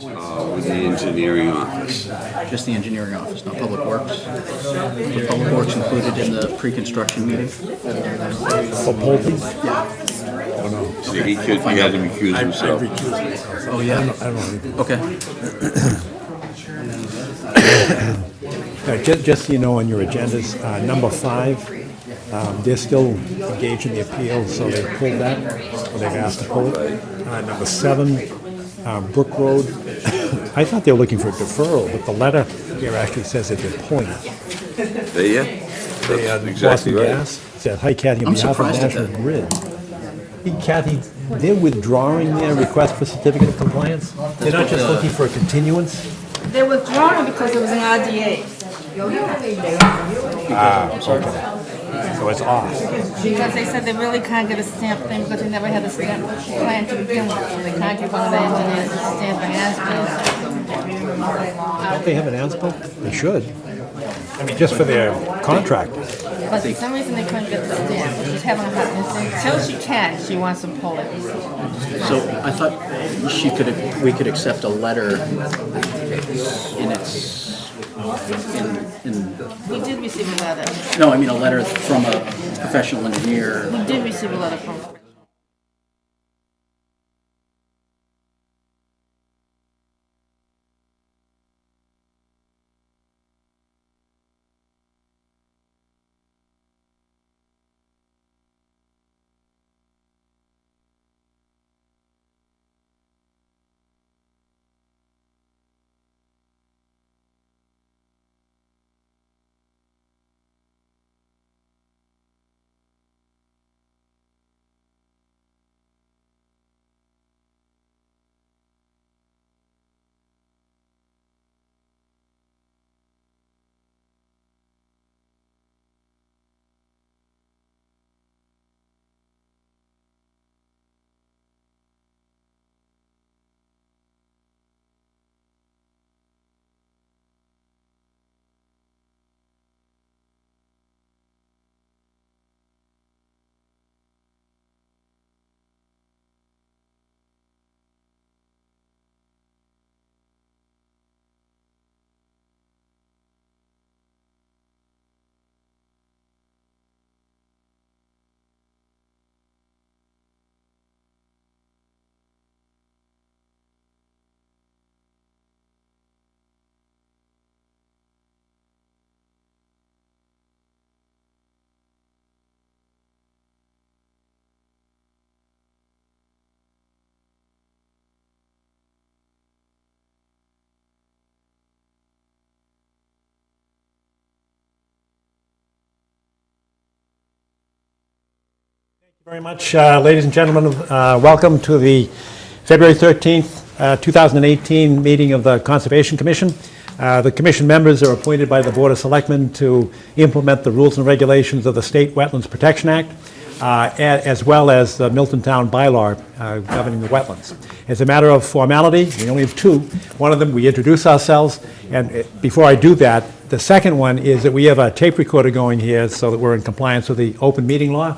With the engineering office. Just the engineering office, not public works. Was public works included in the pre-construction meeting? For Pulte? Oh, no. See, he had to recuse himself. Oh, yeah? I don't know. Okay. Just so you know, on your agendas, number 5, they're still engaged in the appeal, so they pulled that, or they've asked to pull it. Number 7, Brook Road. I thought they were looking for a deferral, but the letter here actually says that they're pulling it. They, Boston exactly right. Gas said, "Hi Kathy, on I'm behalf of surprised at National that. Grid." Hey Kathy, they're withdrawing their request for certificate of compliance? They're not just looking for a continuance? They withdrew because it was an RDA. So it's off. Because they said they really can't get a stamp thing because they never had a stamp plan to begin with. So they can't get one of the engineers to stamp an as-built. Don't they have an as-built? They should. I mean, just for their contractors. But for some reason they couldn't get the stamp. She's having a hard time. Until she can, she wants to pull it. So I thought we could accept a letter in its, We did receive a letter. no, I mean a letter from a professional engineer. We did receive a letter from. Very much, ladies and gentlemen. Welcome to the February 13th, 2018 meeting of the Conservation Commission. The Commission members are appointed by the Board of Selectmen to implement the rules and regulations of the State Wetlands Protection Act, as well as the Milton Town bylaw governing the wetlands. As a matter of formality, we only have 2. One of them, we introduce ourselves, and before I do that, the second one is that we have a tape recorder going here so that we're in compliance with the open meeting law.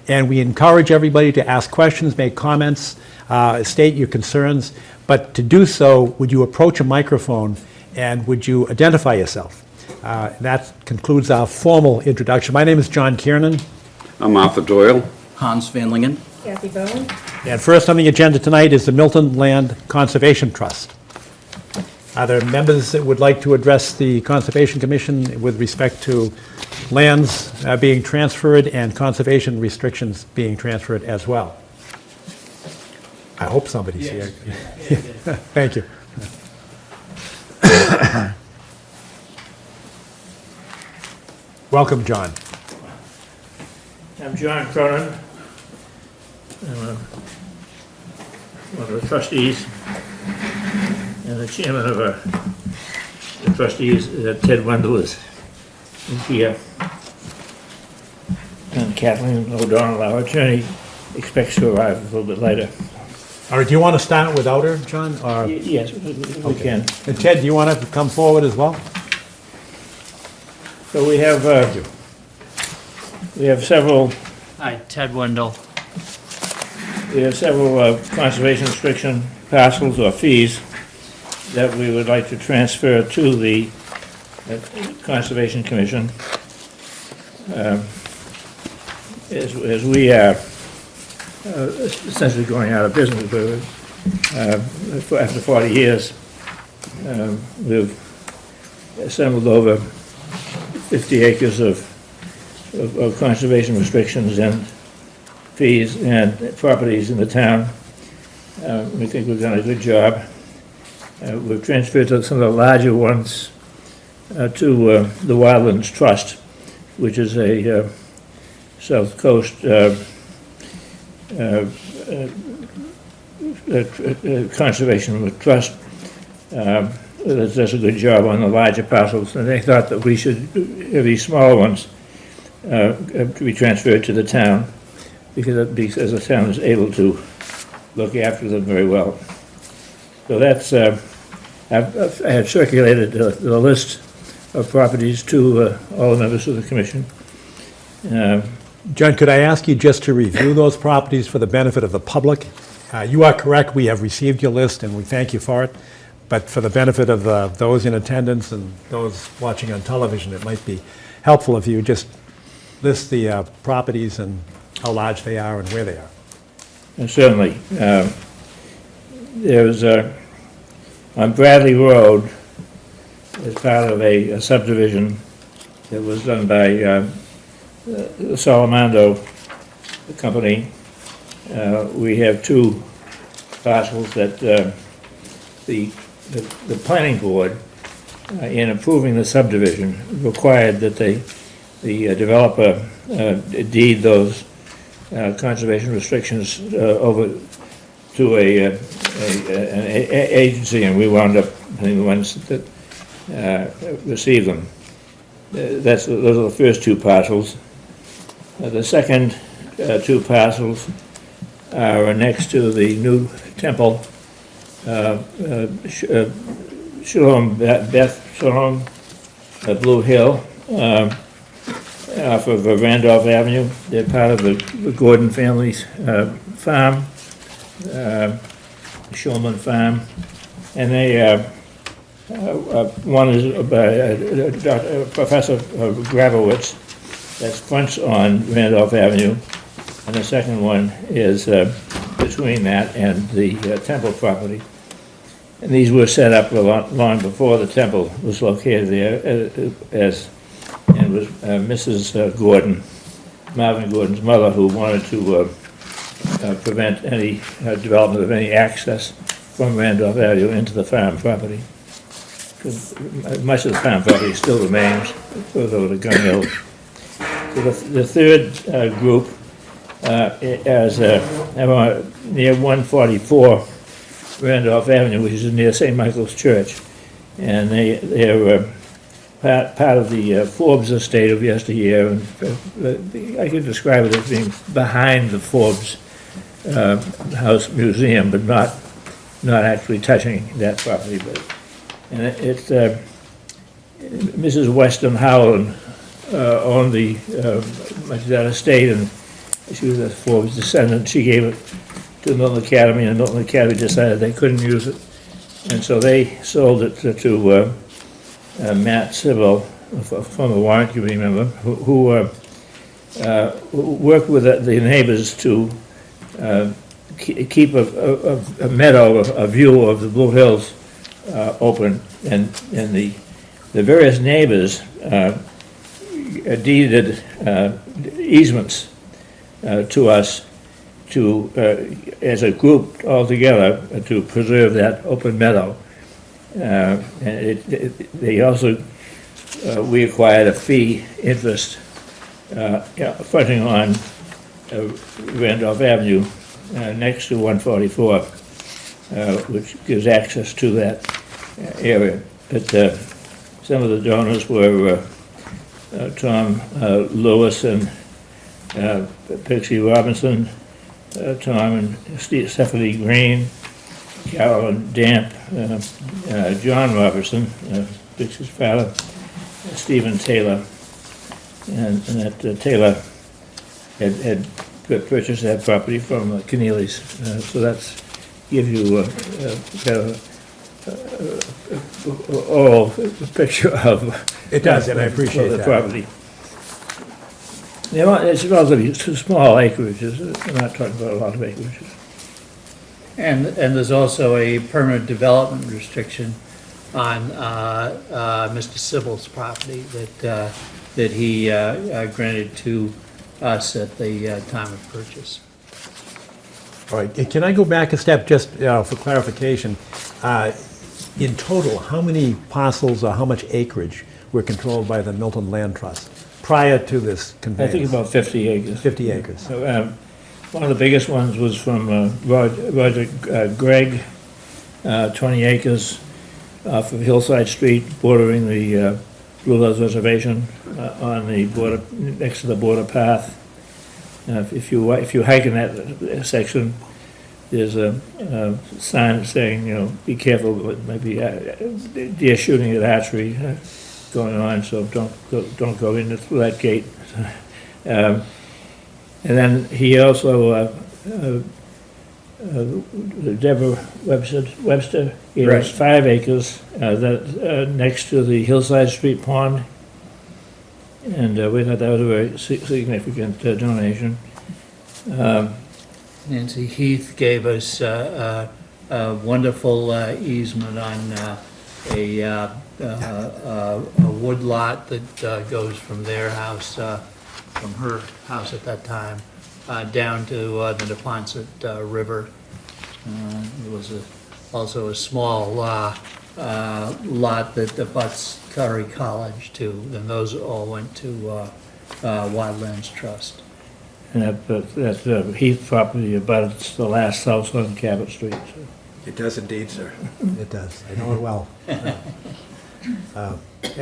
And we encourage everybody to ask questions, make comments, state your concerns. But to do so, would you approach a microphone and would you identify yourself? That concludes our formal introduction. My name is John Kiernan. I'm Arthur Doyle. Hans Van Lingen. Kathy Bowen. And first on the agenda tonight is the Milton Land Conservation Trust. Are there members that would like to address the Conservation Commission with respect to lands being transferred and conservation restrictions being transferred as well? I hope somebody's here. Thank you. Welcome, John. I'm John Cronin. I'm one of the trustees and the chairman of the trustees. Ted Wendell is here. And Kathleen O'Donnell, our attorney, expects to arrive a little bit later. All right, do you want to start without her, John? Or, Yes, we can. and Ted, do you want to come forward as well? So we have several Hi, Ted Wendell. conservation restriction parcels or fees that we would like to transfer to the Conservation Commission. As we are essentially going out of business, after 40 years, we've assembled over 50 acres of conservation restrictions and fees and properties in the town. We think we've done a good job. We've transferred to some of the larger ones to the Wildlands Trust, which is a South Coast conservation trust that does a good job on the larger parcels, and they thought that we should have these smaller ones to be transferred to the town because the town is able to look after them very well. So that's I have circulated the list of properties to all the members of the commission. John, could I ask you just to review those properties for the benefit of the public? You are correct, we have received your list and we thank you for it, but for the benefit of those in attendance and those watching on television, it might be helpful if you just list the properties and how large they are and where they are. And certainly. There's on Bradley Road, as part of a subdivision that was done by the Salamando company, we have two parcels that the planning board, in approving the subdivision, required that the developer deed those conservation restrictions over to an agency, and we wound up being the ones that received them. Those are the first two parcels. The second two parcels are next to the new temple, Shalom, Beth Shalom, Blue Hill, off of Randolph Avenue. They're part of the Gordon family's farm, Shulman Farm, and they one is Professor Gravowitz, that fronts on Randolph Avenue, and the second one is between that and the temple property. And these were set up long before the temple was located there, and was Mrs. Gordon, Marvin Gordon's mother, who wanted to prevent any development of any access from Randolph Avenue into the farm property. Much of the farm property still remains, goes over to Gun Hill. So the third group is near 144 Randolph Avenue, which is near St. Michael's Church. And they're part of the Forbes estate of yesteryear. And I could describe it as being behind the Forbes House Museum, but not actually touching that property. And it's Mrs. Weston Howland owned that estate, and she was a Forbes descendant. She gave it to Milton Academy, and Milton Academy decided they couldn't use it, and so they sold it to Matt Sybil from the warrant committee member, who worked with the neighbors to keep a meadow, a view of the Blue Hills open, and the various neighbors deeded easements to us to, as a group altogether, to preserve that open meadow. And they also, we acquired a fee interest fronting on Randolph Avenue next to 144, which gives access to that area. But some of the donors were Tom Lewis and Pixie Robinson, Tom and Stephanie Green, Carolyn Damp, John Robertson, Pixie's father, Stephen Taylor, and that Taylor had purchased that property from Keneally's. So that's give you kind of oral picture of. It does, and I appreciate of the that. property. It's relatively small acreages, we're not talking about a lot of acreages. And there's also a permanent development restriction on Mr. Sybil's property that he granted to us at the time of purchase. All right, can I go back a step just for clarification? In total, how many parcels or how much acreage were controlled by the Milton Land Trust prior to this I conveyance? think about 50 acres. 50 acres. So, one of the biggest ones was from Roger Gregg, 20 acres off of Hillside Street, bordering the Blue Hills Reservation on the border, next to the border path. If you hike in that section, there's a sign saying, be careful, it might be deer shooting at archery going on, so don't go in through that gate. And then he also, Deborah Webster gave us 5 acres next to the Hillside Street Pond. And we thought that was a very significant donation. Nancy Heath gave us a wonderful easement on a wood lot that goes from their house, from her house at that time, down to the Neponset River. It was also a small lot that abuts Curry College too, and those all went to Wildlands Trust. And that Heath property abuts the last house on Cabot Street. So. It does indeed, sir. It does. I know it well. And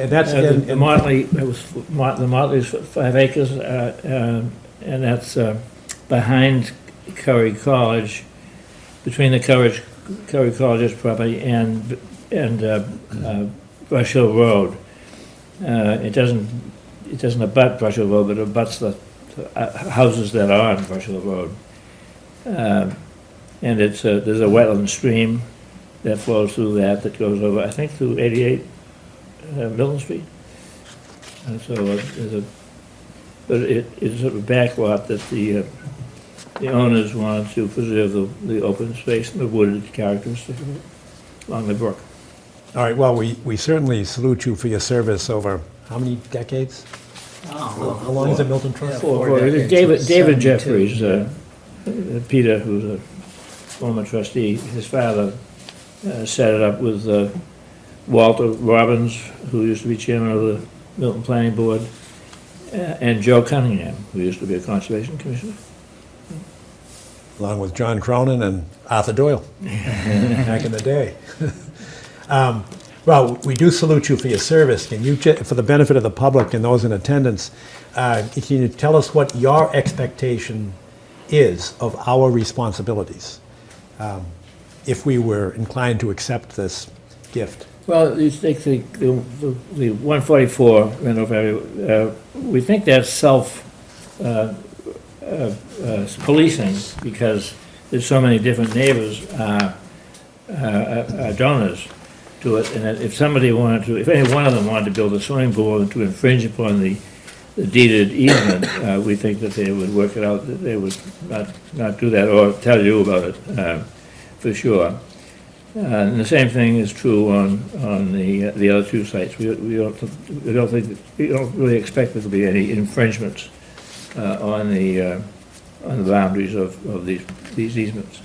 that's The Motley, the Motley's 5 acres, and that's behind Curry College, between the Curry College's property and Brush Hill Road. It doesn't abut Brush Hill Road, but it abuts the houses that are on Brush Hill Road. And there's a wetland stream that flows through that goes over, I think, through 88 Milton Street. And so it's a back lot that the owners wanted to preserve the open space and the wooded characteristics of it along the brook. all right, well, we certainly salute you for your service over how many decades? How long is the Milton Trust? David Jeffries, Peter, who's a former trustee, his father set it up with Walter Robbins, who used to be chairman of the Milton Planning Board, and Joe Cunningham, who used to be a conservation commissioner. Along with John Cronin and Arthur Doyle, back in the day. Well, we do salute you for your service. Can you, for the benefit of the public and those in attendance, can you tell us what your expectation is of our responsibilities if we were inclined to accept this gift? Well, you take the 144 Randolph area, we think that's self-policing because there's so many different neighbors donors to it, and that if any one of them wanted to build a swimming pool and to infringe upon the deeded easement, we think that they would work it out, that they would not do that, or tell you about it, for sure. And the same thing is true on the other 2 sites. We don't really expect there to be any infringements on the boundaries of these easements.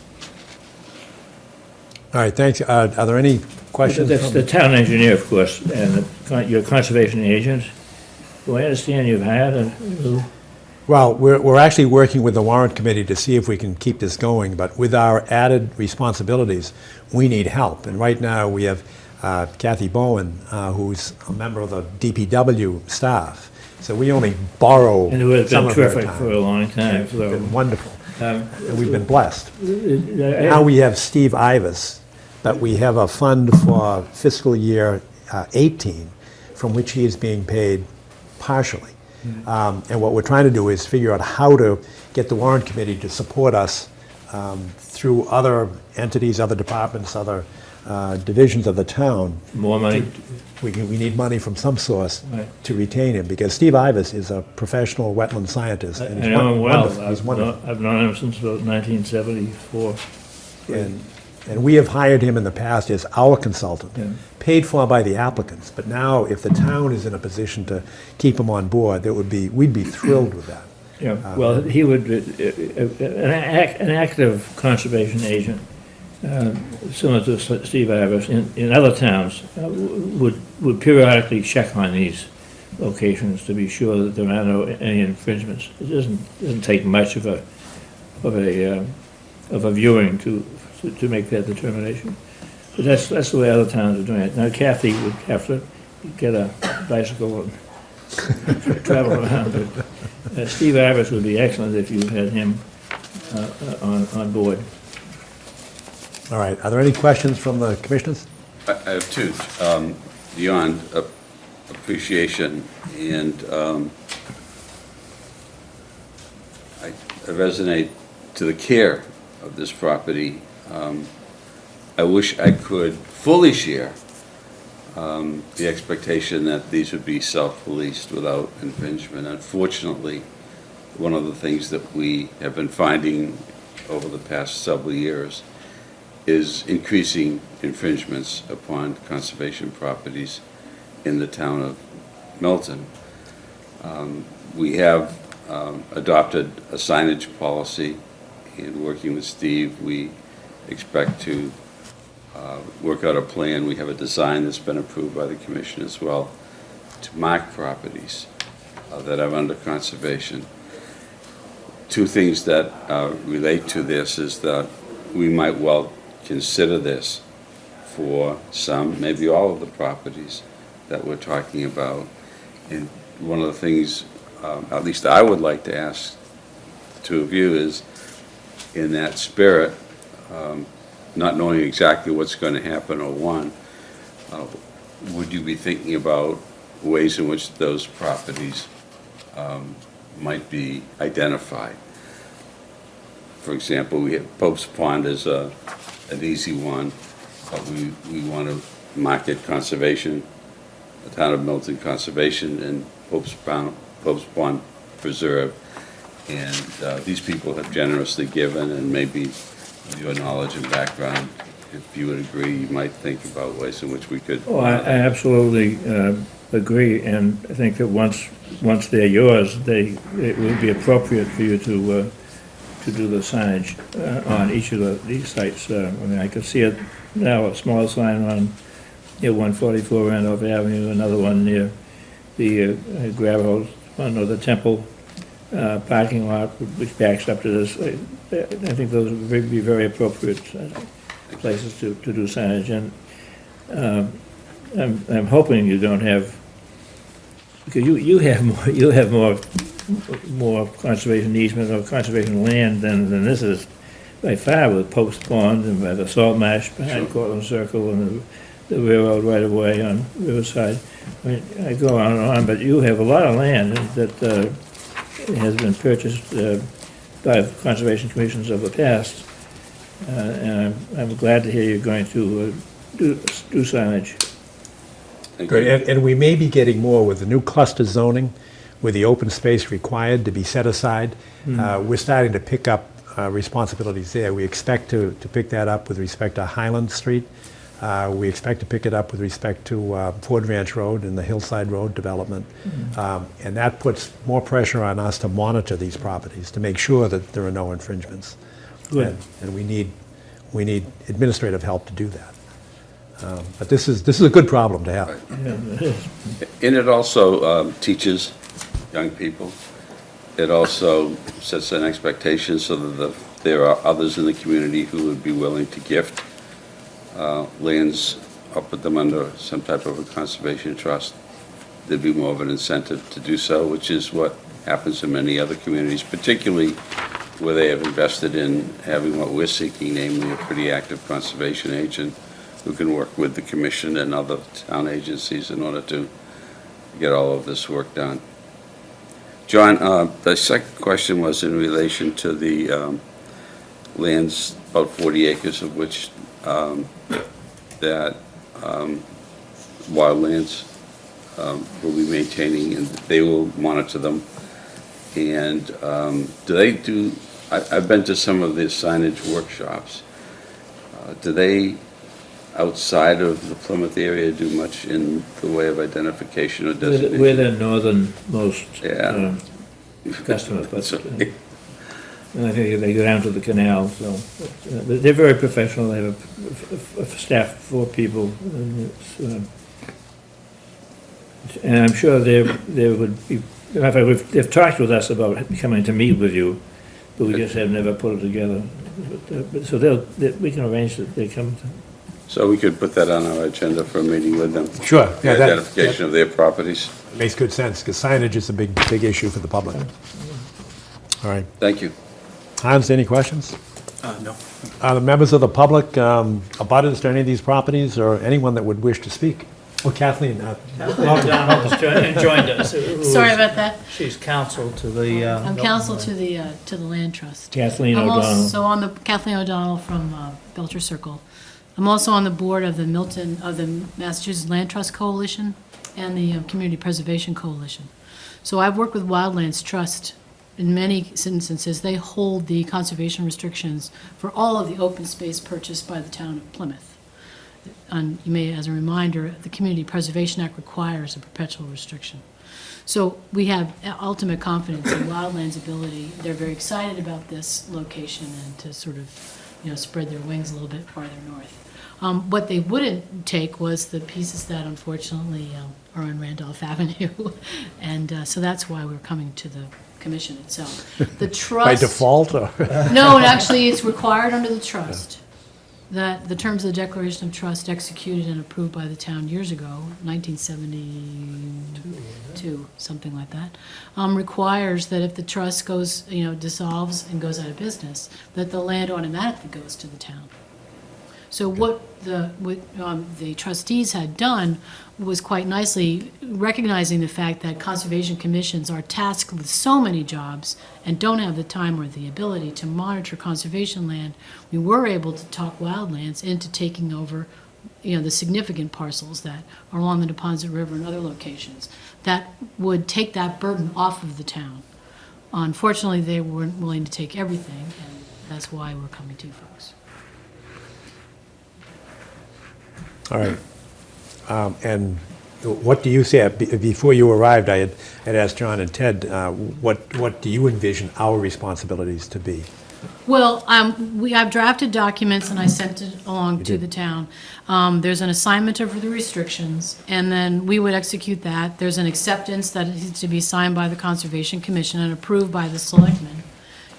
All right, thanks. Are there any questions? That's the town engineer, of course, and your conservation agent, who I understand you've had. Well, we're actually working with the warrant committee to see if we can keep this going, but with our added responsibilities, we need help. And right now, we have Kathy Bowen, who's a member of the DPW staff. So we only borrow And who has some been of her terrific time. for a long time. It's been wonderful. And we've been blessed. Now Now we have Steve Ivas, but we have a fund for fiscal year 18 from which he is being paid partially. And what we're trying to do is figure out how to get the warrant committee to support us through other entities, other departments, other divisions of the town, More money? we need money from some source Right. to retain him, because Steve Ivas is a professional wetland scientist. I and he's know him well. wonderful. He's wonderful. I've known him since about 1974. And we have hired him in the past as our consultant, Yeah. paid for by the applicants. But now, if the town is in a position to keep him on board, we'd be thrilled with that. Yeah, well, he would, an active conservation agent, similar to Steve Ivers, in other towns, would periodically check on these locations to be sure that there are any infringements. It doesn't take much of a viewing to make that determination. But that's the way other towns are doing it. Now Kathy would have to get a bicycle and travel around, but Steve Ivers would be excellent if you had him on board. All right, are there any questions from the commissioners? I have two. Beyond appreciation and I resonate to the care of this property. I wish I could fully share the expectation that these would be self-policed without infringement. Unfortunately, one of the things that we have been finding over the past several years is increasing infringements upon conservation properties in the town of Milton. We have adopted a signage policy, and working with Steve, we expect to work out a plan. We have a design that's been approved by the commission as well to mark properties that are under conservation. Two things that relate to this is that we might well consider this for some, maybe all of the properties that we're talking about. And one of the things, at least I would like to ask the two of you, is in that spirit, not knowing exactly what's going to happen or when, would you be thinking about ways in which those properties might be identified? For example, we have Pope's Pond as an easy one, but we want to mark it conservation, the town of Milton Conservation, and Pope's Pond Preserve. And these people have generously given, and maybe with your knowledge and background, if you would agree, you might think about ways in which we could. Oh, I absolutely agree, and I think that once they're yours, it would be appropriate for you to do the signage on each of these sites. I mean, I could see it now, a small sign on near 144 Randolph Avenue, another one near the gravel one, or the temple parking lot, which backs up to this. I think those would be very appropriate places to do signage. And I'm hoping you don't have, because you have more conservation easement or conservation land than this is by far, with Pope's Pond and by the salt marsh behind Cortlandt Circle and the railroad right away on Riverside. I mean, I go on and on, but you have a lot of land that has been purchased by conservation commissions of the past, and I'm glad to hear you're going to do signage. Great, and we may be getting more with the new cluster zoning, with the open space required to be set aside. We're starting to pick up responsibilities there. We expect to pick that up with respect to Highland Street. We expect to pick it up with respect to Ford Ranch Road and the Hillside Road development. And that puts more pressure on us to monitor these properties, to make sure that there are no infringements. Good. And we need administrative help to do that. But this is a good problem to have. And it also teaches young people. It also sets an expectation so that there are others in the community who would be willing to gift lands or put them under some type of a conservation trust. There'd be more of an incentive to do so, which is what happens in many other communities, particularly where they have invested in having what we're seeking, namely a pretty active conservation agent who can work with the commission and other town agencies in order to get all of this work done. John, the second question was in relation to the lands, about 40 acres of which that that Wildlands will be maintaining, and they will monitor them. And do they do, I've been to some of their signage workshops. Do they, outside of the Plymouth area, do much in the way of identification or designation? We're the northernmost Yeah. customer, but So- and I think they go down to the canal, so they're very professional. They have a staff of 4 people, and and I'm sure they would be. In fact, they've talked with us about coming to meet with you, but we just have never put it together. So we can arrange that they come. So we could put that on our agenda for a meeting with them? Sure. The Yeah, that identification of their properties. makes good sense, because signage is a big issue for the public. All right. Thank you. Hans, any questions? No. Are the members of the public abutters to any of these properties, or anyone that would wish to speak? Oh, Kathleen. Donald has joined us. who Sorry is- about that. She's counsel to the. I'm counsel to the land trust. Kathleen I'm O'Donnell. also on the, Kathleen O'Donnell from Belcher Circle. I'm also on the board of the Milton, of the Massachusetts Land Trust Coalition and the Community Preservation Coalition. So I've worked with Wildlands Trust in many instances. They hold the conservation restrictions for all of the open space purchased by the town of Plymouth. And you may, as a reminder, the Community Preservation Act requires a perpetual restriction. So we have ultimate confidence in Wildlands' ability. They're very excited about this location and to sort of, spread their wings a little bit farther north. What they wouldn't take was the pieces that unfortunately are on Randolph Avenue. And so that's why we're coming to the commission itself. The trust. By default, or? No, and actually, it's required under the trust. That the terms of the Declaration of Trust executed and approved by the town years ago, 1972, something like that, requires that if the trust goes, dissolves and goes out of business, that the land automatically goes to the town. So what the trustees had done was quite nicely recognizing the fact that conservation commissions are tasked with so many jobs and don't have the time or the ability to monitor conservation land. We were able to talk Wildlands into taking over, the significant parcels that are along the Neponset River and other locations that would take that burden off of the town. Unfortunately, they weren't willing to take everything, and that's why we're coming to you folks. All right. And what do you say, before you arrived, I had asked John and Ted, what do you envision our responsibilities to be? Well, I've drafted documents and I sent it along to the town. There's an assignment of the restrictions, and then we would execute that. There's an acceptance that needs to be signed by the Conservation Commission and approved by the selectmen.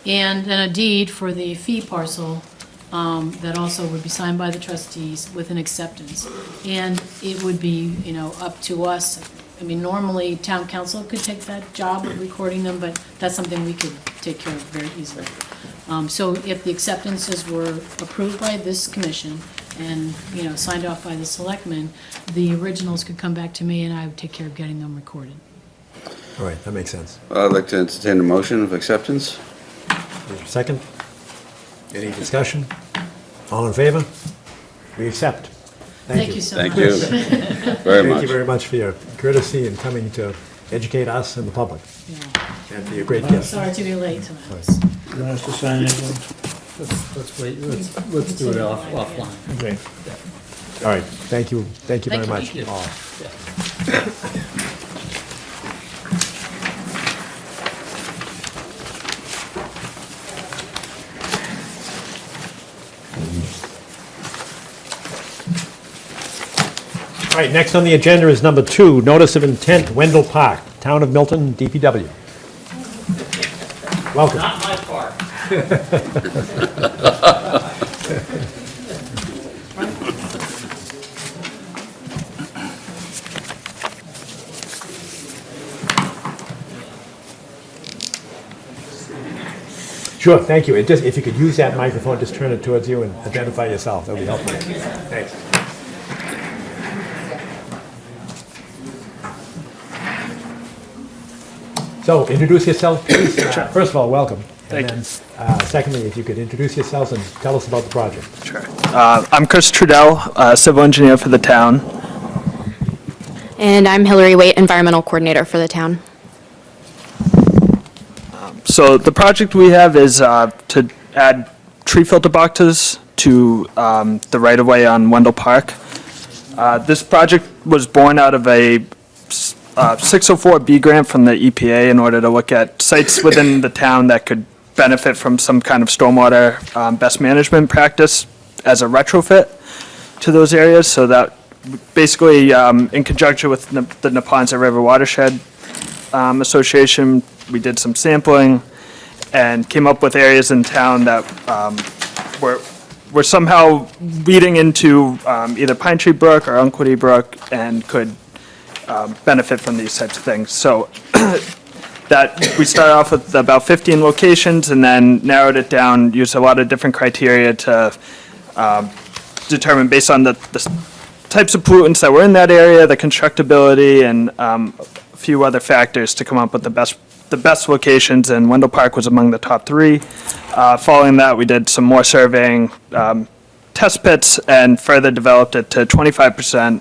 And then a deed for the fee parcel that also would be signed by the trustees with an acceptance. And it would be, up to us. I mean, normally, town council could take that job of recording them, but that's something we could take care of very easily. So if the acceptances were approved by this commission and, signed off by the selectmen, the originals could come back to me and I would take care of getting them recorded. All right, that makes sense. I'd like to entertain a motion of acceptance. Second? Any discussion? All in favor? We accept. Thank you so much. Thank you very Thank much. you very much for your courtesy in coming to educate us and the public, Yeah. and for your great gift. Sorry to be late tonight. You want us to sign it? Let's wait, let's do it offline. Okay. All right, thank you very Thank you. much. Thank you. all. All right, next on the agenda is number 2, Notice of Intent, Wendell Park, Town of Milton, DPW. Welcome. Not my part. Sure, thank you. And just, if you could use that microphone, just turn it towards you and identify yourself. That would be helpful. Thanks. So, introduce yourself, please. First of all, welcome. Thank And then, secondly, if you could introduce yourselves and tell us about the project. Sure. I'm Chris Trudell, civil engineer for the town. And I'm Hillary Waite, environmental coordinator for the town. So the project we have is to add tree filter boxes to the right-of-way on Wendell Park. This project was born out of a 604B grant from the EPA in order to look at sites within the town that could benefit from some kind of stormwater best management practice as a retrofit to those areas. So that basically, in conjunction with the Neponset River Watershed Association, we did some sampling and came up with areas in town that were somehow leading into either Pine Tree Brook or Unquity Brook and could benefit from these types of things. So that we started off with about 15 locations and then narrowed it down, used a lot of different criteria to determine based on the types of pollutants that were in that area, the constructability, and a few other factors to come up with the best locations, and Wendell Park was among the top 3. Following that, we did some more surveying, test pits, and further developed it to 25%,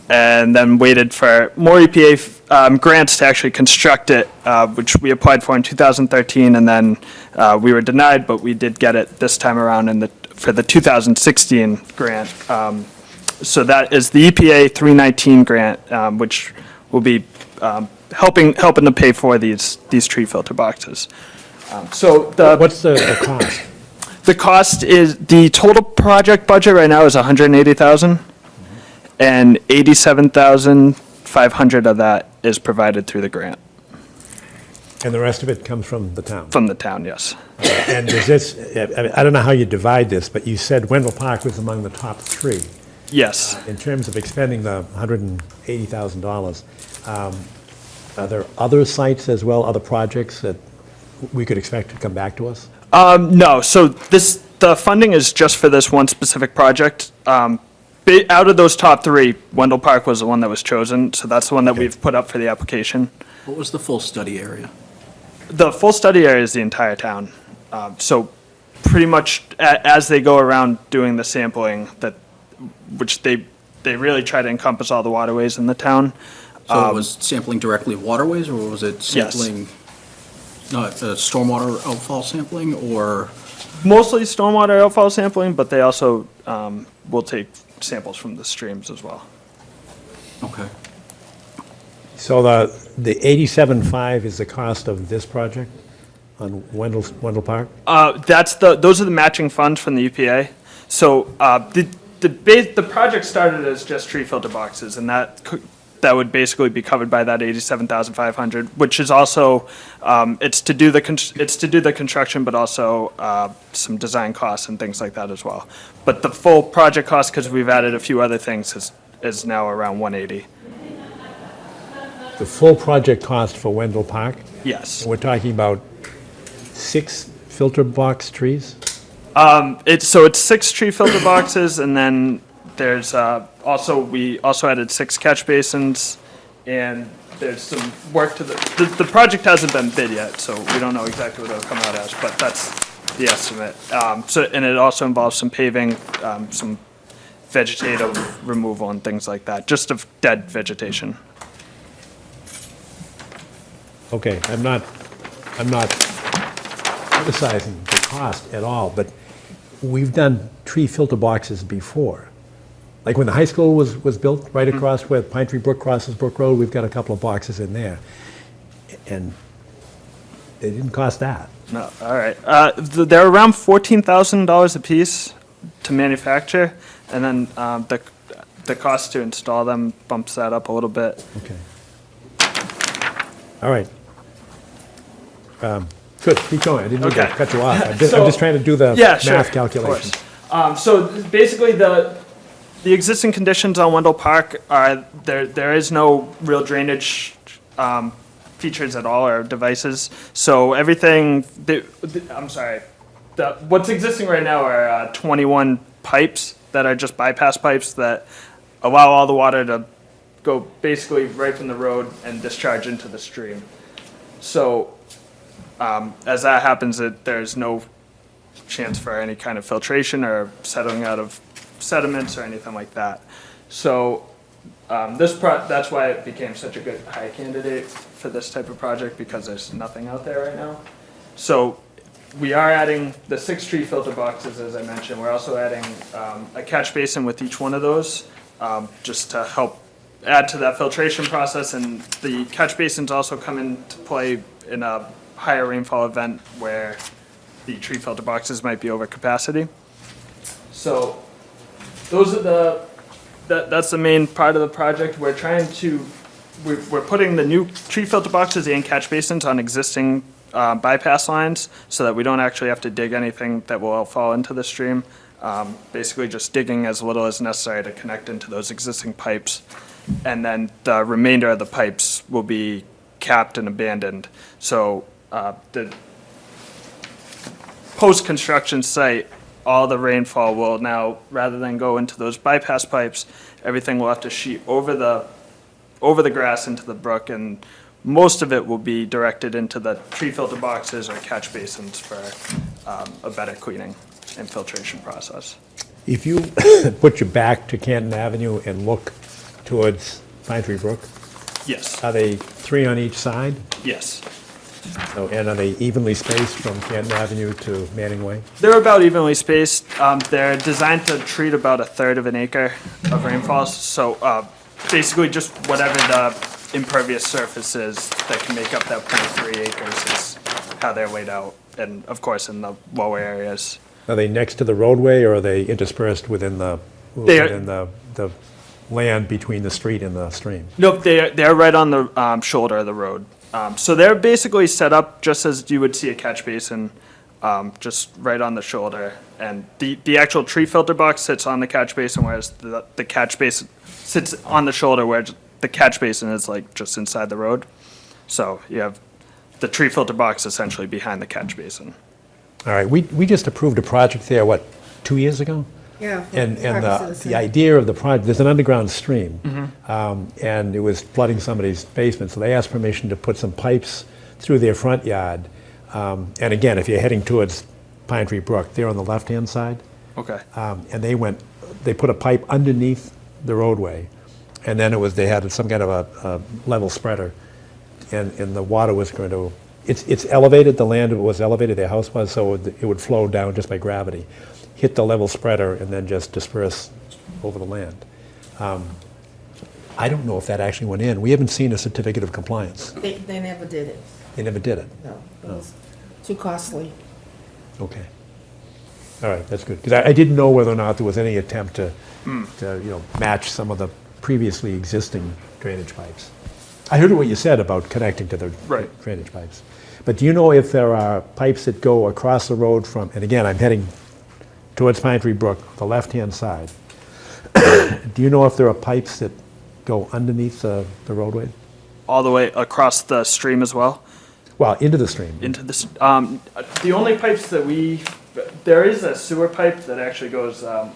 and then waited for more EPA grants to actually construct it, which we applied for in 2013, and then we were denied, but we did get it this time around for the 2016 grant. So that is the EPA 319 grant, which will be helping to pay for these tree filter boxes. So What's the cost? the cost is, the total project budget right now is 180,000, and 87,500 of that is provided through the grant And the rest of it comes from the town? from the town, yes. And is this, I don't know how you divide this, but you said Wendell Park was among the top 3. Yes. In terms of expending the $180,000, are there other sites as well, other projects that we could expect to come back to us? No, so the funding is just for this one specific project. Out of those top 3, Wendell Park was the one that was chosen, so that's the one that we've put up for the application. What was the full study area? The full study area is the entire town. So pretty much as they go around doing the sampling, which they really try to encompass all the waterways in the town. So it was sampling directly waterways, or was it Yes. sampling, stormwater outfall sampling, or? Mostly stormwater outfall sampling, but they also will take samples from the streams as well. Okay. So the 87.5 is the cost of this project on Wendell Park? Those are the matching funds from the EPA. So the project started as just tree filter boxes, and that would basically be covered by that 87,500, which is also it's to do the construction, but also some design costs and things like that as well. But the full project cost, because we've added a few other things, is now around 180. The full project cost for Wendell Park? Yes. We're talking about 6 filter box trees? It's 6 tree filter boxes, and then there's we also added 6 catch basins, and there's some work to the project hasn't been bid yet, so we don't know exactly what it'll come out as, but that's the estimate. And it also involves some paving, some vegetative removal and things like that, just of dead vegetation. Okay, I'm not criticizing the cost at all, but we've done tree filter boxes before. Like when the high school was built, right across where Pine Tree Brook crosses Brook Road, we've got a couple of boxes in there. And they didn't cost that. No, all right. They're around $14,000 a piece to manufacture, and then the cost to install them bumps that up a little bit. Okay. All right. Good, keep going. I didn't mean to Okay. cut you off. I'm just So- trying to do the Yeah, sure, math of calculations. course. So basically, the existing conditions on Wendell Park are there is no real drainage features at all or devices. So everything, what's existing right now are 21 pipes that are just bypass pipes that allow all the water to go basically right from the road and discharge into the stream. So as that happens, there's no chance for any kind of filtration or settling out of sediments or anything like that. So that's why it became such a good high candidate for this type of project, because there's nothing out there right now. So we are adding the 6 tree filter boxes, as I mentioned. We're also adding a catch basin with each one of those, just to help add to that filtration process. And the catch basins also come into play in a higher rainfall event where the tree filter boxes might be over capacity. So those are that's the main part of the project. We're putting the new tree filter boxes and catch basins on existing bypass lines, so that we don't actually have to dig anything that will fall into the stream. Basically just digging as little as necessary to connect into those existing pipes. And then the remainder of the pipes will be capped and abandoned. So the post-construction site, all the rainfall will now, rather than go into those bypass pipes, everything will have to sheet over the grass into the brook, and most of it will be directed into the tree filter boxes or catch basins for a better cleaning and filtration process. If you put your back to Canton Avenue and look towards Pine Tree Brook, Yes, are they 3 on each side? yes. So, and are they evenly spaced from Canton Avenue to Manning Way? They're about evenly spaced. They're designed to treat about 1/3 of an acre of rainfall. So basically just whatever the impervious surface is that can make up that 0.3 acres is how they're laid out. And of course in the lower areas. Are they next to the roadway, or are they interspersed within the land between the street and the stream? Nope, they're right on the shoulder of the road. So they're basically set up just as you would see a catch basin, just right on the shoulder. And the actual tree filter box sits on the catch basin, whereas the catch basin sits on the shoulder, where the catch basin is like just inside the road. So you have the tree filter box essentially behind the catch basin. All right, we just approved a project there, what, 2 years ago? Yeah. And the idea of the project, there's an underground stream, and it was flooding somebody's basement, so they asked permission to put some pipes through their front yard. And again, if you're heading towards Pine Tree Brook, they're on the left-hand side. Okay. And they put a pipe underneath the roadway, and then they had some kind of a level spreader, and the water was going to, it's elevated, the land was elevated, their house was, so it would flow down just by gravity, hit the level spreader, and then just disperse over the land. I don't know if that actually went in. We haven't seen a certificate of compliance. They never did it. They never did it. No, it was too costly. Okay. All right, that's good. Because I didn't know whether or not there was any attempt to match some of the previously existing drainage pipes. I heard what you said about connecting to the Right. drainage pipes. But do you know if there are pipes that go across the road from, and again, I'm heading towards Pine Tree Brook, the left-hand side. Do you know if there are pipes that go underneath the roadway? All the way across the stream as well? Well, into the stream. Into this, the only pipes that there is a sewer pipe that actually goes, I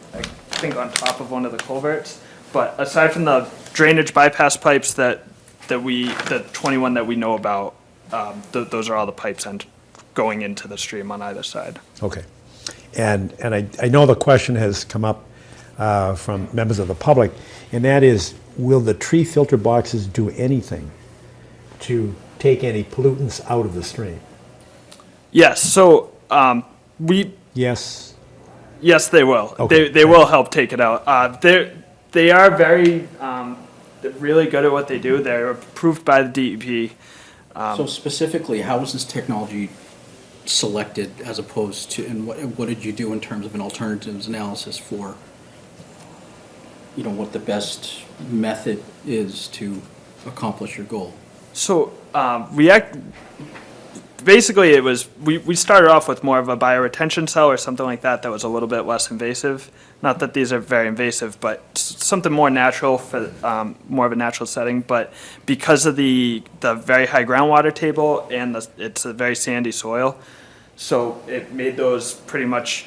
think on top of one of the culverts. But aside from the drainage bypass pipes the 21 that we know about, those are all the pipes going into the stream on either side. Okay. And I know the question has come up from members of the public, and that is, will the tree filter boxes do anything to take any pollutants out of the stream? Yes, so Yes? yes, they will. Okay. They will help take it out. They are very, they're really good at what they do. They're approved by the DEP. So specifically, how was this technology selected as opposed to, and what did you do in terms of an alternatives analysis for, what the best method is to accomplish your goal? So basically it was, we started off with more of a bioretention cell or something like that was a little bit less invasive. Not that these are very invasive, but something more natural for more of a natural setting. But because of the very high groundwater table and it's a very sandy soil, so it made those pretty much,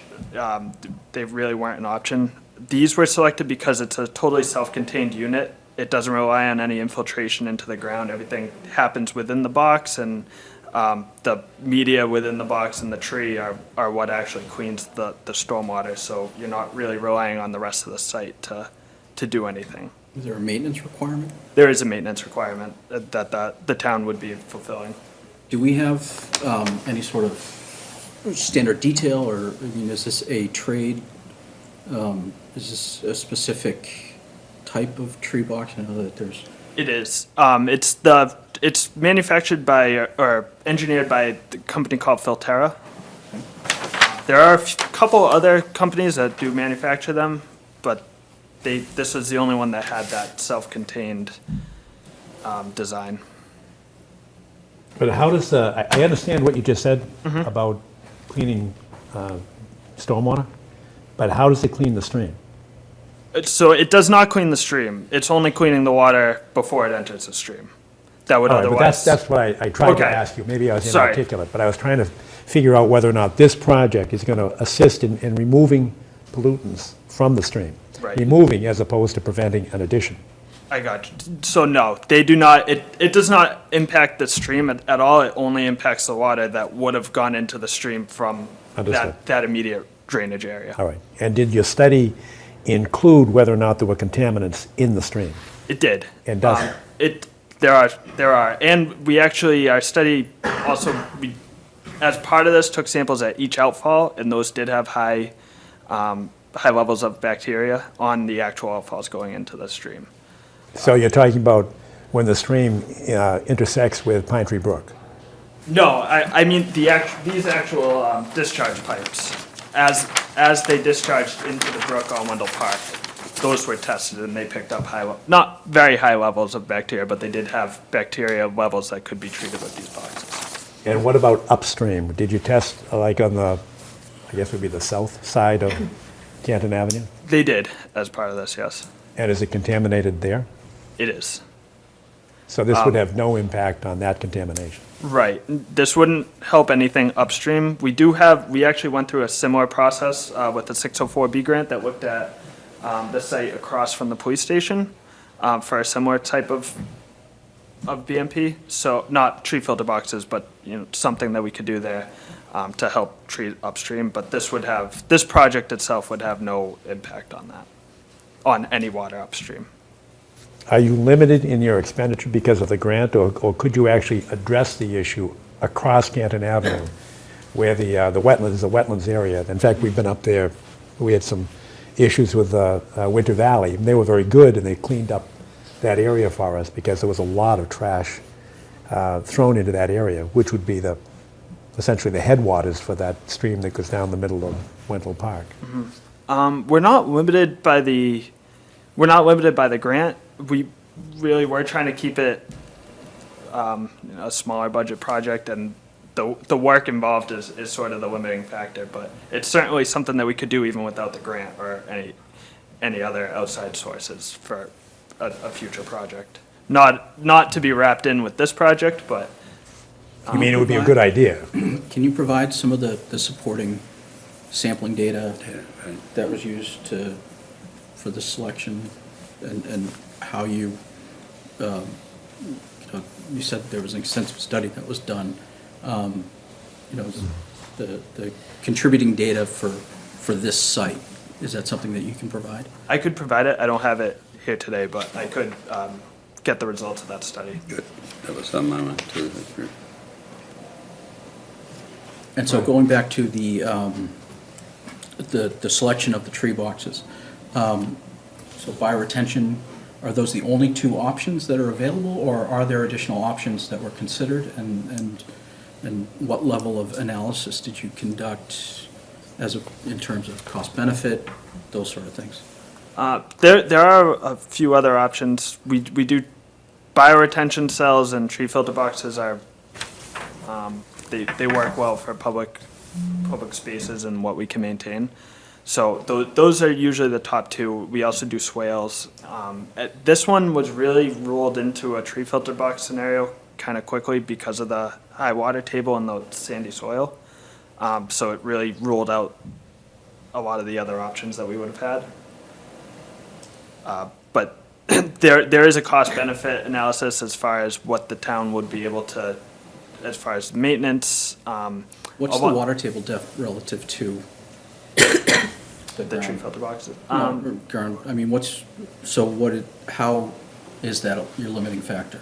they really weren't an option. These were selected because it's a totally self-contained unit. It doesn't rely on any infiltration into the ground. Everything happens within the box, and The media within the box and the tree are what actually cleans the stormwater, so you're not really relying on the rest of the site to do anything. Is there a maintenance requirement? There is a maintenance requirement that the town would be fulfilling. Do we have any sort of standard detail, or, I mean, is this a trade? Is this a specific type of tree box? I know that there's, It is. It's manufactured by or engineered by the company called Filterra. There are a couple other companies that do manufacture them, but this was the only one that had that self-contained design. But how does I understand what you just said about cleaning stormwater, but how does it clean the stream? So it does not clean the stream. It's only cleaning the water before it enters the stream. That would All right, but otherwise. that's what I tried to Okay. ask you. Maybe I was Sorry. inarticulate, but I was trying to figure out whether or not this project is going to assist in removing pollutants from the stream. Right. Removing as opposed to preventing an addition. I got you. So no, they do not, it does not impact the stream at all. It only impacts the water that would have gone into the stream from Understood. that immediate drainage area. All right. And did your study include whether or not there were contaminants in the stream? It did. And does it? There are, and we actually, our study also, as part of this, took samples at each outfall, and those did have high levels of bacteria on the actual outfalls going into the stream. So you're talking about when the stream intersects with Pine Tree Brook? No, I mean these actual discharge pipes, as they discharged into the brook on Wendell Park, those were tested and they picked up not very high levels of bacteria, but they did have bacteria levels that could be treated with these boxes. And what about upstream? Did you test like on the, I guess would be the south side of Canton Avenue? They did as part of this, yes. And is it contaminated there? It is. So this would have no impact on that contamination? Right. This wouldn't help anything upstream. We actually went through a similar process with the 604B grant that looked at the site across from the police station for a similar type of BMP. So not tree filter boxes, but something that we could do there to help treat upstream. But this project itself would have no impact on that, on any water upstream. Are you limited in your expenditure because of the grant, or could you actually address the issue across Canton Avenue where the wetlands area? In fact, we've been up there, we had some issues with Winter Valley, and they were very good, and they cleaned up that area for us because there was a lot of trash thrown into that area, which would be essentially the headwaters for that stream that goes down the middle of Wendell Park. We're not limited by the grant. We really were trying to keep it a smaller budget project, and the work involved is sort of the limiting factor. But it's certainly something that we could do even without the grant or any other outside sources for a future project. Not to be wrapped in with this project, but You mean it would be a good idea? can you provide some of the supporting sampling data that was used for the selection, and how you said there was an extensive study that was done, the contributing data for this site, is that something that you can provide? I could provide it. I don't have it here today, but I could get the results of that study. Good. That was on my mind too. And so going back to the selection of the tree boxes, so bioretention, are those the only two options that are available, or are there additional options that were considered, and what level of analysis did you conduct in terms of cost benefit, those sort of things? There are a few other options. We do bioretention cells, and tree filter boxes are they work well for public spaces and what we can maintain. So those are usually the top two. We also do swales. This one was really ruled into a tree filter box scenario kind of quickly because of the high water table and the sandy soil. So it really ruled out a lot of the other options that we would have had. But there is a cost benefit analysis as far as what the town would be able to as far as maintenance. What's a the lot- water table depth relative to The tree ground? filter boxes. Ground, I mean, how is that your limiting factor?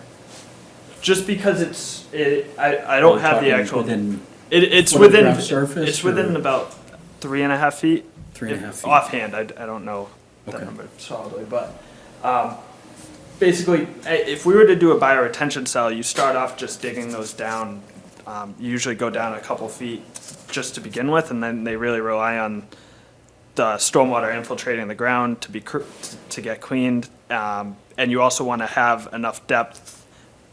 Just because I don't have the Talking actual. within It's foot of within, ground surface, it's within or- about 3.5 feet. 3.5 feet. Offhand, I don't know that Okay. number solidly, but, basically, if we were to do a bioretention cell, you start off just digging those down. You usually go down a couple feet just to begin with, and then they really rely on the stormwater infiltrating the ground to get cleaned. And you also want to have enough depth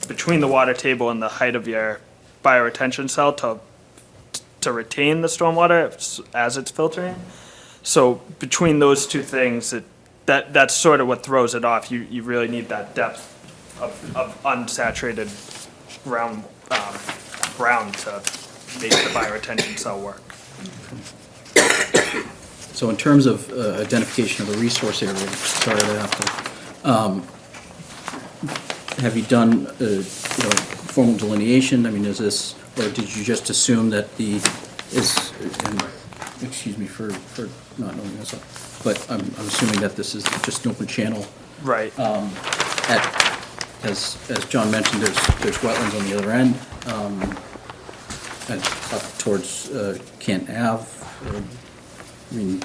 between the water table and the height of your bioretention cell to retain the stormwater as it's filtering. So between those two things, that's sort of what throws it off. You really need that depth of unsaturated ground to make the bioretention cell work. So in terms of identification of a resource area, sorry to have to, have you done, formal delineation? I mean, is this, or did you just assume that excuse me for not knowing this, but I'm assuming that this is just an open channel. Right. As John mentioned, there's wetlands on the other end, and up towards Kent Ave. I mean,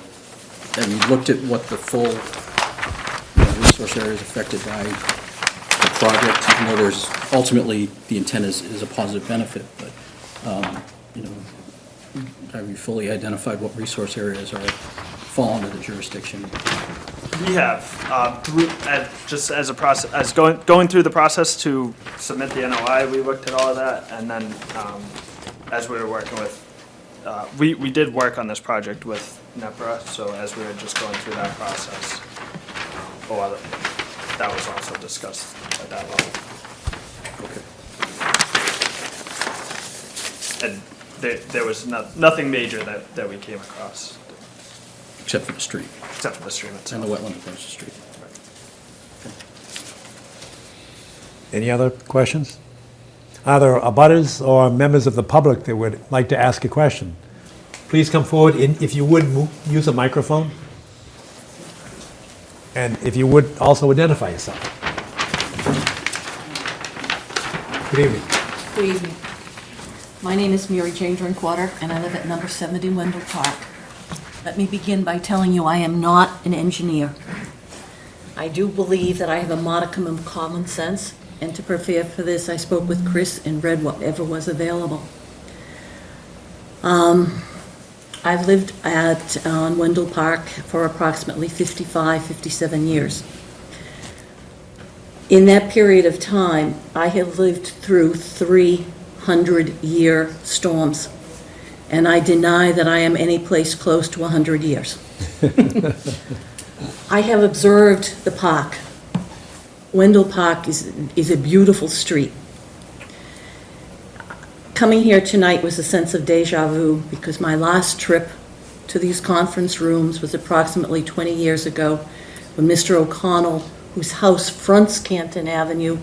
have you looked at what the full resource area is affected by the project? Even though there's, ultimately, the intent is a positive benefit, but, have you fully identified what resource areas fall under the jurisdiction? We have, just as a process, as going through the process to submit the NOI, we looked at all of that, and then, as we were working with, we did work on this project with NEPRA, so as we were just going through that process, that was also discussed at that level. Okay. And there was nothing major that we came across, Except for the street, except for the stream and itself. the wetland across the street. Any other questions? Are there abutters or members of the public that would like to ask a question? Please come forward, and if you would, use a microphone. And if you would, also identify yourself. Good evening. Good evening. My name is Mary Jane Drinkwater, and I live at number 70 Wendell Park. Let me begin by telling you I am not an engineer. I do believe that I have a modicum of common sense, and to prepare for this, I spoke with Chris and read whatever was available. I've lived on Wendell Park for approximately 57 years. In that period of time, I have lived through 300-year storms, and I deny that I am any place close to 100 years. I have observed the park. Wendell Park is a beautiful street. Coming here tonight was a sense of deja vu because my last trip to these conference rooms was approximately 20 years ago when Mr. O'Connell, whose house fronts Canton Avenue,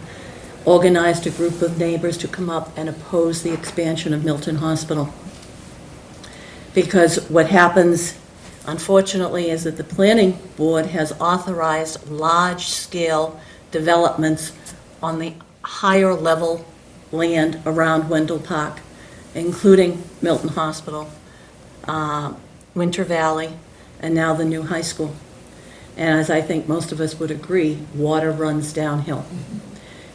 organized a group of neighbors to come up and oppose the expansion of Milton Hospital. Because what happens, unfortunately, is that the planning board has authorized large-scale developments on the higher level land around Wendell Park, including Milton Hospital, Winter Valley, and now the new high school. And as I think most of us would agree, water runs downhill.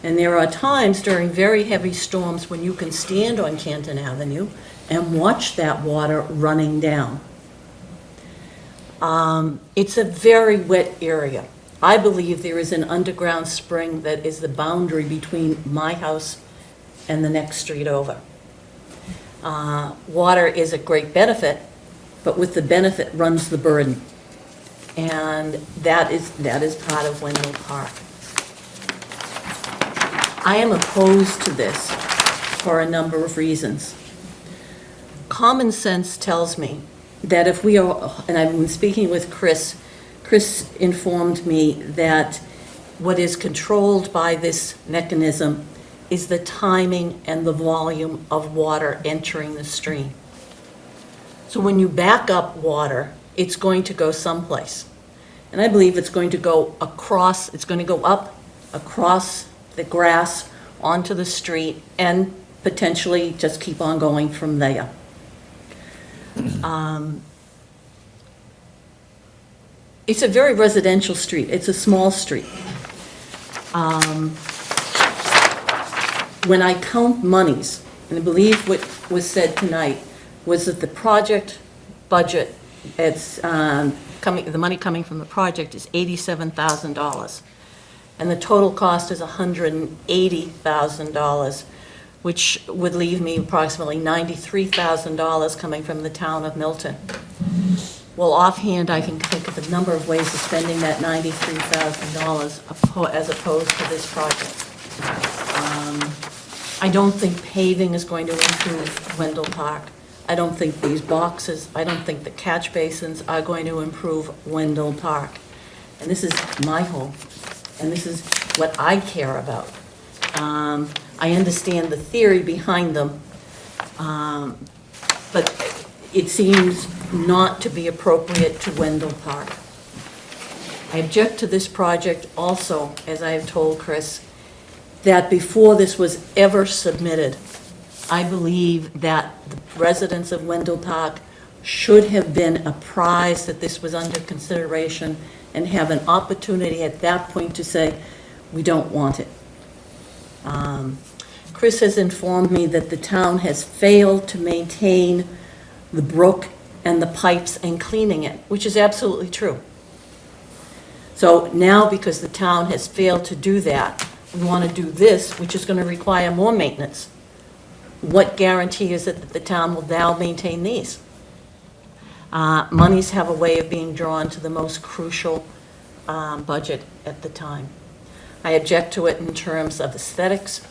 And there are times during very heavy storms when you can stand on Canton Avenue and watch that water running down. It's a very wet area. I believe there is an underground spring that is the boundary between my house and the next street over. Water is a great benefit, but with the benefit runs the burden. And that is part of Wendell Park. I am opposed to this for a number of reasons. Common sense tells me that if we are, and I've been speaking with Chris informed me that what is controlled by this mechanism is the timing and the volume of water entering the stream. So when you back up water, it's going to go someplace. And I believe it's going to go across, it's going to go up across the grass onto the street and potentially just keep on going from there. It's a very residential street. It's a small street. When I count monies, and I believe what was said tonight was that the project budget, it's the money coming from the project is $87,000. And the total cost is $180,000, which would leave me approximately $93,000 coming from the town of Milton. Well, offhand, I can think of a number of ways of spending that $93,000 as opposed to this project. I don't think paving is going to improve Wendell Park. I don't think these boxes, I don't think the catch basins are going to improve Wendell Park. And this is my home, and this is what I care about. I understand the theory behind them, but it seems not to be appropriate to Wendell Park. I object to this project also, as I have told Chris, that before this was ever submitted, I believe that the residents of Wendell Park should have been apprised that this was under consideration and have an opportunity at that point to say, we don't want it. Chris has informed me that the town has failed to maintain the brook and the pipes and cleaning it, which is absolutely true. So now, because the town has failed to do that, we want to do this, which is going to require more maintenance. What guarantee is it that the town will now maintain these? Monies have a way of being drawn to the most crucial budget at the time. I object to it in terms of aesthetics,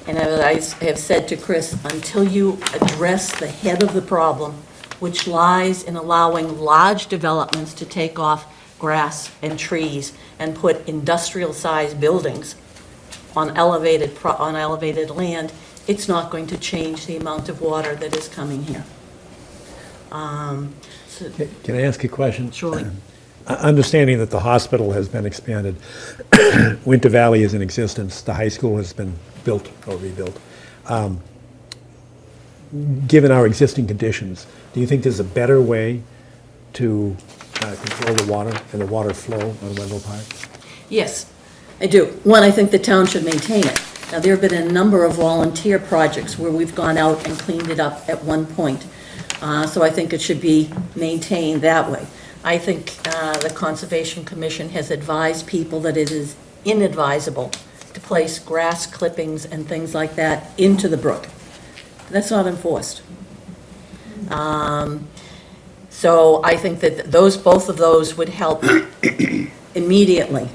and as I have said to Chris, until you address the head of the problem, which lies in allowing large developments to take off grass and trees and put industrial-sized buildings on elevated land, it's not going to change the amount of water that is coming here. Can I ask a question? Surely. Understanding that the hospital has been expanded, Winter Valley is in existence, the high school has been built or rebuilt. Given our existing conditions, do you think there's a better way to control the water and the water flow on Wendell Park? Yes, I do. One, I think the town should maintain it. Now, there have been a number of volunteer projects where we've gone out and cleaned it up at one point. So I think it should be maintained that way. I think the Conservation Commission has advised people that it is inadvisable to place grass clippings and things like that into the brook. That's not enforced. So I think that both of those would help immediately.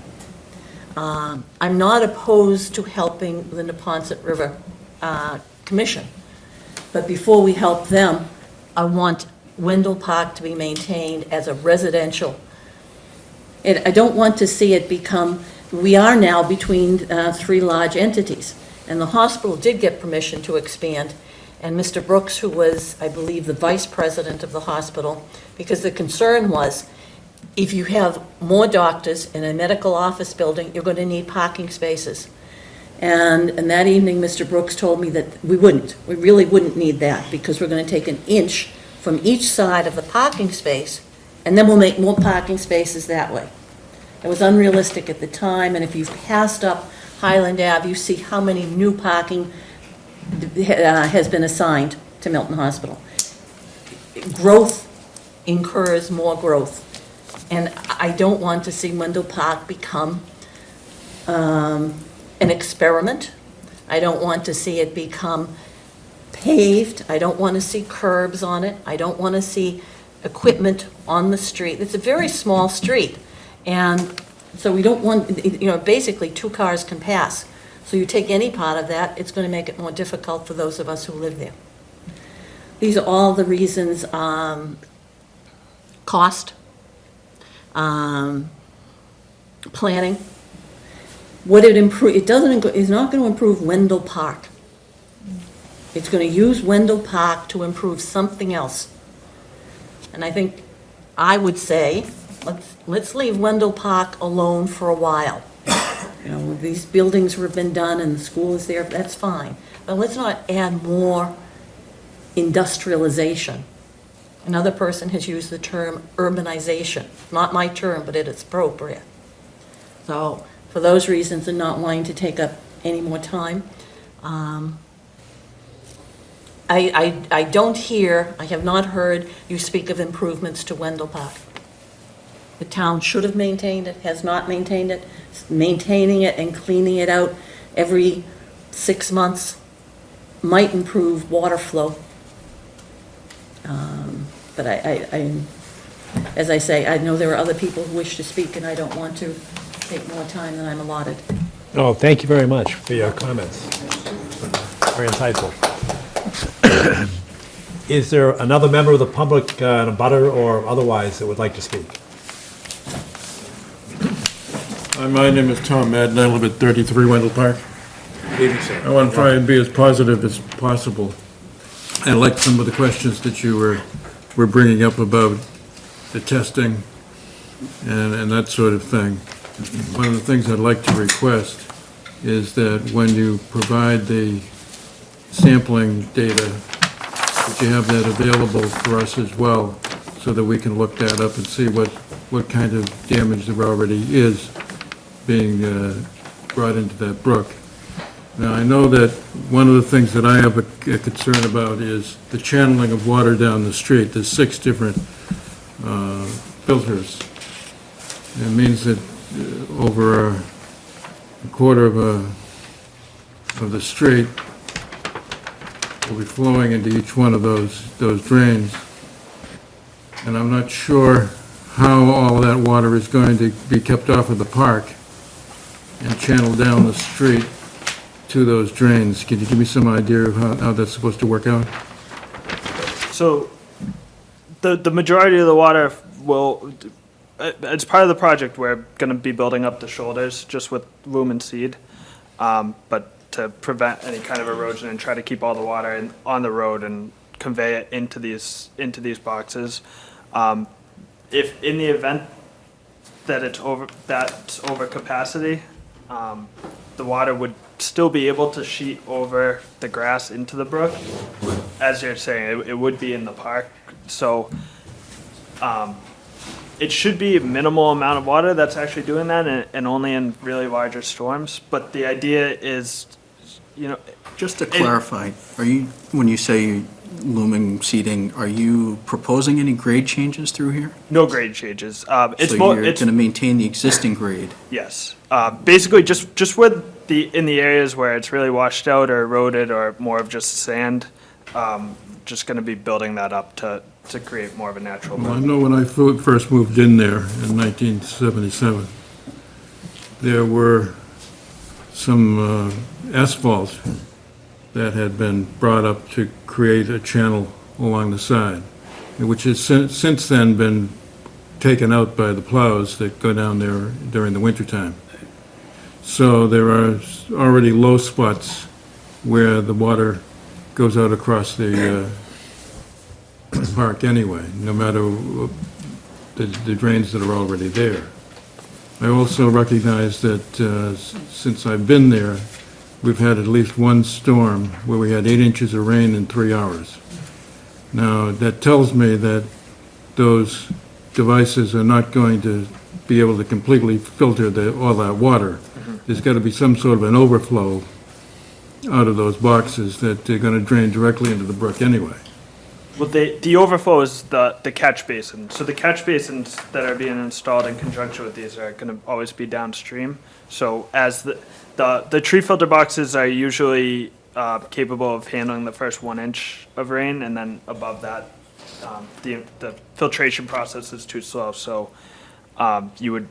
I'm not opposed to helping the Neponset River Commission, but before we help them, I want Wendell Park to be maintained as a residential. And I don't want to see it become, we are now between three large entities, and the hospital did get permission to expand, and Mr. Brooks, who was, I believe, the vice president of the hospital, because the concern was, if you have more doctors in a medical office building, you're going to need parking spaces. And that evening, Mr. Brooks told me that we really wouldn't need that, because we're going to take an inch from each side of the parking space, and then we'll make more parking spaces that way. It was unrealistic at the time, and if you've passed up Highland Ave, you see how many new parking has been assigned to Milton Hospital. Growth incurs more growth. And I don't want to see Wendell Park become an experiment. I don't want to see it become paved. I don't want to see curbs on it. I don't want to see equipment on the street. It's a very small street. And so we don't want, basically 2 cars can pass. So you take any part of that, it's going to make it more difficult for those of us who live there. These are all the reasons, cost, planning. Would it improve, it doesn't, it's not gonna improve Wendell Park. It's gonna use Wendell Park to improve something else. And I think, I would say, let's leave Wendell Park alone for a while. You know, these buildings have been done and the school is there, that's fine. But let's not add more industrialization. Another person has used the term urbanization. Not my term, but it is appropriate. So, for those reasons and not wanting to take up any more time, I don't hear, I have not heard you speak of improvements to Wendell Park. The town should have maintained it, has not maintained it. Maintaining it and cleaning it out every 6 months might improve water flow. But as I say, I know there are other people who wish to speak, and I don't want to take more time than I'm allotted. Oh, thank you very much for your comments. Very insightful. Is there another member of the public, a butter or otherwise, that would like to speak? My name is Tom Madden. I live at 33 Wendell Park. Good evening, sir. I want to try and be as positive as possible. I like some of the questions that you were bringing up about the testing and that sort of thing. One of the things I'd like to request is that when you provide the sampling data, that you have that available for us as well, so that we can look that up and see what kind of damage there already is being brought into that brook. Now, I know that one of the things that I have a concern about is the channeling of water down the street. There's 6 different filters. It means that over a quarter of the street will be flowing into each one of those drains. And I'm not sure how all that water is going to be kept off of the park and channeled down the street to those drains. Can you give me some idea of how that's supposed to work out? So the majority of the water will, as part of the project, we're going to be building up the shoulders just with loam and seed, but to prevent any kind of erosion and try to keep all the water on the road and convey it into these boxes. If in the event that it's over capacity, the water would still be able to sheet over the grass into the brook. As you're saying, it would be in the park. So it should be a minimal amount of water that's actually doing that, and only in really larger storms. But the idea is, Just to clarify, when you say looming seeding, are you proposing any grade changes through here? no grade changes. So you're going to maintain the existing grade? Yes. Basically, just in the areas where it's really washed out or eroded or more of just sand, just going to be building that up to create more of a natural Well, I bed. know when I first moved in there in 1977, there were some asphalt that had been brought up to create a channel along the side, which has since then been taken out by the plows that go down there during the wintertime. So there are already low spots where the water goes out across the park anyway, no matter the drains that are already there. I also recognize that since I've been there, we've had at least one storm where we had 8 inches of rain in 3 hours. Now, that tells me that those devices are not going to be able to completely filter all that water. There's got to be some sort of an overflow out of those boxes that they're going to drain directly into the brook anyway. Well, the overflow is the catch basin. So the catch basins that are being installed in conjunction with these are going to always be downstream. So as the tree filter boxes are usually capable of handling the first 1 inch of rain, and then above that, the filtration process is too slow. So you would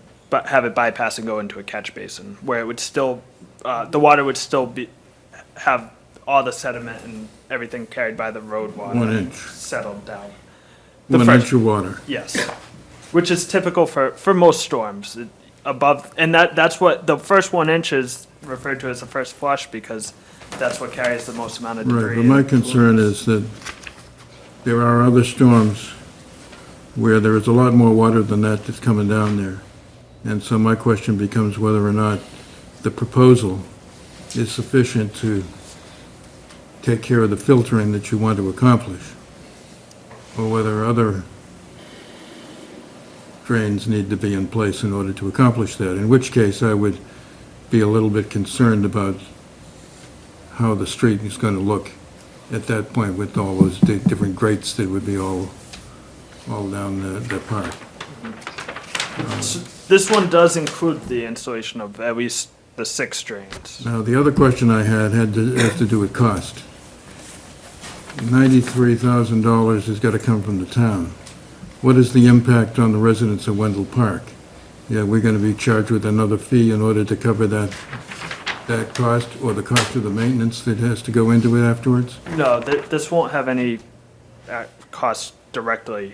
have it bypass and go into a catch basin where it would still, the water would still have all the sediment and everything carried by the road water 1 inch. settled down. 1 inch of water. Yes, which is typical for most storms. above, and that's what, the first 1 inch is referred to as the first flush, because that's what carries the most amount of debris. Right, but my concern is that there are other storms where there is a lot more water than that that's coming down there. And so my question becomes whether or not the proposal is sufficient to take care of the filtering that you want to accomplish, or whether other drains need to be in place in order to accomplish that, in which case I would be a little bit concerned about how the street is going to look at that point with all those different grates that would be all down the park. This one does include the installation of at least the 6 drains. Now, the other question I has to do with cost. $93,000 has got to come from the town. What is the impact on the residents of Wendell Park? Yeah, we're going to be charged with another fee in order to cover that cost, or the cost of the maintenance that has to go into it afterwards? No, this won't have any cost directly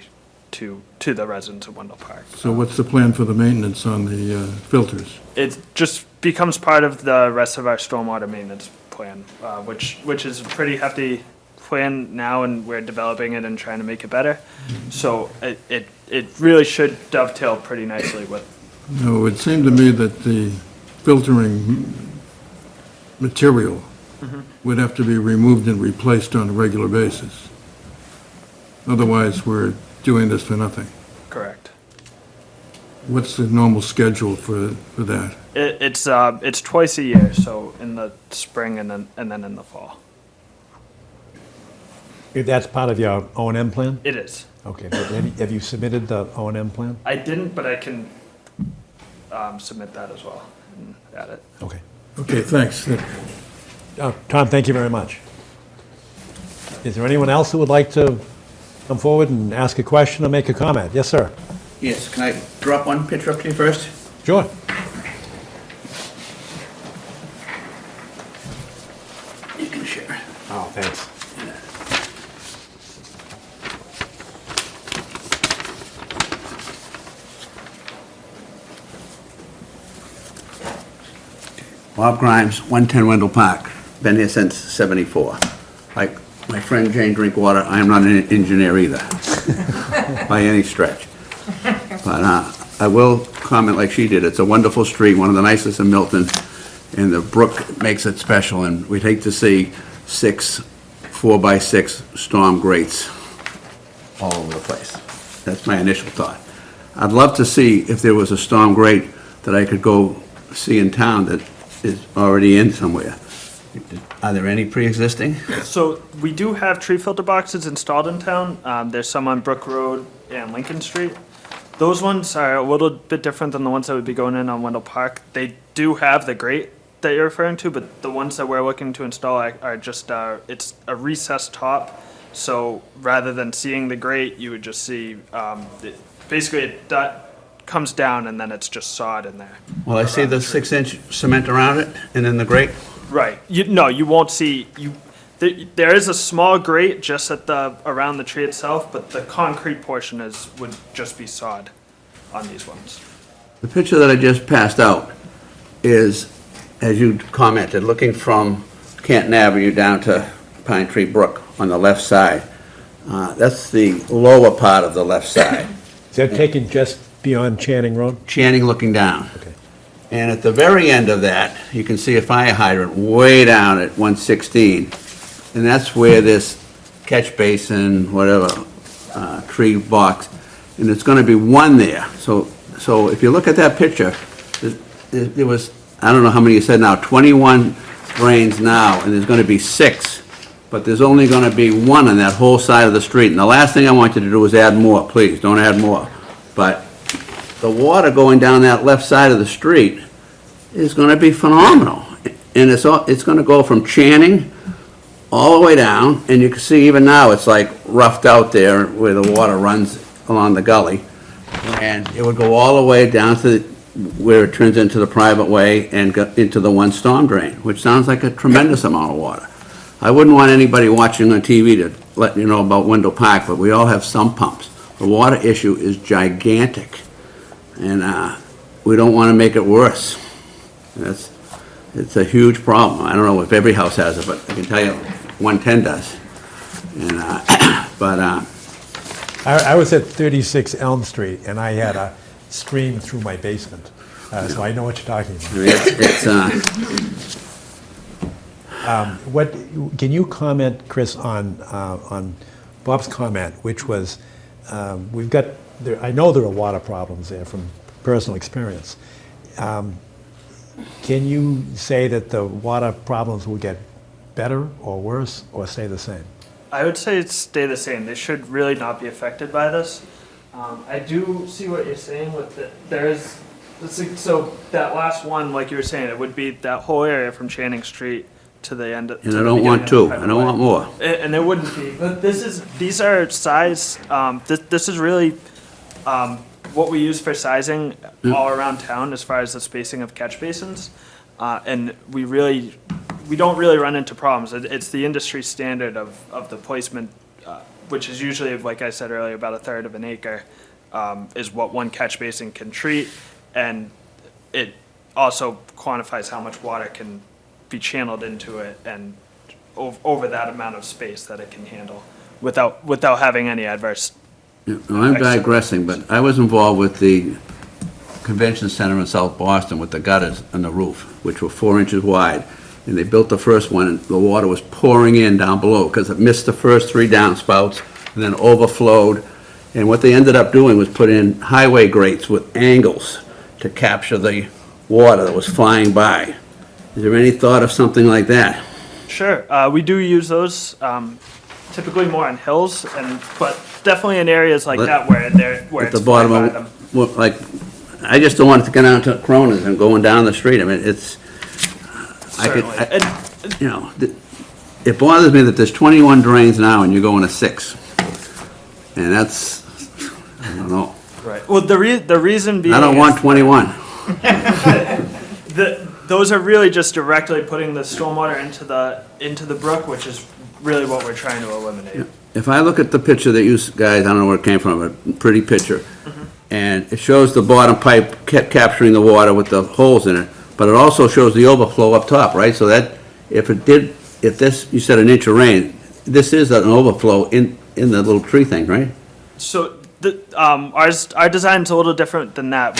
to the residents of Wendell Park. So what's the plan for the maintenance on the filters? It just becomes part of the rest of our stormwater maintenance plan, which is a pretty hefty plan now, and we're developing it and trying to make it better. So it really should dovetail pretty nicely with. No, it would seem to me that the filtering material would have to be removed and replaced on a regular basis. Otherwise, we're doing this for nothing. Correct. What's the normal schedule for that? It's twice a year, so in the spring and then in the fall. If that's part of your O&M plan? It is. Okay, but have you submitted the O&M plan? I didn't, but I can submit that as well and add it. Okay. Okay, thanks. Tom, thank you very much. Is there anyone else who would like to come forward and ask a question or make a comment? Yes, sir. Yes, can I drop one picture up to you first? Sure. You can share. Oh, thanks. Bob Grimes, 110 Wendell Park. Been here since '74. Like my friend Jane Drinkwater, I am not an engineer either, by any stretch. But I will comment like she did. It's a wonderful street, one of the nicest in Milton, and the brook makes it special, and we'd hate to see 6 4x6 storm grates all over the place. That's my initial thought. I'd love to see if there was a storm grate that I could go see in town that is already in somewhere. Are there any pre-existing? So we do have tree filter boxes installed in town. There's some on Brook Road and Lincoln Street. Those ones are a little bit different than the ones that would be going in on Wendell Park. They do have the grate that you're referring to, but the ones that we're looking to install are just, it's a recessed top. So rather than seeing the grate, you would just see, basically it comes down and then it's just sod in there. Well, I see the 6-inch cement around it, and then the grate. Right. No, you won't see, there is a small grate just at around the tree itself, but the concrete portion would just be sod on these ones. The picture that I just passed out is, as you commented, looking from Canton Avenue down to Pine Tree Brook on the left side. That's the lower part of the left side. Is that taken just beyond Channing Road? Channing looking down. Okay. And at the very end of that, you can see a fire hydrant way down at 116. And that's where this catch basin, whatever, tree box, and it's gonna be one there. So if you look at that picture, there was, I don't know how many you said now, 21 drains now, and there's gonna be 6. But there's only gonna be 1 on that whole side of the street. And the last thing I want you to do is add more, please, don't add more. But the water going down that left side of the street is gonna be phenomenal. And it's gonna go from Channing all the way down, and you can see even now it's like roughed out there where the water runs along the gully. And it would go all the way down to where it turns into the private way and go into the one storm drain, which sounds like a tremendous amount of water. I wouldn't want anybody watching on TV to let you know about Wendell Park, but we all have sump pumps. The water issue is gigantic. And we don't want to make it worse. It's a huge problem. I don't know if every house has it, but I can tell you 110 does. And, I was at 36 Elm Street, and I had a stream through my basement, so I know what you're talking about. Can you comment, Chris, on Bob's comment, which was, I know there are water problems there from personal experience. Can you say that the water problems will get better or worse or stay the same? I would say stay the same. They should really not be affected by this. I do see what you're saying with so that last one, like you were saying, it would be that whole area from Channing Street to the end. And I don't want two, I don't want more. And there wouldn't be, but these are size, this is really, what we use for sizing all around town as far as the spacing of catch basins. And we don't really run into problems. It's the industry standard of the placement, which is usually, like I said earlier, about 1/3 of an acre, is what one catch basin can treat. And it also quantifies how much water can be channeled into it and over that amount of space that it can handle without having any adverse. No, I'm digressing, but I was involved with the convention center in South Boston with the gutters and the roof, which were 4 inches wide. And they built the first one, and the water was pouring in down below because it missed the first 3 downspouts and then overflowed. And what they ended up doing was put in highway grates with angles to capture the water that was flying by. Is there any thought of something like that? Sure, we do use those, typically more on hills, but definitely in areas like that where At the it's bottom flying by them. of, well, like, I just don't want it to get down to Coronas and going down the street. I mean, Certainly. It bothers me that there's 21 drains now and you're going to 6. And that's, I don't know. Right, well, the reason being. I don't want 21. Those are really just directly putting the stormwater into the brook, which is really what we're trying to eliminate. If I look at the picture that you guys, I don't know where it came from, a pretty picture, and it shows the bottom pipe capturing the water with the holes in it, but it also shows the overflow up top, right? So that, if this, you said 1 inch of rain, this is an overflow in the little tree thing, right? So, our design's a little different than that.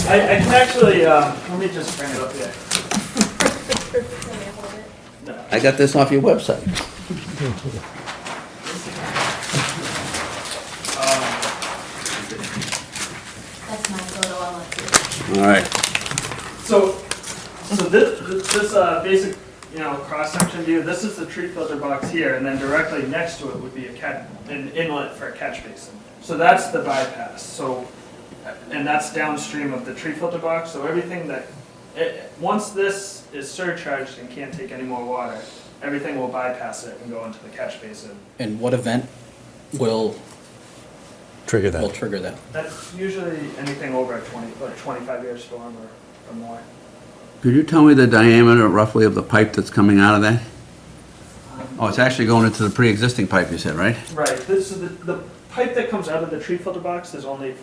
I can actually, let me just bring it up here. I got this off your website. That's my photo, I'll let you. All right. So this basic, cross-section view, this is the tree filter box here, and then directly next to it would be an inlet for a catch basin. So that's the bypass. So, and that's downstream of the tree filter box. So everything once this is surcharged and can't take any more water, everything will bypass it and go into the catch basin. And what event will Trigger that. trigger that? That's usually anything over a 25-year storm or more. Could you tell me the diameter roughly of the pipe that's coming out of that? Oh, it's actually going into the pre-existing pipe, you said, right? Right. So the pipe that comes out of the tree filter box is only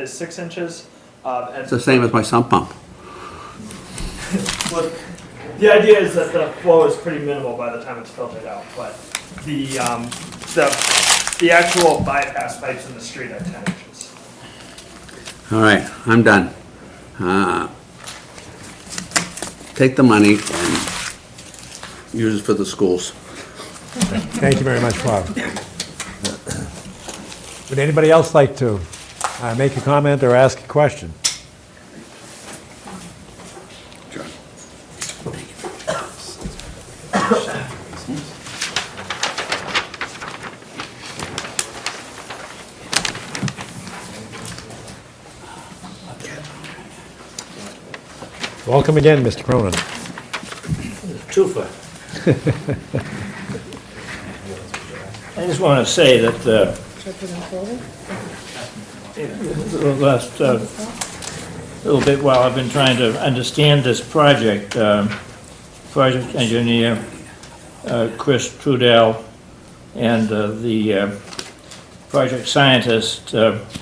6 inches. And It's the same as my sump pump. Well, the idea is that the flow is pretty minimal by the time it's filtered out, but the actual bypass pipes in the street are 10 inches. All right, I'm done. Take the money and use it for the schools. Thank you very much, Bob. Would anybody else like to make a comment or ask a question? Welcome again, Mr. Cronin. Twofer. I just want to say that the last little bit while I've been trying to understand this project, project engineer Chris Trudell and the project scientist,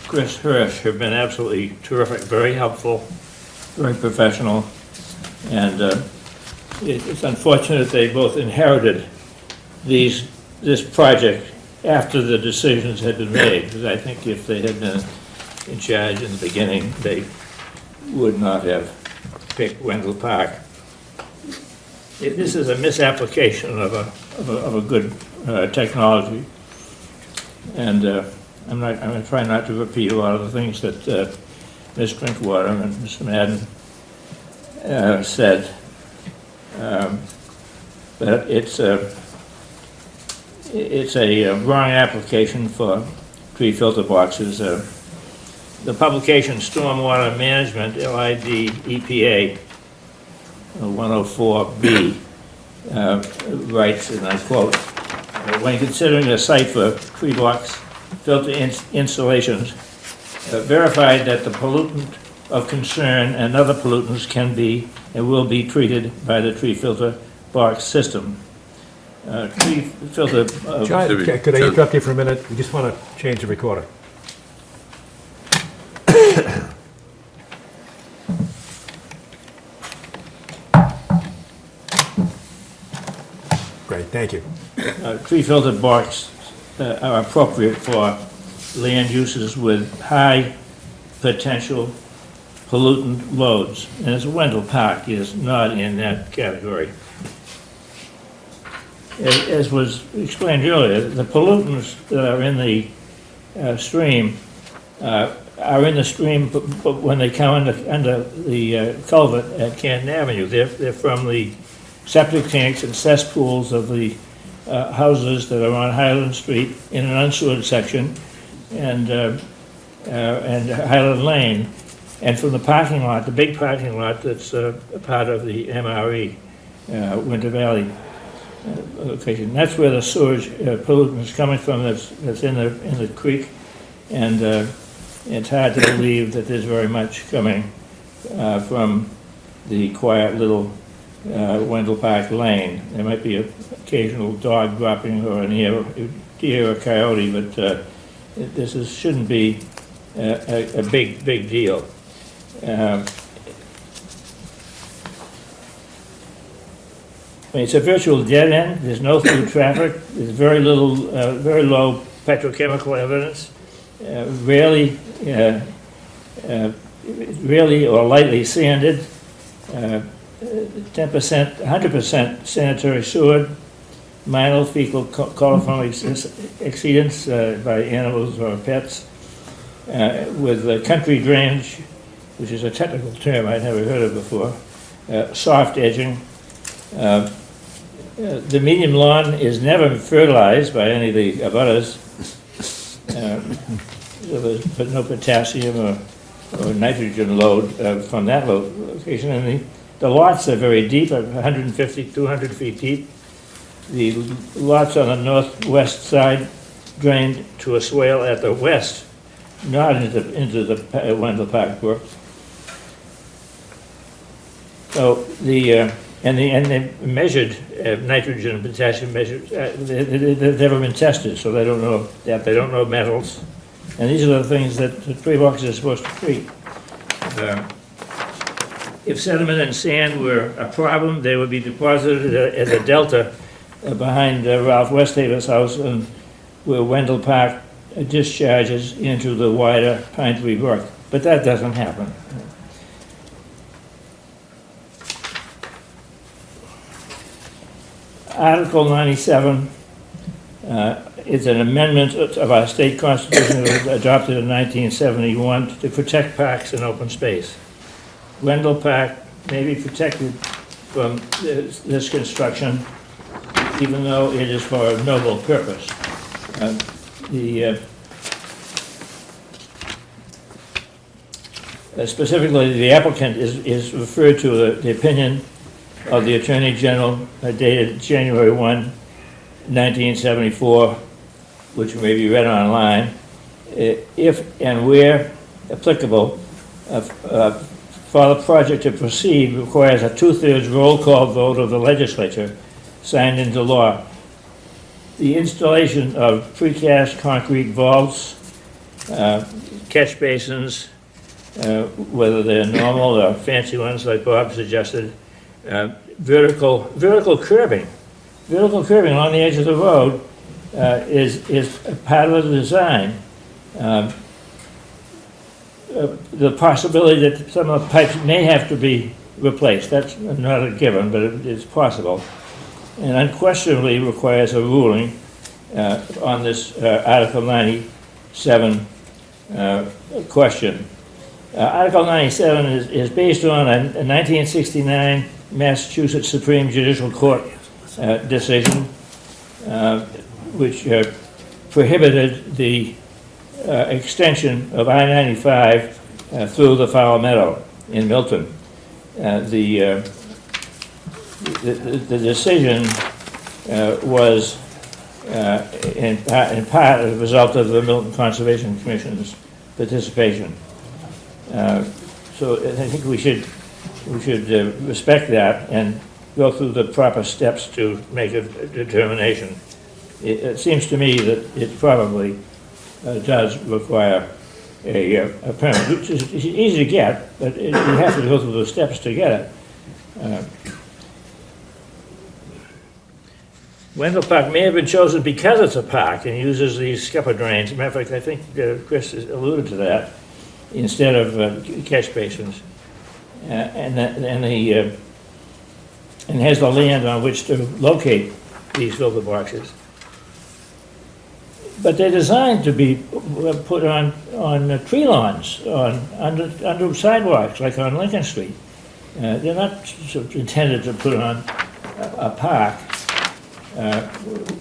Chris Hirsch, have been absolutely terrific, very helpful, very professional, and it's unfortunate they both inherited this project after the decisions had been made, because I think if they had been in charge in the beginning, they would not have picked Wendell Park. This is a misapplication of a good technology, and I'm going to try not to repeat a lot of the things that Ms. Drinkwater and Mr. Madden said, but it's a wrong application for tree filter boxes. The publication Stormwater Management, LID EPA 104B, writes, and I quote, when considering a site for tree box filter installations, verified that the pollutant of concern and other pollutants can be and will be treated by the tree filter box system. Tree filter... John, could I interrupt you for a minute? We just want to change the recorder. Great, thank you. Tree filter box are appropriate for land uses with high potential pollutant loads, and as Wendell Park is not in that category. As was explained earlier, the pollutants that are in the stream are in the stream, but when they come under the culvert at Canton Avenue, they're from the septic tanks and cesspools of the houses that are on Highland Street in an unsewered section, and Highland Lane, and from the parking lot, the big parking lot that's a part of the MRE, Winter Valley location. That's where the sewage pollutant is coming from. That's in the creek, and it's hard to believe that there's very much coming from the quiet little Wendell Park Lane. There might be an occasional dog dropping or a deer or coyote, but this shouldn't be a big deal. I mean, it's a virtual dead end. There's no through traffic. There's very low petrochemical evidence. Rarely or lightly sanded. 10%, 100% sanitary sewer. Minor fecal coliform exceedance by animals or pets. With country drainage, which is a technical term I'd never heard of before. Soft edging. The medium lawn is never fertilized by any of the abutters, but no potassium or nitrogen load from that location. And the lots are very deep, 150, 200 feet deep. The lots on the northwest side drained to a swale at the west, not into the Wendell Park Brook. So and they measured nitrogen and potassium measures. They've never been tested, so they don't know that. They don't know metals, and these are the things that the tree boxes are supposed to treat. If sediment and sand were a problem, they would be deposited as a delta behind Ralph Westhaven's house, and where Wendell Park discharges into the wider Pine Tree Brook. But that doesn't happen. Article 97 is an amendment of our state constitution that was adopted in 1971 to protect parks and open space. Wendell Park may be protected from this construction, even though it is for a noble purpose. Specifically, the applicant is referred to the opinion of the Attorney General dated January 1, 1974, which may be read online. If and where applicable, for the project to proceed requires a 2/3 roll call vote of the legislature signed into law. the installation of precast concrete vaults, catch basins, whether they're normal or fancy ones like Bob suggested, vertical curbing. Vertical curbing along the edge of the road is a part of the design. The possibility that some of the pipes may have to be replaced, that's not a given, but it's possible. And unquestionably requires a ruling on this Article 97 question. Article 97 is based on a 1969 Massachusetts Supreme Judicial Court decision, which prohibited the extension of I-95 through the Fowl Meadow in Milton. The decision was in part a result of the Milton Conservation Commission's participation. So I think we should respect that and go through the proper steps to make a determination. It seems to me that it probably does require a permit, which is easy to get, but you have to go through the steps to get it. Wendell Park may have been chosen because it's a park and uses these scupper drains. As a matter of fact, I think Chris alluded to that, instead of catch basins. And has the land on which to locate these filter boxes. But they're designed to be put on tree lawns, under sidewalks, like on Lincoln Street. They're not intended to put on a park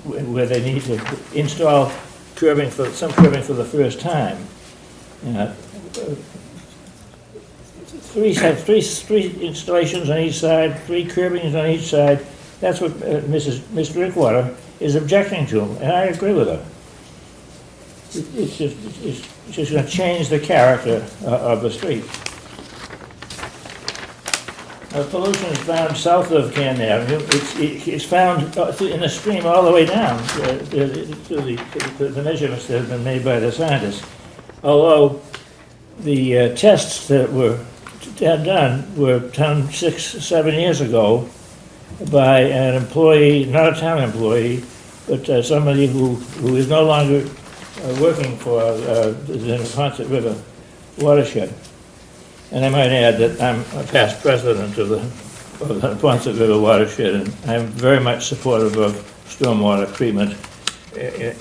where they need to install some curbing for the first time. Three installations on each side, 3 curbings on each side. That's what Mr. Drinkwater is objecting to, and I agree with her. It's just going to change the character of the street. Pollution is found south of Canton Avenue. It's found in the stream all the way down to the measurements that have been made by the scientists. Although the tests that were done were done 6-7 years ago by an employee, not a town employee, but somebody who is no longer working for the Neponset River watershed. And I might add that I'm a past president of the Neponset River watershed, and I'm very much supportive of stormwater treatment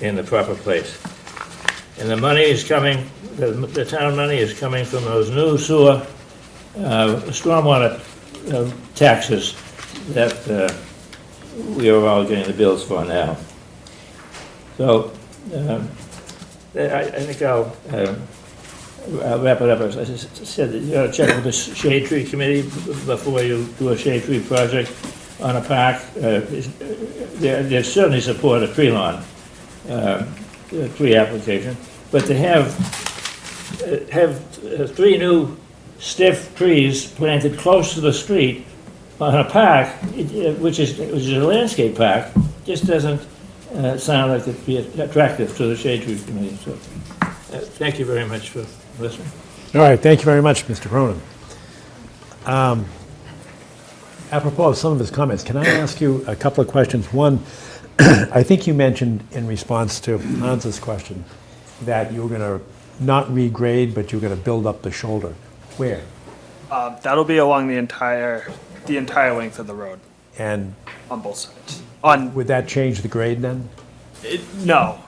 in the proper place. And the money is coming, the town money is coming from those new sewer stormwater taxes that we are all getting the bills for now. So I think I'll wrap it up. As I said, you got to check with the Shade Tree Committee before you do a shade tree project on a park. They certainly support a tree lawn, tree application, but to have 3 new stiff trees planted close to the street on a park, which is a landscape park, just doesn't sound like it'd be attractive to the Shade Tree Committee. So, thank you very much for listening. All right, thank you very much, Mr. Cronin. Apropos of some of his comments, can I ask you a couple of questions? One, I think you mentioned in response to Hans's question that you were going to not regrade, but you were going to build up the shoulder. Where? That'll be along the entire length of the road And on both sides. would that change the grade then? No,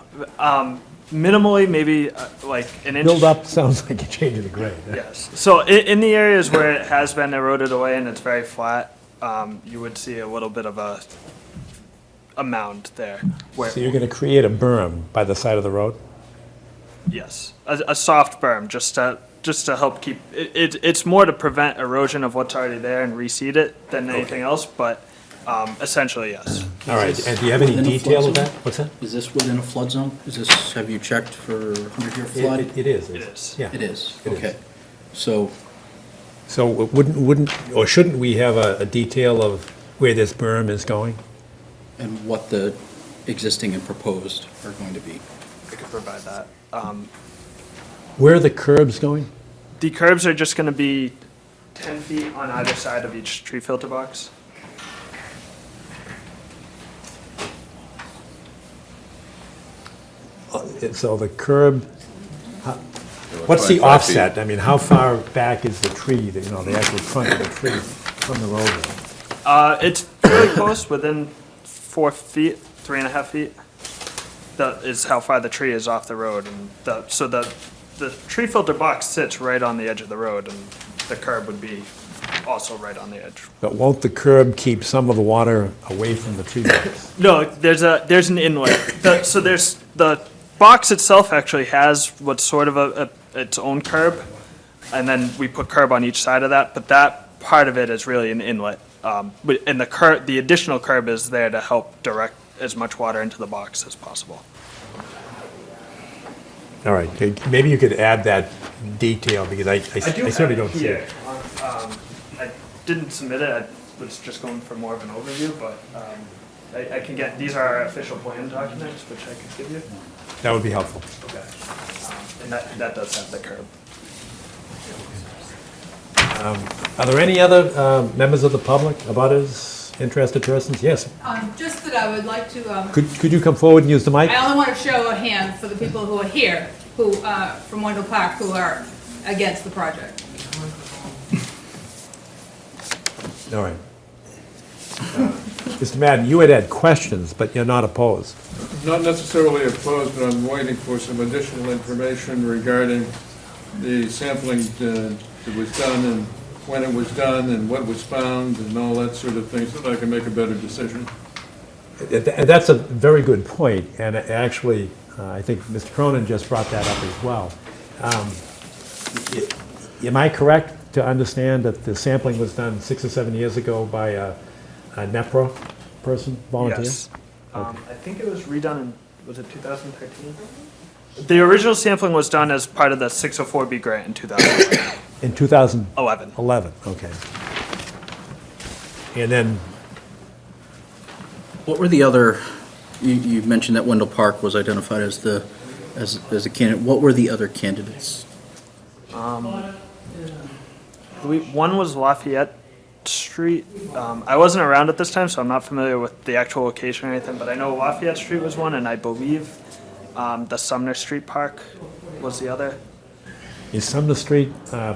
minimally, maybe like an inch. Build up sounds like you're changing the grade. Yes. So in the areas where it has been eroded away and it's very flat, you would see a little bit of a mound there. Where, So you're going to create a berm by the side of the road? yes, a soft berm just to help keep it. It's more to prevent erosion of what's already there and reseed it than anything else. But essentially, yes. All right, and do you have any Within a detail flood of that? zone? What's that? Is this within a flood zone? Have you checked for 100-year flood? It is. It is. Yeah. It is, It is. okay. So, So wouldn't, or shouldn't we have a detail of where this berm is going? and what the existing and proposed are going to be. I could provide that. Where are the curbs going? The curbs are just going to be 10 feet on either side of each tree filter box. So the curb, what's the 25 feet. offset? I mean, how far back is the tree, the actual trunk of the tree from the roadway? It's fairly close, within 4 feet, 3.5 feet. That is how far the tree is off the road. And so the tree filter box sits right on the edge of the road, and the curb would be also right on the edge. But won't the curb keep some of the water away from the tree box? No, there's an inlet. So there's the box itself actually has what's sort of its own curb, and then we put curb on each side of that. But that part of it is really an inlet, and the additional curb is there to help direct as much water into the box as possible. All right, okay, maybe you could add that detail, because I certainly don't see it. I didn't submit it. I was just going for more of an overview, but I can get, these are our official plan documents, which I could give you. That would be helpful. Okay. And that does have the curb. Are there any other members of the public, abutters, interested persons? Yes. Just that I would like to, Could you come forward and use the mic? I only want to show a hand for the people who are here, who, from Wendell Park, who are against the project. All right. Mr. Madden, you had questions, but you're not opposed. Not necessarily opposed, but I'm waiting for some additional information regarding the sampling that was done and when it was done and what was found and all that sort of thing, so that I can make a better decision. And that's a very good point, and actually, I think Mr. Cronin just brought that up as well. Am I correct to understand that the sampling was done 6 or 7 years ago by a NEPRA person, volunteer? Yes. I think it was redone in, was it 2013? The original sampling was done as part of the 604B grant in 2000. In 2011? 11. Okay. And then, What were the other, you mentioned that Wendell Park was identified as as a candidate. What were the other candidates? One was Lafayette Street. I wasn't around at this time, so I'm not familiar with the actual location or anything, but I know Lafayette Street was one, and I believe the Sumner Street Park was the other. is Sumner Street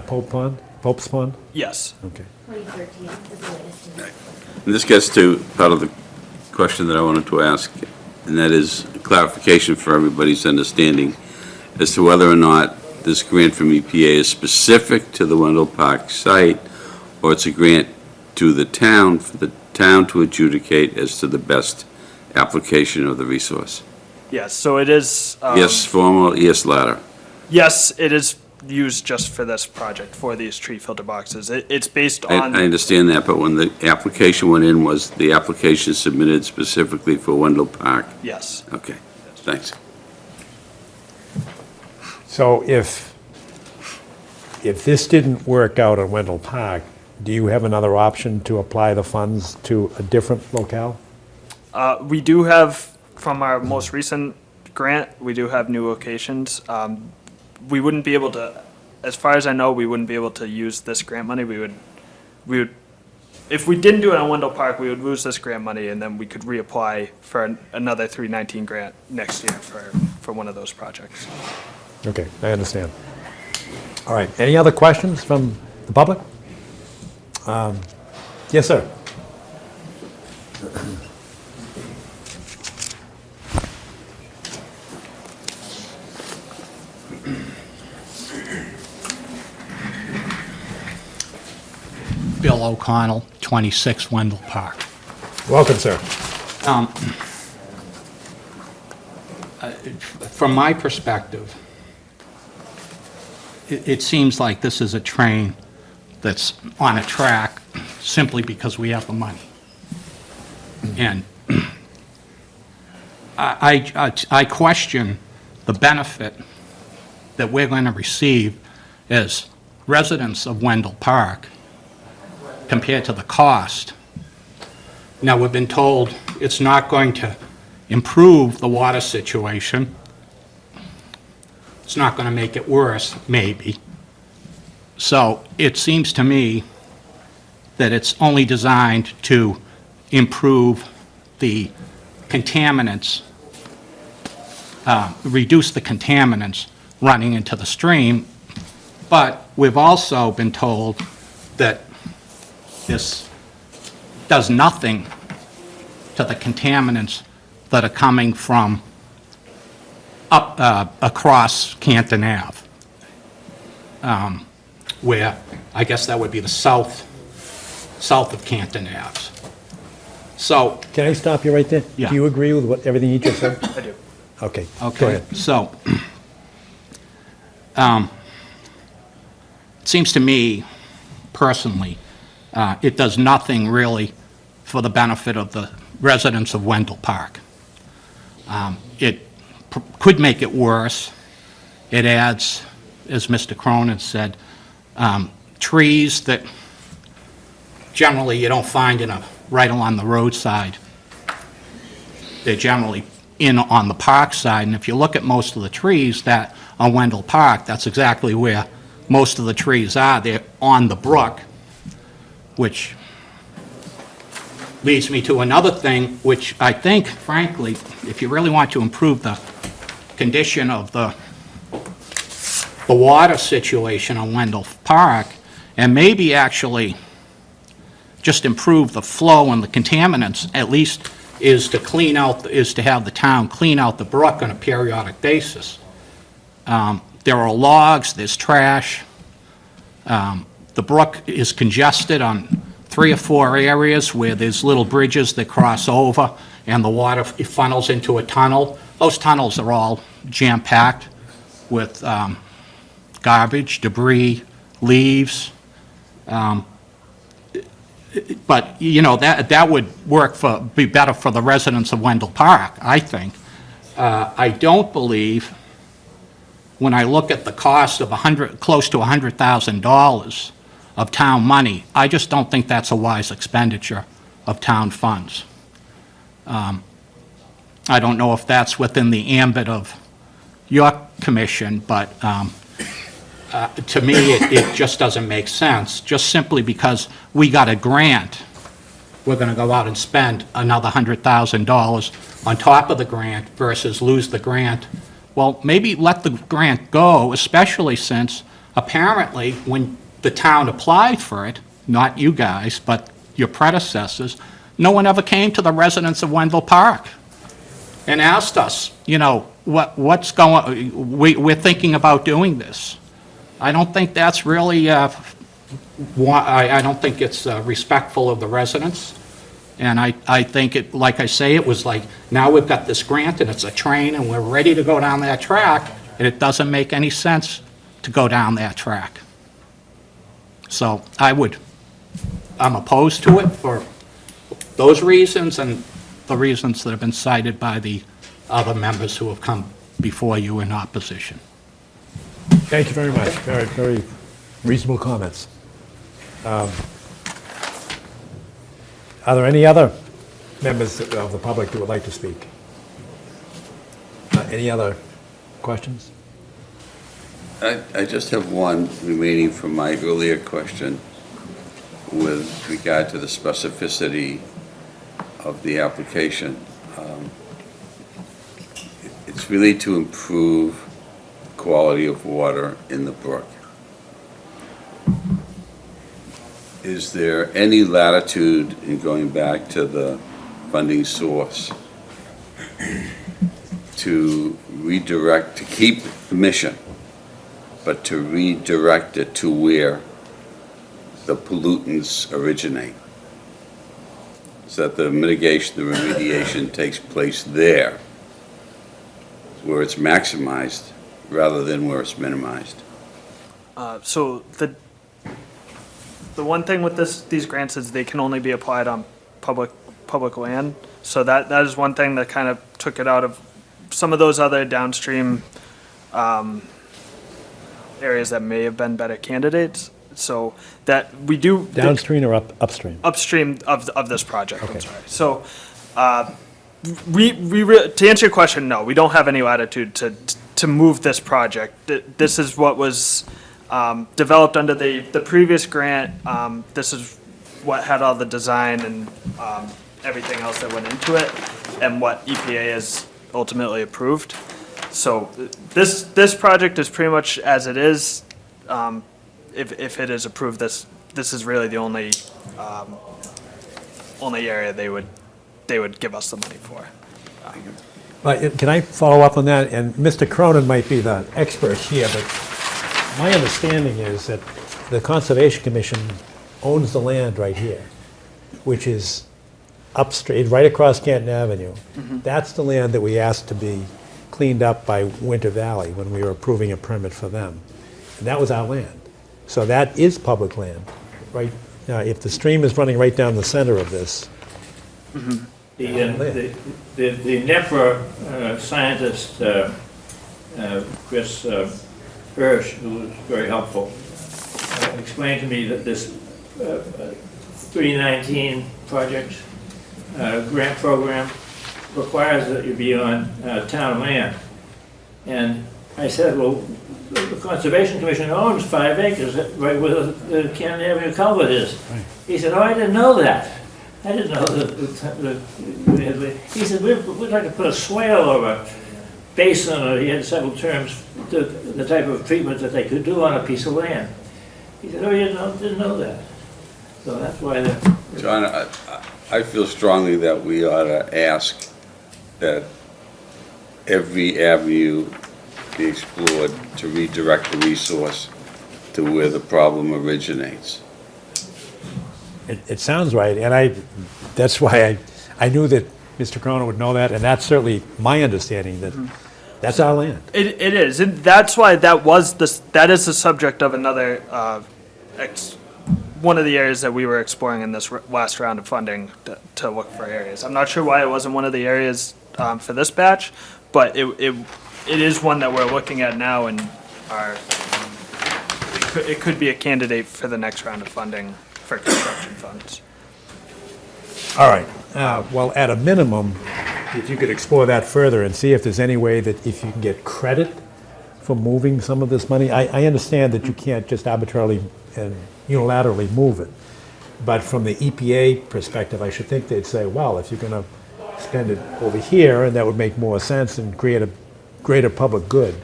Pope's Pond? Yes. Okay. 2013 is the latest. And this gets to part of the question that I wanted to ask, and that is clarification for everybody's understanding as to whether or not this grant from EPA is specific to the Wendell Park site, or it's a grant to the town, for the town to adjudicate as to the best application of the resource. Yes, so it is. Yes, formal, yes, latter. Yes, it is used just for this project, for these tree filter boxes. It's based on. I understand that, but when the application went in, was the application submitted specifically for Wendell Park? Yes. Okay, thanks. So if this didn't work out at Wendell Park, do you have another option to apply the funds to a different locale? We do have, from our most recent grant, we do have new locations. We wouldn't be able to, as far as I know, we wouldn't be able to use this grant money. We would, if we didn't do it on Wendell Park, we would lose this grant money, and then we could reapply for another 319 grant next year for one of those projects. Okay, I understand. All right, any other questions from the public? Yes, sir. Bill O'Connell, 26 Wendell Park. Welcome, sir. From my perspective, it seems like this is a train that's on a track simply because we have the money. And I question the benefit that we're going to receive as residents of Wendell Park compared to the cost. Now, we've been told it's not going to improve the water situation. It's not going to make it worse, maybe. So it seems to me that it's only designed to improve the contaminants, reduce the contaminants running into the stream. But we've also been told that this does nothing to the contaminants that are coming from up across Canton Ave, where I guess that would be the south of Canton Ave. So, Can I stop you right there? Yeah. Do you agree with everything you just said? I do. Okay, go okay, ahead. so, it seems to me, personally, it does nothing really for the benefit of the residents of Wendell Park. It could make it worse. It adds, as Mr. Cronin said, trees that generally you don't find right along the roadside. They're generally in on the park side, and if you look at most of the trees that on Wendell Park, that's exactly where most of the trees are. They're on the brook, which leads me to another thing, which I think, frankly, if you really want to improve the condition of the water situation on Wendell Park, and maybe actually just improve the flow and the contaminants, at least is to have the town clean out the brook on a periodic basis. There are logs, there's trash. The brook is congested on 3 or 4 areas where there's little bridges that cross over and the water funnels into a tunnel. Those tunnels are all jam-packed with garbage, debris, leaves. But, you know, that would be better for the residents of Wendell Park, I think. I don't believe, when I look at the cost of close to $100,000 of town money, I just don't think that's a wise expenditure of town funds. I don't know if that's within the ambit of your commission, but to me, it just doesn't make sense, just simply because we got a grant. We're going to go out and spend another $100,000 on top of the grant versus lose the grant. Well, maybe let the grant go, especially since apparently when the town applied for it, not you guys, but your predecessors, no one ever came to the residents of Wendell Park and asked us, you know, what's going, we're thinking about doing this. I don't think that's really, I don't think it's respectful of the residents. And I think it, like I say, it was like, now we've got this grant and it's a train and we're ready to go down that track, and it doesn't make any sense to go down that track. So I'm opposed to it for those reasons and the reasons that have been cited by the other members who have come before you in opposition. Thank you very much. Very, very reasonable comments. Are there any other members of the public who would like to speak? Any other questions? I just have one remaining from my earlier question with regard to the specificity of the application. It's really to improve quality of water in the brook. Is there any latitude in going back to the funding source to redirect, to keep the mission, but to redirect it to where the pollutants originate? So that the mitigation, the remediation takes place there, where it's maximized, rather than where it's minimized. So the one thing with these grants is they can only be applied on public land. So that is one thing that kind of took it out of some of those other downstream areas that may have been better candidates. So that we do Downstream or upstream? upstream of this project. Okay. I'm sorry. So To answer your question, no, we don't have any latitude to move this project. This is what was developed under the previous grant. This is what had all the design and everything else that went into it, and what EPA has ultimately approved. So this project is pretty much as it is. If it is approved, this is really the only area they would give us the money for. But can I follow up on that? And Mr. Cronin might be the expert here, but my understanding is that the Conservation Commission owns the land right here, which is upstream, right across Canton Avenue. That's the land that we asked to be cleaned up by Winter Valley when we were approving a permit for them. And that was our land. So that is public land, right? If the stream is running right down the center of this, The NEPRA scientist, Chris Hirsch, who was very helpful, explained to me that this 319 project grant program requires that you be on town land. And I said, well, the Conservation Commission owns 5 acres right where the Canton Avenue culvert is. He said, oh, I didn't know that. I didn't know that. He said, we'd like to put a swale or a basin, or he had several terms, to the type of treatment that they could do on a piece of land. He said, oh, you didn't know that. So that's why they're... John, I feel strongly that we ought to ask that every avenue be explored to redirect the resource to where the problem originates. it sounds right, and that's why I knew that Mr. Cronin would know that, and that's certainly my understanding, that that's our land. It is, and that's why that is the subject of another, one of the areas that we were exploring in this last round of funding to look for areas. I'm not sure why it wasn't one of the areas for this batch, but it is one that we're looking at now, and it could be a candidate for the next round of funding for construction funds. All right, well, at a minimum, if you could explore that further and see if there's any way that if you can get credit for moving some of this money. I understand that you can't just arbitrarily and unilaterally move it, but from the EPA perspective, I should think they'd say, well, if you're going to spend it over here, and that would make more sense and create a greater public good,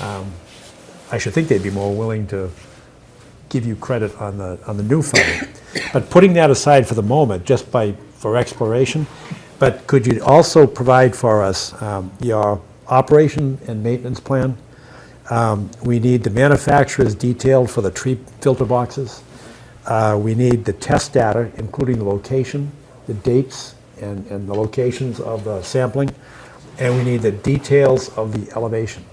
I should think they'd be more willing to give you credit on the new funding. But putting that aside for the moment, just for exploration, but could you also provide for us your operation and maintenance plan? We need the manufacturer's detail for the tree filter boxes. We need the test data, including the location, the dates, and the locations of the sampling. And we need the details of the elevation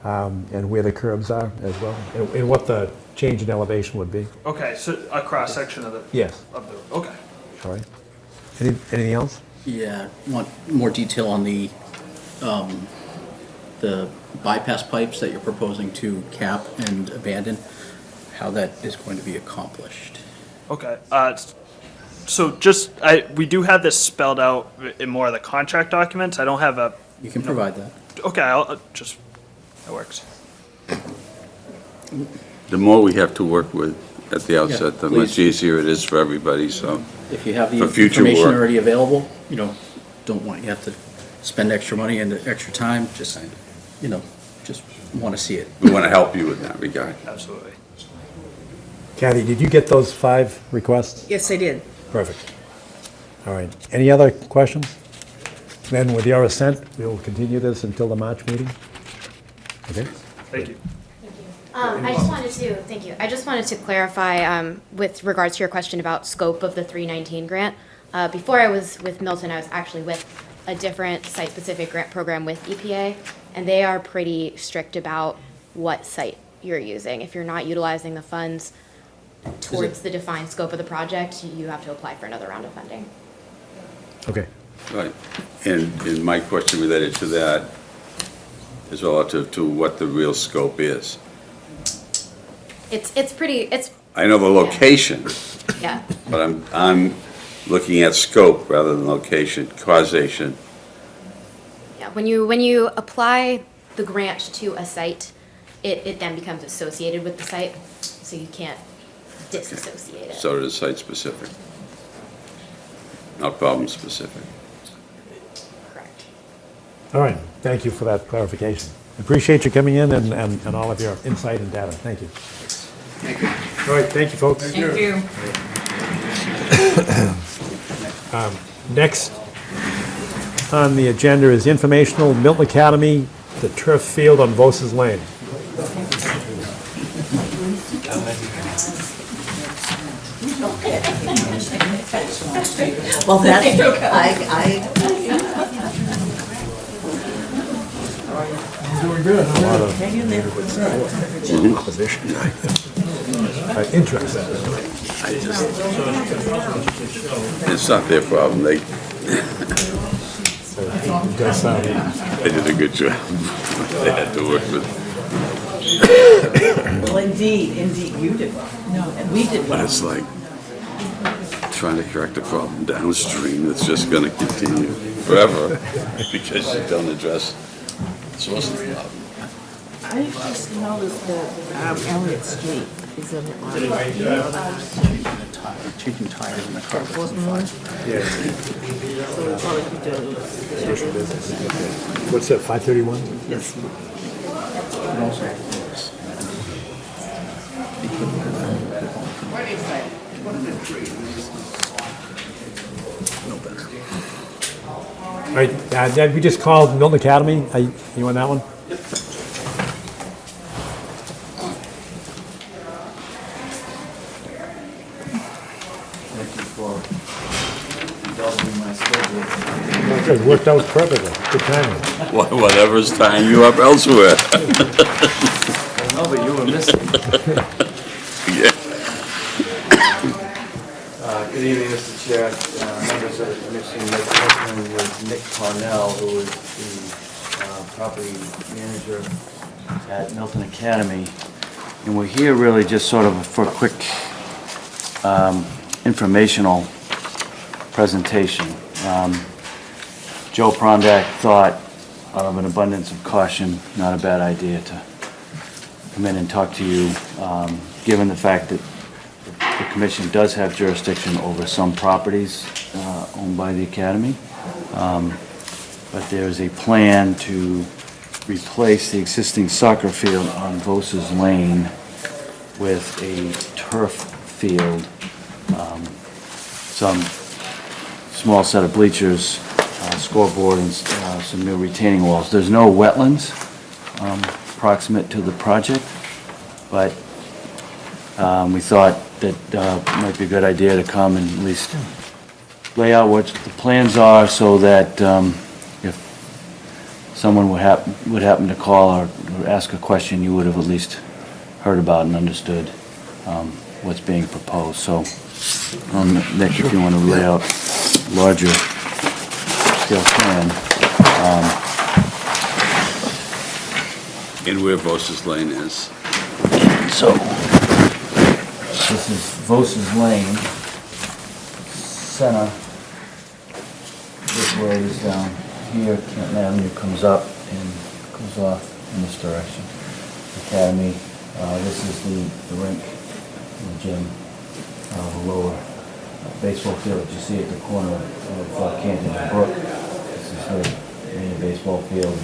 and where the curbs are as well, and what the change in elevation would be. Okay, so a cross-section of the... Yes. Okay. All right. Anything else? Yeah, want more detail on the bypass pipes that you're proposing to cap and abandon, how that is going to be accomplished. Okay, so we do have this spelled out in more of the contract documents. I don't have a... You can provide that. Okay, that works. The more we have to work with at the outset, the much please. easier it is for everybody, so. If you have the For future information work. already available, don't want you have to spend extra money and extra time, just want to see it. We want to help you in that regard. Absolutely. Kathy, did you get those 5 requests? Yes, I did. Perfect. All right. Any other questions? Then with your assent, we'll continue this until the March meeting. Okay? Thank you. Thank you. I just wanted to clarify with regards to your question about scope of the 319 grant. Before I was with Milton, I was actually with a different site-specific grant program with EPA, and they are pretty strict about what site you're using. If you're not utilizing the funds towards the defined scope of the project, you have to apply for another round of funding. Okay. Right. And my question related to that is relative to what the real scope is. It's I know the location, yeah. but I'm looking at scope rather than location, causation. when you apply the grant to a site, it then becomes associated with the site, so you can't disassociate it. So it is site-specific, not problem-specific. Correct. All right, thank you for that clarification. Appreciate you coming in and all of your insight and data. Thank you. All right, thank you, folks. Thank you. Next on the agenda is informational, Milton Academy, the turf field on Voss's Lane. Well, that's, Doing good. Interesting. It's not their problem, they did a good job. They had to work with, well, indeed, you did well. No, and we did but well. it's like trying to correct a problem downstream that's just gonna continue forever because you don't address the source of the problem. I just noticed that Elliott Street is in on. Changing tires in the car. So we probably could do. What's that, 531? Yes. All right, Dad, we just called Milton Academy. You on that one? Thank you for indulging my schedule. It worked out perfectly. Good timing. Whatever's tying you up elsewhere. No, but you were missing. Yeah. Good evening, Mr. Chair, members of the commission. Nick Milton with Nick Parnell, who is the property manager at Milton Academy. And we're here really just sort of for a quick informational presentation. Joe Prondak thought, out of an abundance of caution, not a bad idea to come in and talk to you, given the fact that the commission does have jurisdiction over some properties owned by the academy. But there's a plan to replace the existing soccer field on Voss's Lane with a turf field, some small set of bleachers, scoreboard, and some new retaining walls. There's no wetlands proximate to the project, but we thought that it might be a good idea to come and at least lay out what the plans are so that if someone would happen to call or ask a question, you would have at least heard about and understood what's being proposed. So, Nick, if you want to lay out larger scale plan. And where Voss's Lane is. So, this is Voss's Lane, center, this road is down here, Canton Avenue comes up and goes off in this direction. Academy, this is the rink, the gym, the lower baseball field that you see at the corner of Canton and Brook. This is the main baseball field,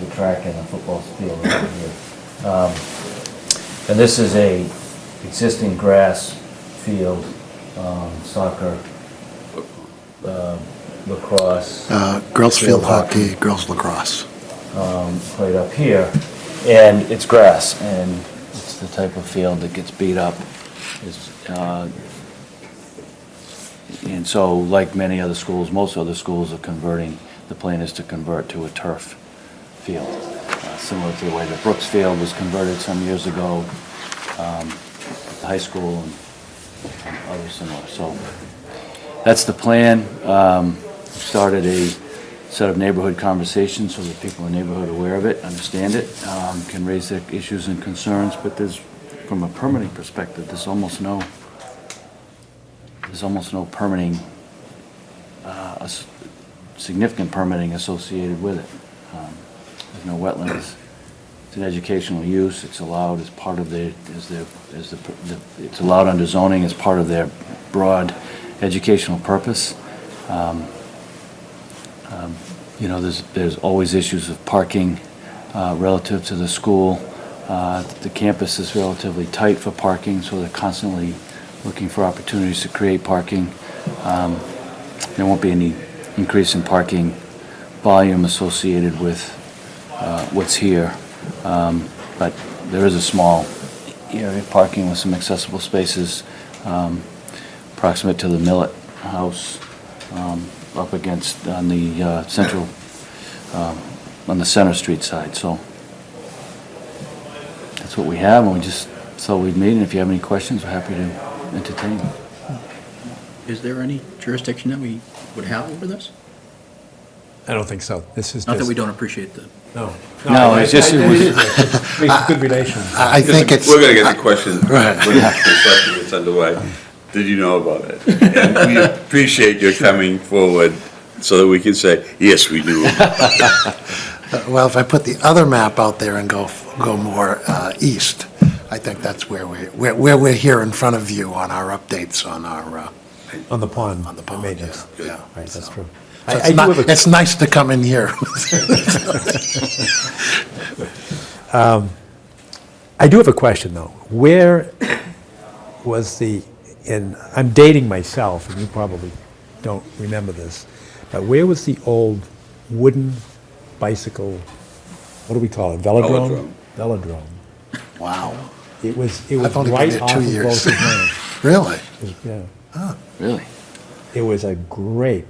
the track and the football field right here. And this is a existing grass field, soccer, lacrosse. Girls field hockey, girls lacrosse. Played up here, and it's grass, and it's the type of field that gets beat up. And so, like many other schools, most other schools are converting, the plan is to convert to a turf field, similar to the way that Brooks Field was converted some years ago, at the high school and others similar. So that's the plan. Started a set of neighborhood conversations so that people in the neighborhood are aware of it, understand it, can raise their issues and concerns, but there's, from a permitting perspective, there's almost no permitting significant permitting associated with it. There's no wetlands. It's an educational use. It's allowed as part of it's allowed under zoning as part of their broad educational purpose. You know, there's always issues of parking relative to the school. The campus is relatively tight for parking, so they're constantly looking for opportunities to create parking. There won't be any increase in parking volume associated with what's here, but there is a small area of parking with some accessible spaces proximate to the Millet house, up against on the central, on the Center Street side. So that's what we have, and we just thought we'd meet, and if you have any questions, we're happy to entertain. Is there any jurisdiction that we would have over this? I don't think so. This is Not that just- we don't appreciate the. No. No, it's just- Makes good relations. I think it's. We're gonna get the question Right. when the construction gets underway. Did you know about it? And we appreciate your coming forward so that we can say, yes, we knew. Well, if I put the other map out there and go more east, I think that's where we're here in front of you on our updates on our. On the pond. On the pond, maintenance. yeah. Right, that's true. So it's nice to come in here. I do have a question, though. Where was and I'm dating myself, and you probably don't remember this, but where was the old wooden bicycle, what do we call it, velodrome? Velodrome. Wow. It was I've only been right there off 2 of years. Bosa's Lane. Really? Yeah. Really? It was a great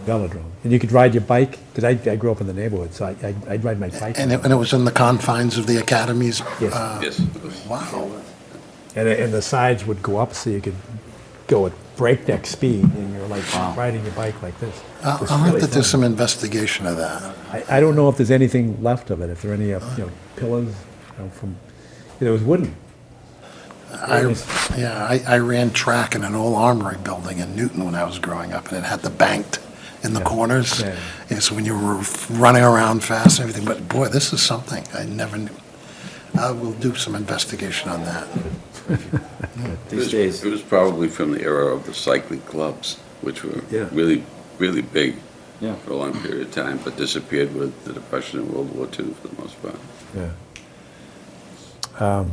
velodrome. And you could ride your bike, because I grew up in the neighborhood, so I'd ride my bike. And it was in the confines of the academies? Yes. Yes. Wow. And the sides would go up so you could go at breakneck speed, and you're like riding your bike like this. I'll It was have really to do fun. some investigation of that. I don't know if there's anything left of it, if there are any pillars from, it was wooden. I ran track in an old armory building in Newton when I was growing up, and it had the banked in the corners. Yeah. Yeah, so when you were running around fast and everything, but boy, this is something I never knew. We'll do some investigation on that. These days. It was probably from the era of the cycling clubs, which were Yeah. really, really big Yeah. for a long period of time, but disappeared with the Depression and World War II for the most part. Yeah. All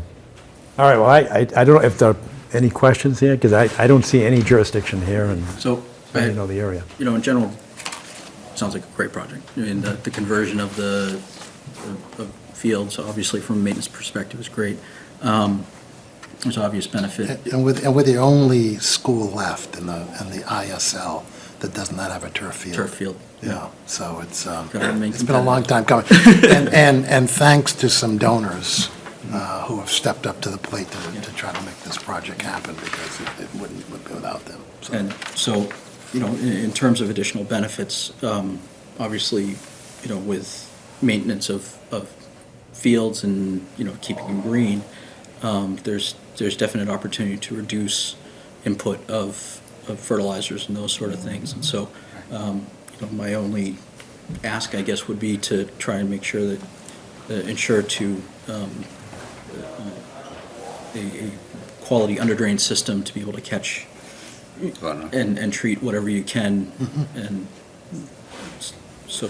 right, well, I don't know if there are any questions here, because I don't see any jurisdiction here, and So, I don't know the area. you know, in general, sounds like a great project. I mean, the conversion of the fields, obviously from a maintenance perspective, is great. There's obvious benefit. And we're the only school left in the ISL that does not have a turf field. Turf field. Yeah, so it's remain been a long time coming. And thanks to some donors who have stepped up to the plate to try to make this project happen, because it wouldn't be without them. So- And so, you know, in terms of additional benefits, obviously, you know, with maintenance of fields and, you know, keeping them green, there's definite opportunity to reduce input of fertilizers and those sort of things. And so, you know, my only ask, I guess, would be to try and make sure that, ensure to a quality underdrain system to be able to catch and treat whatever you can, and so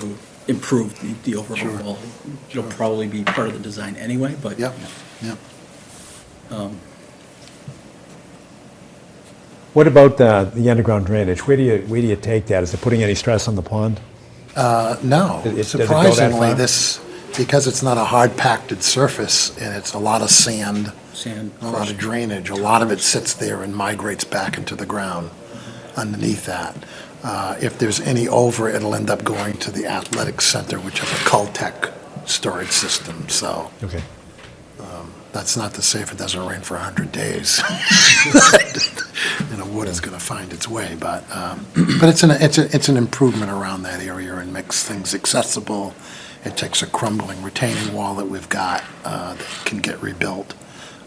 improve the overall quality. It'll probably be part of the design anyway, but. Yep. What about the underground drainage? Where do you take that? Is it putting any stress on the pond? No, Does it go that surprisingly, far? because it's not a hard packed surface and it's a lot of sand, Sand. a lot of drainage, a lot of it sits there and migrates back into the ground underneath that. If there's any over, it'll end up going to the athletic center, which has a Caltech storage system, so. Okay. That's not to say if it doesn't rain for 100 days, you know, wood is going to find its way. But it's an improvement around that area and makes things accessible. It takes a crumbling retaining wall that we've got that can get rebuilt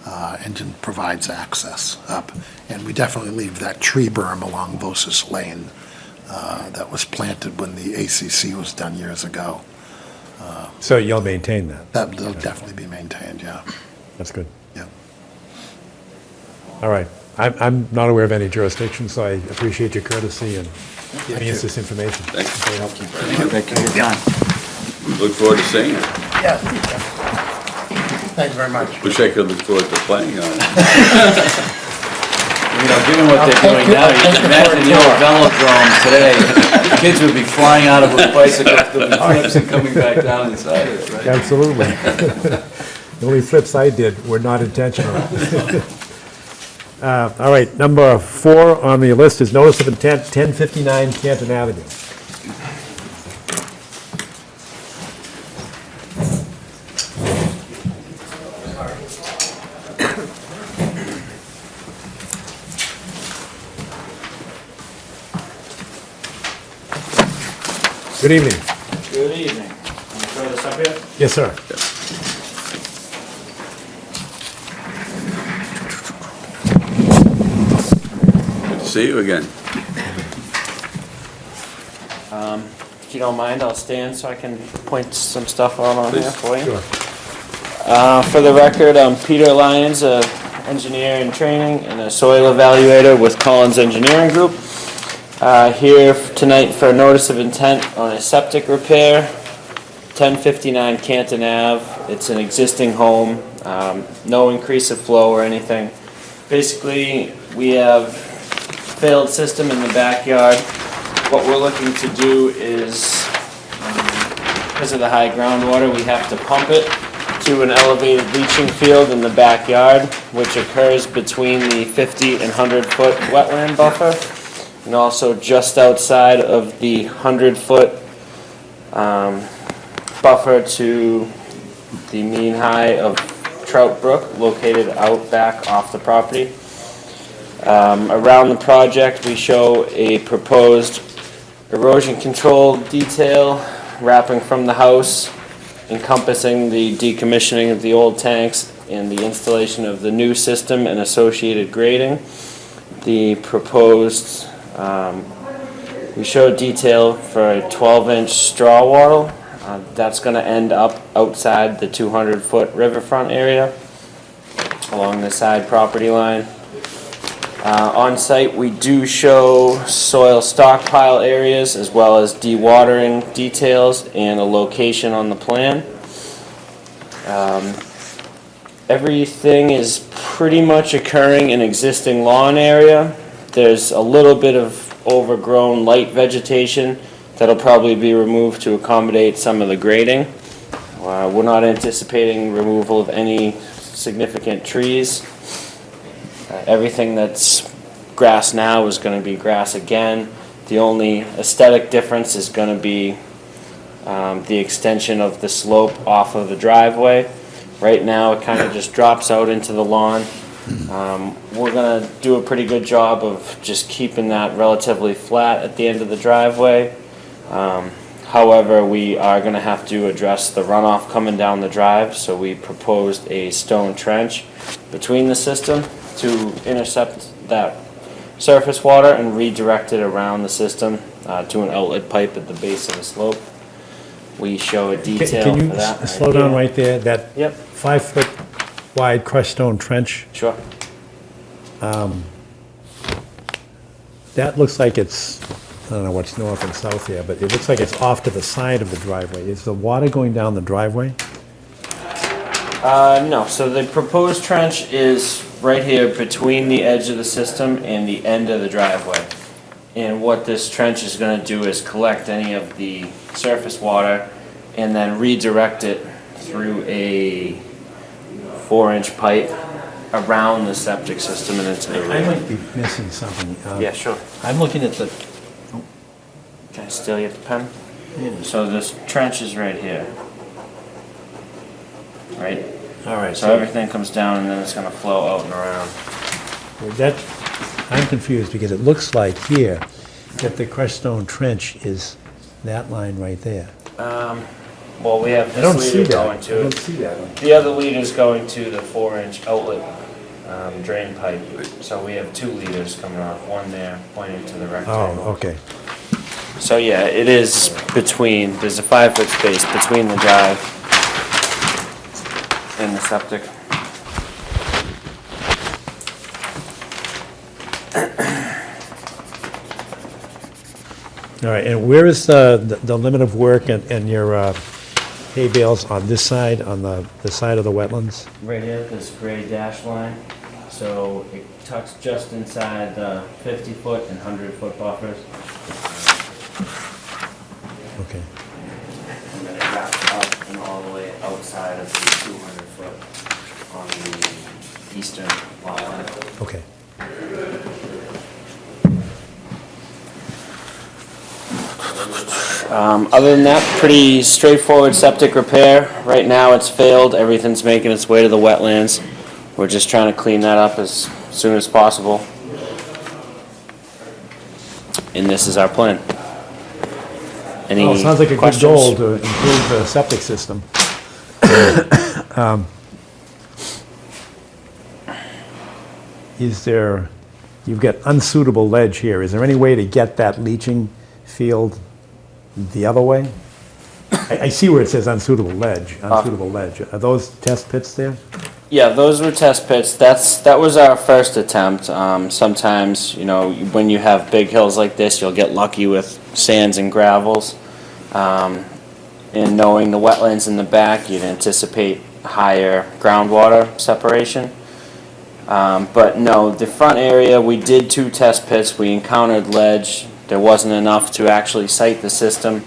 and then provides access up. And we definitely leave that tree berm along Bosa's Lane that was planted when the ACC was done years ago. So you'll maintain that? That'll definitely be maintained, yeah. That's good. Yeah. All right. I'm not aware of any jurisdiction, so I appreciate your courtesy and giving us this information. Thank you. Very helpful. Thank you for your time. Look forward to seeing it. Yeah. Thank you very much. Wish I could look forward to playing on it. You know, given what they're doing now, you can imagine the old velodrome today. The kids would be flying out of it with bicycles, there'd be flips and coming back down inside of it, right? Absolutely. The only flips I did were not intentional. All right, number 4 on the list is notice of intent, 1059 Canton Avenue. Good evening. Good evening. Can you throw this up here? Yes, sir. Good to see you again. If you don't mind, I'll stand so I can point some stuff out on here Please. for you. Sure. For the record, I'm Peter Lyons, an engineer in training and a soil evaluator with Collins Engineering Group. Here tonight for a notice of intent on a septic repair, 1059 Canton Ave. It's an existing home, no increase of flow or anything. Basically, we have failed system in the backyard. What we're looking to do is, because of the high groundwater, we have to pump it to an elevated leaching field in the backyard, which occurs between the 50 and 100-foot wetland buffer, and also just outside of the 100-foot buffer to the mean high of Trout Brook, located out back off the property. Around the project, we show a proposed erosion control detail wrapping from the house, encompassing the decommissioning of the old tanks and the installation of the new system and associated grading. The proposed, we show detail for a 12-inch straw wattle. That's going to end up outside the 200-foot riverfront area along the side property line. On site, we do show soil stockpile areas as well as dewatering details and a location on the plan. Everything is pretty much occurring in existing lawn area. There's a little bit of overgrown light vegetation that'll probably be removed to accommodate some of the grading. We're not anticipating removal of any significant trees. Everything that's grass now is going to be grass again. The only aesthetic difference is going to be the extension of the slope off of the driveway. Right now it kind of just drops out into the lawn. We're going to do a pretty good job of just keeping that relatively flat at the end of the driveway. However, we are going to have to address the runoff coming down the drive, so we proposed a stone trench between the system to intercept that surface water and redirect it around the system to an outlet pipe at the base of the slope. We show a detail Can for that. you slow down right there? That Yep. 5-foot wide crushed stone trench? Sure. That looks like it's, I don't know what's north and south here, but it looks like it's off to the side of the driveway. Is the water going down the driveway? No, so the proposed trench is right here between the edge of the system and the end of the driveway. And what this trench is going to do is collect any of the surface water and then redirect it through a 4-inch pipe around the septic system and into the I rear. might be missing something. Yeah, sure. I'm looking at the, Can I steal your pen? So this trench is right here. Right? all right, So everything comes down and then it's going to flow out and around. that, I'm confused because it looks like here that the crushed stone trench is that line right there. Well, we have I don't this see leader that. going I to don't it. see that. The other leader's going to the 4-inch outlet drain pipe. So we have 2 leaders coming off, one there pointing to the rectangle. Oh, okay. So yeah, it is between, there's a 5-foot space between the drive and the septic. All right, and where is the limit of work and your hay bales on this side, on the side of the wetlands? Right here, this gray dash line, so it tucks just inside the 50-foot and 100-foot buffers. Okay. And then it wraps up and all the way outside of the 200-foot on the eastern lot line. Okay. Other than that, pretty straightforward septic repair. Right now it's failed, everything's making its way to the wetlands. We're just trying to clean that up as soon as possible. And this is our plan. Any Well, it sounds like a good questions? goal to improve the septic system. Is there, you've got unsuitable ledge here, is there any way to get that leaching field the other way? I see where it says unsuitable ledge. Are those test pits there? Yeah, those were test pits. That was our first attempt. Sometimes, you know, when you have big hills like this, you'll get lucky with sands and gravels. And knowing the wetlands in the back, you'd anticipate higher groundwater separation. But no, the front area, we did 2 test pits. We encountered ledge. There wasn't enough to actually site the system.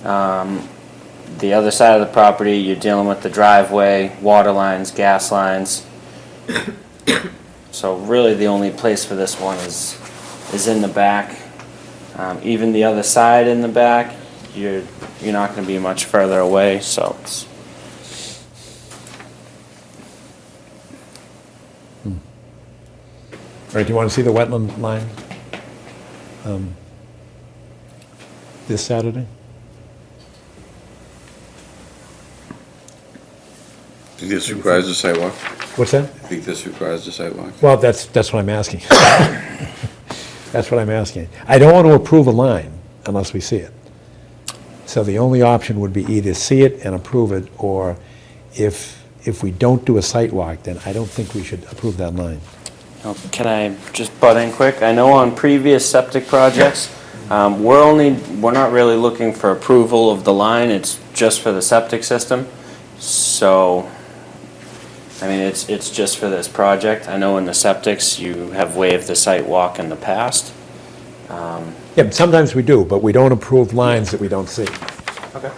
The other side of the property, you're dealing with the driveway, water lines, gas lines. So really the only place for this one is in the back. Even the other side in the back, you're not going to be much further away, so it's... All right, do you want to see the wetland line this Saturday? Do you think this requires a sidewalk? What's that? I think this requires a sidewalk. Well, that's what I'm asking. That's what I'm asking. I don't want to approve a line unless we see it. So the only option would be either see it and approve it, or if we don't do a site walk, then I don't think we should approve that line. Oh, can I just butt in quick? I know on previous septic projects, we're not really looking for approval of the line, it's just for the septic system. So, I mean, it's just for this project. I know in the septics, you have waived the site walk in the past. Yeah, but sometimes we do, but we don't approve lines that we don't see. Okay.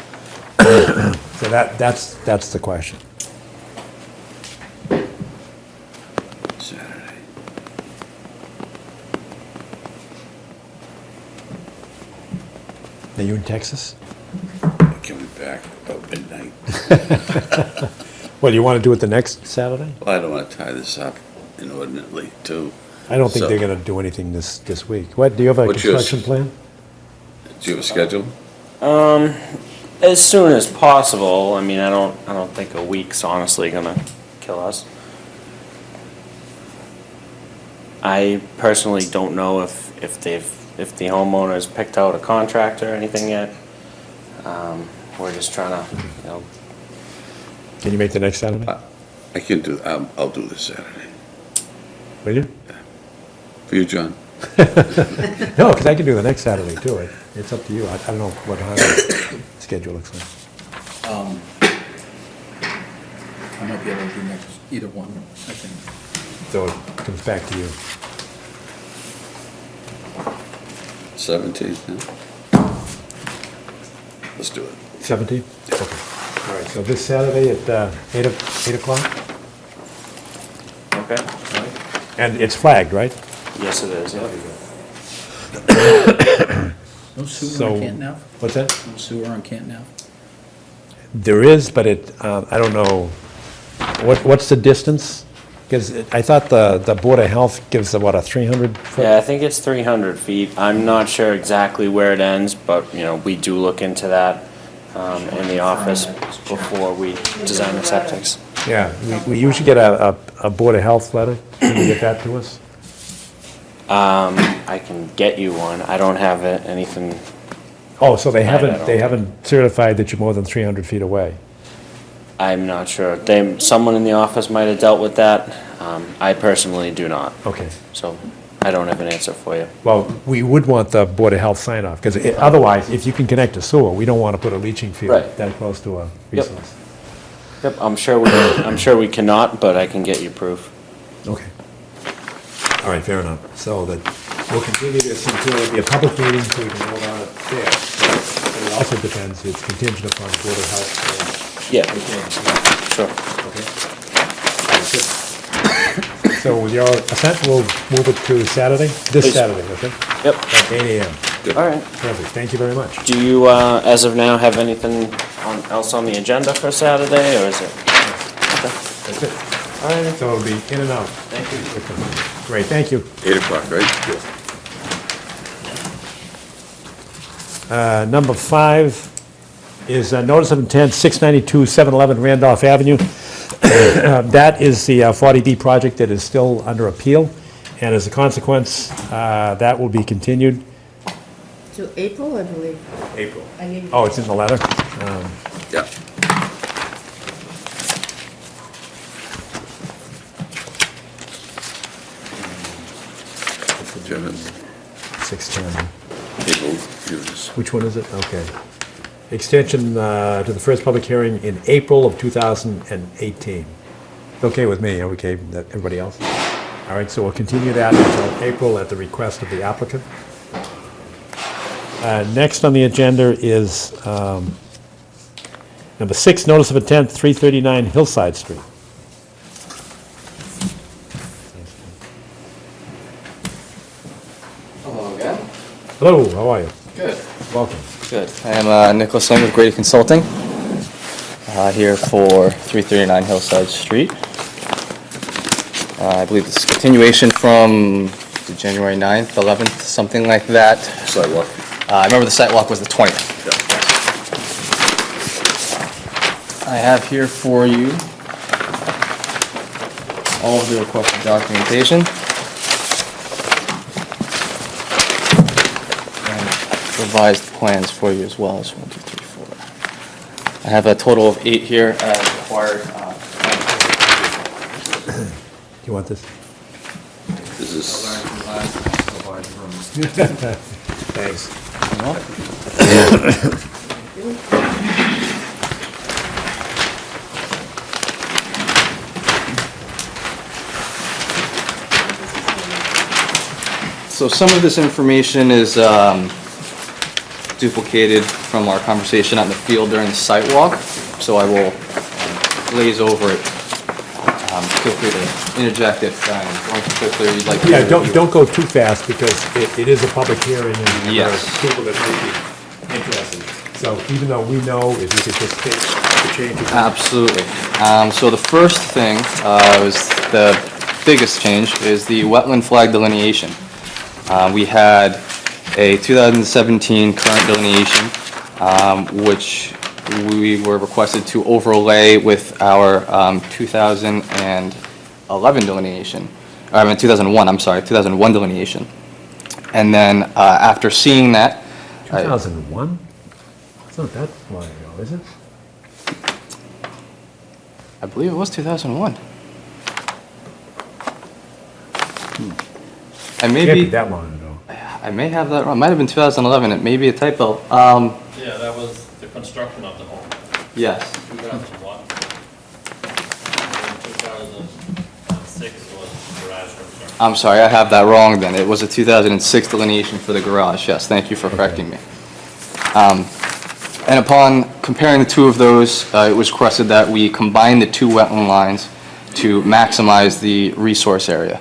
So that's the question. Saturday. Are you in Texas? Can we back about midnight? Well, you want to do it the next Saturday? Well, I don't want to tie this up inordinately, too. I don't think So- they're going to do anything this week. What, do you have a What's yours? construction plan? Do you have a schedule? As soon as possible. I mean, I don't think a week's honestly gonna kill us. I personally don't know if the homeowner's picked out a contractor or anything yet. We're just trying to, you know. Can you make the next Saturday? I can do, I'll do this Saturday. Will you? For you, John? No, because I can do the next Saturday too. It's up to you. I don't know what our schedule looks like. I might be able to do next, either one, I think. So it comes back to you. 17th, yeah? Let's do it. 17th? Okay. All right, so this Saturday at 8 o'clock? Okay. And it's flagged, right? Yes, it is, yeah. No sewer So- on Canton Ave? What's that? No sewer on Canton Ave? There is, but I don't know, what's the distance? Because I thought the Board of Health gives about a 300 foot. Yeah, I think it's 300 feet. I'm not sure exactly where it ends, but, you know, we do look into that in the office before we design the septics. Yeah, we usually get a Board of Health letter. Can you get that to us? I can get you one. I don't have anything. Oh, so they I haven't, don't- they haven't certified that you're more than 300 feet away? I'm not sure. Someone in the office might have dealt with that. I personally do not. Okay. So I don't have an answer for you. Well, we would want the Board of Health sign off, because otherwise, if you can connect to sewer, we don't want to put a leaching field Right. that close to a Yep. resource. Yep, I'm sure we cannot, but I can get you proof. Okay. All right, fair enough. So that, we'll continue this until it'll be a public meeting, so we can vote on it there. But it also depends, it's contingent upon Board of Health. Yeah. Sure. Okay. So with your assent, we'll move it to Saturday, this Please. Saturday, okay? Yep. At 8 AM. All right. Perfect, thank you very much. Do you, as of now, have anything else on the agenda for Saturday, or is it? That's it. All right. So it'll be in and out. Thank you. Great, thank you. 8 o'clock, right? Number 5 is notice of intent, 692 711 Randolph Avenue. That is the 40B project that is still under appeal, and as a consequence, that will be continued. To April, I believe. April. I need. Oh, it's in the letter? Yeah. Chairman, 610. April, June. Which one is it? Okay. Extension to the first public hearing in April of 2018. Okay with me, okay, that, everybody else? All right, so we'll continue that until April at the request of the applicant. Next on the agenda is number 6, notice of intent, 339 Hillside Street. Hello again. Hello, how are you? Good. Welcome. Good. I am Nicholas Ling with Grady Consulting, here for 339 Hillside Street. I believe this is a continuation from the January 9th, 11th, something like that. Sidewalk. I remember the sidewalk was the 20th. I have here for you all of the requested documentation. And revised plans for you as well as 1, 2, 3, 4. I have a total of 8 here as required. Do you want this? This is, Thanks. So some of this information is duplicated from our conversation out in the field during the site walk, so I will glaze over it. Feel free to interject if going too quickly or you'd like to. Yeah, don't go too fast, because it is a public hearing, and there are Yes. people that might be interested. So even though we know, if you could just take the changes. Absolutely. So the first thing was the biggest change is the wetland flag delineation. We had a 2017 current delineation, which we were requested to overlay with our 2011 delineation. I mean 2001, I'm sorry, 2001 delineation. And then after seeing that... 2001? It's not that long ago, is it? I believe it was 2001. I may Can't be be that long ago. I may have that wrong. Might have been 2011. It may be a typo. Yeah, that was the construction of the home. Yes. 2001. And 2006 was garage construction. I'm sorry, I have that wrong then. It was a 2006 delineation for the garage. Yes, thank you for correcting me. And upon comparing the two of those, it was requested that we combine the two wetland lines to maximize the resource area.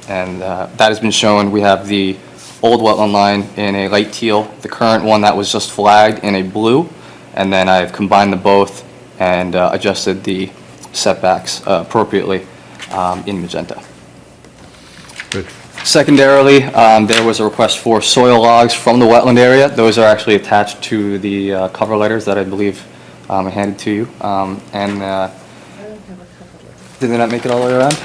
And that has been shown. We have the old wetland line in a light teal, the current one that was just flagged in a blue, and then I've combined the both and adjusted the setbacks appropriately in magenta. Good. Secondarily, there was a request for soil logs from the wetland area. Those are actually attached to the cover letters that I believe I handed to you. Did they not make it all the way around?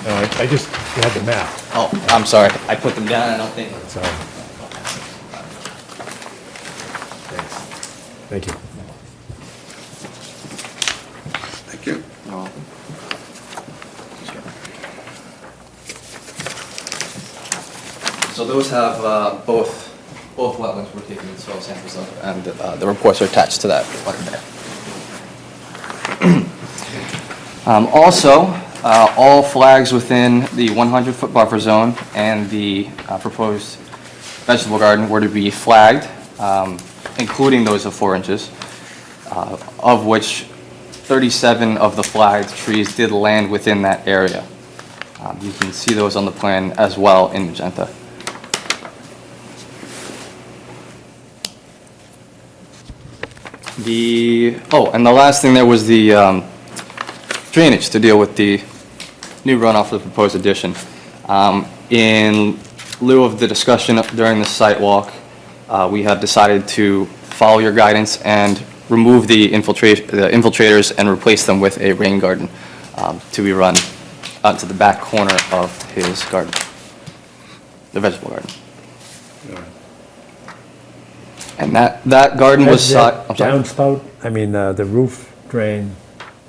I just had the map. Oh, I'm sorry. I put them down, I don't think. Sorry. Thank you. Thank you. So those have both wetlands we're taking the soil samples of, and the reports are attached to that letter there. Also, all flags within the 100-foot buffer zone and the proposed vegetable garden were to be flagged, including those of 4 inches, of which 37 of the flagged trees did land within that area. You can see those on the plan as well in magenta. And the last thing there was the drainage to deal with the new runoff of the proposed addition. In lieu of the discussion during the site walk, we have decided to follow your guidance and remove the infiltrators and replace them with a rain garden to be run out to the back corner of his garden, the vegetable garden. And that garden was... That downspout, I mean, the roof drain,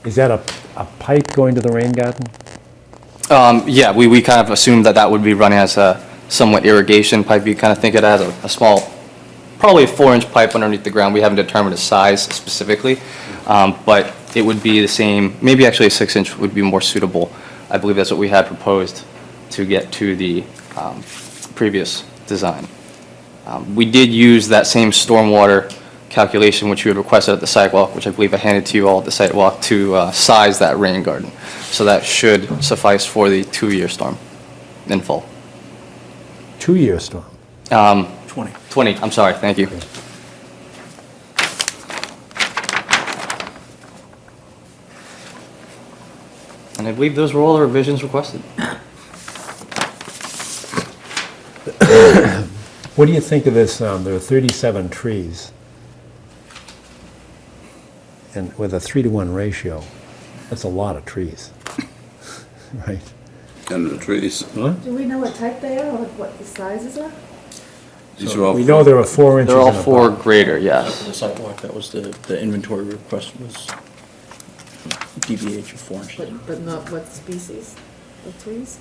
is that a pipe going to the rain garden? Yeah, we kind of assumed that would be running as a somewhat irrigation pipe. You kind of think it as a small, probably a 4-inch pipe underneath the ground. We haven't determined a size specifically, but it would be the same, maybe actually a 6-inch would be more suitable. I believe that's what we had proposed to get to the previous design. We did use that same stormwater calculation which you had requested at the sidewalk, which I believe I handed to you all at the sidewalk, to size that rain garden. So that should suffice for the 2-year storm in full. 2-year storm? 20, I'm sorry, thank you. And I believe those were all the revisions requested. What do you think of this? There are 37 trees, and with a 3-to-1 ratio, that's a lot of trees, right? And the trees. Huh? Do we know what type they are, or what the sizes are? These are all. We know there are 4 inches. They're all and 4 above. greater, yes. For the sidewalk, that was the inventory request was DBH of 4 inches. But not what species of trees?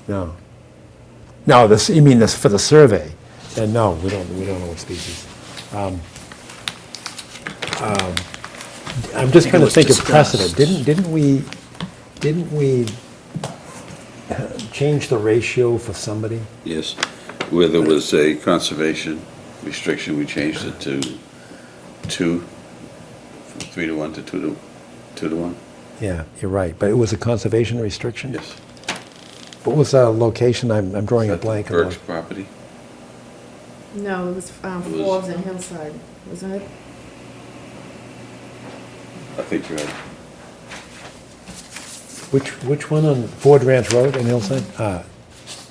No. No, this, you mean this for the survey? And no, we don't know what species. I'm just trying to think of precedent. Didn't we change the ratio for somebody? Yes, where there was a conservation restriction, we changed it to 2, from 3-to-1 to 2-to-1. Yeah, you're right, but it was a conservation restriction? Yes. What was the location? I'm drawing a blank. on Birch property. No, it was Forbes and Hillside, wasn't it? I think you're right. Which one on Ford Ranch Road in Hillside?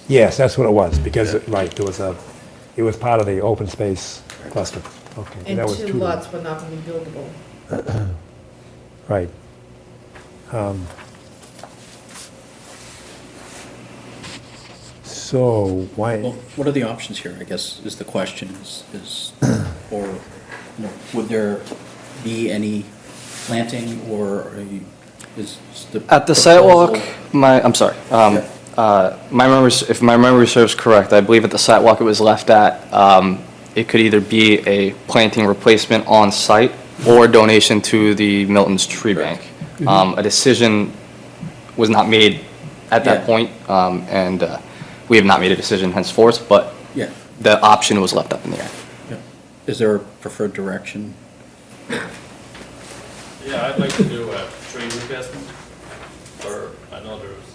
Yes, that's what it was, because, right, it was part of the open space cluster. Okay. And that was 2 2 lots were not going to be buildable. Right. So why? Well, what are the options here, I guess, is the question, or, you know, would there be any planting, or is the... At the sidewalk, I'm sorry, if my memory serves correct, I believe at the sidewalk it was left at, it could either be a planting replacement on site or donation to the Milton's Tree Bank. A decision was not made at that point, and we have not made a decision henceforth, but Yeah. the option was left up in the air. Yeah. Is there a preferred direction? Yeah, I'd like to do a tree replacement, or I know there's,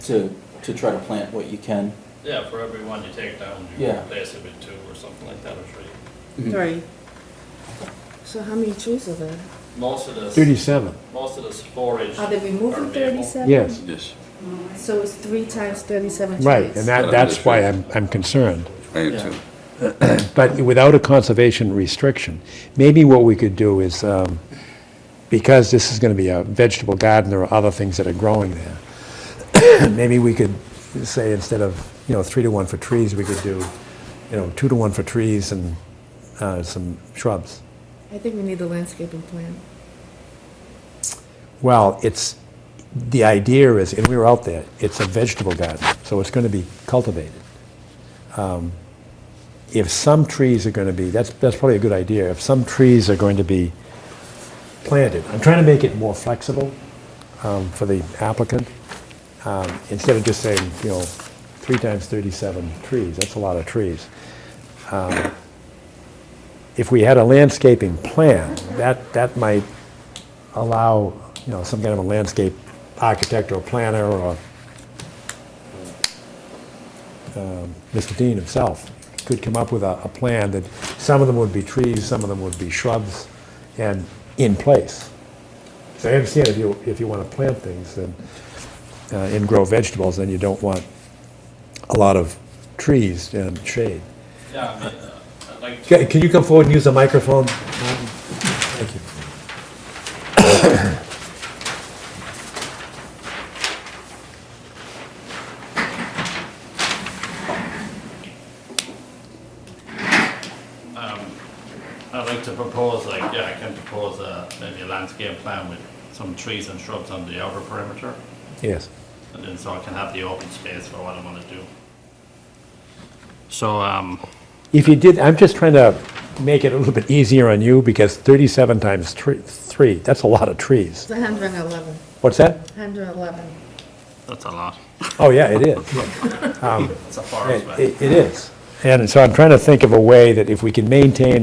To try to plant what you can? yeah, for every one you take down, you Yeah. replace it with 2 or something like that, or 3. Right. So how many trees are there? Most of this. 37. Most of this 4-inch. Are they removing are maple. 37? Yes. Yes. So it's 3 times 37 trees? Right, and that's why I'm concerned. I am too. But without a conservation restriction, maybe what we could do is, because this is going to be a vegetable garden, there are other things that are growing there. maybe we could say instead of, 3-to-1 for trees, we could do, 2-to-1 for trees and some shrubs. I think we need the landscaping plan. Well, the idea is, and we were out there, it's a vegetable garden, so it's going to be cultivated. If some trees are going to be, that's probably a good idea, if some trees are going to be planted, I'm trying to make it more flexible for the applicant, instead of just saying, 3 times 37 trees, that's a lot of trees. If we had a landscaping plan, that might allow, some kind of a landscape architect or planner or Mr. Dean himself could come up with a plan that some of them would be trees, some of them would be shrubs, and in place. So I understand if you want to plant things and grow vegetables, then you don't want a lot of trees and shade. Yeah, I mean, I'd like to. Can you come forward and use the microphone? Thank you. I'd like to propose, I can propose maybe a landscape plan with some trees and shrubs on the outer perimeter. Yes. And then so I can have the open space for what I want to do. So, If you did, I'm just trying to make it a little bit easier on you, because 37 times 3, that's a lot of trees. It's 111. What's that? 111. that's a lot. Oh, yeah, it is. It's a forest, man. It is. And so I'm trying to think of a way that if we can maintain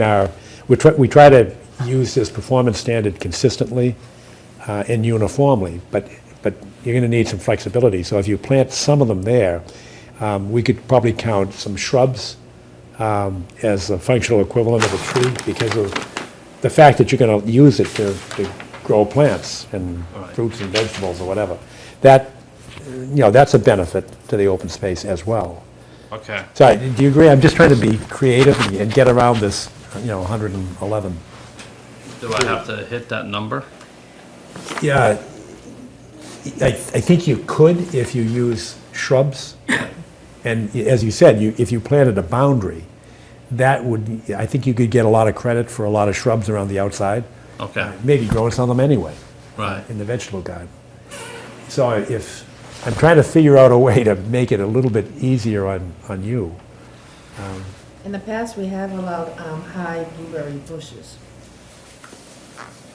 we try to use this performance standard consistently and uniformly, but you're going to need some flexibility. So if you plant some of them there, we could probably count some shrubs as a functional equivalent of a tree, because of the fact that you're going to use it to grow plants and fruits and vegetables or whatever. That's a benefit to the open space as well. Okay. So do you agree? I'm just trying to be creative and get around this, 111. Do I have to hit that number? Yeah, I think you could if you use shrubs. And as you said, if you planted a boundary, I think you could get a lot of credit for a lot of shrubs around the outside. Okay. Maybe growing some of them anyway. Right. In the vegetable garden. So I'm trying to figure out a way to make it a little bit easier on you. In the past, we have allowed high blueberry bushes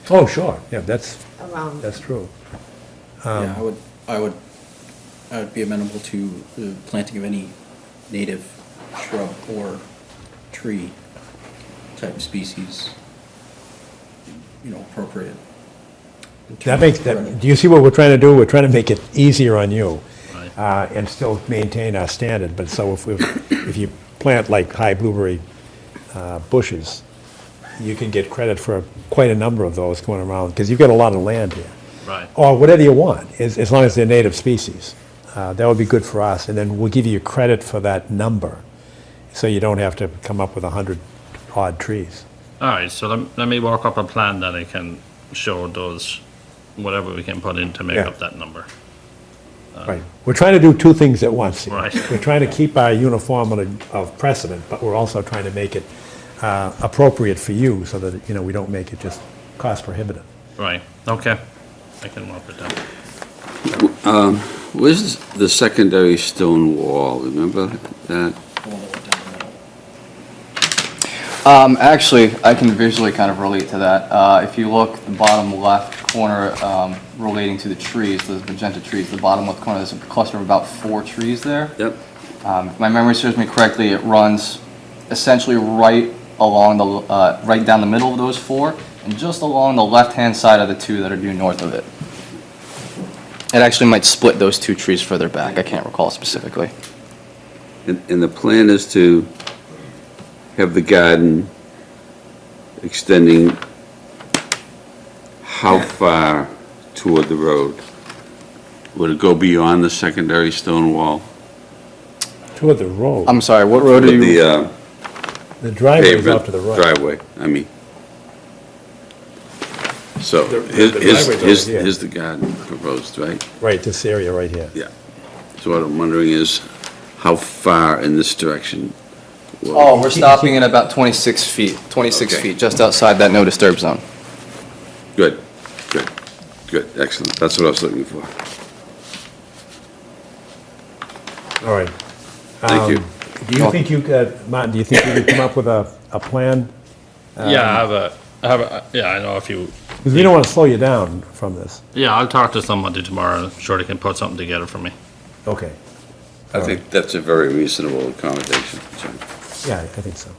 Oh, sure, yeah, that's around. true. Yeah, I would be amenable to the planting of any native shrub or tree type species, appropriate. Do you see what we're trying to do? We're trying to make it easier on you, and still maintain our standard. But so if you plant like high blueberry bushes, you can get credit for quite a number of those going around, because you've got a lot of land here. Right. Or whatever you want, as long as they're native species. That would be good for us, and then we'll give you credit for that number, so you don't have to come up with 100 odd trees. All right, so let me work up a plan that I can show those, whatever we can put in to make Yeah. up that number. Right. We're trying to do two things at once here. Right. We're trying to keep our uniformity of precedent, but we're also trying to make it appropriate for you, so that, we don't make it just cost prohibitive. Right, okay. I can work with that. Where's the secondary stone wall? Remember that? Actually, I can visually kind of relate to that. If you look the bottom left corner, relating to the trees, those magenta trees, the bottom left corner, there's a cluster of about 4 trees there. Yep. If my memory serves me correctly, it runs essentially right along the, right down the middle of those 4, and just along the left-hand side of the 2 that are due north of it. It actually might split those 2 trees further back. I can't recall specifically. And the plan is to have the garden extending how far toward the road? Would it go beyond the secondary stone wall? Toward the road. I'm sorry, what road are With you? The driveway is pavement off to the right. Driveway, I mean. So The here's driveway's over here. here's the garden proposed, right? Right, this area right here. Yeah. So what I'm wondering is, how far in this direction? will- Oh, we're stopping at about 26 feet, 26 Okay. feet, just outside that no disturb zone. Good, good, good, excellent. That's what I was looking for. All right. Thank you. Do you think you could, Martin, do you think you could come up with a plan? Yeah, I have a, yeah, I know a few. Because we don't want to slow you down from this. Yeah, I'll talk to somebody tomorrow. I'm sure they can put something together for me. Okay. I think that's a very reasonable accommodation. So, Yeah, I think so.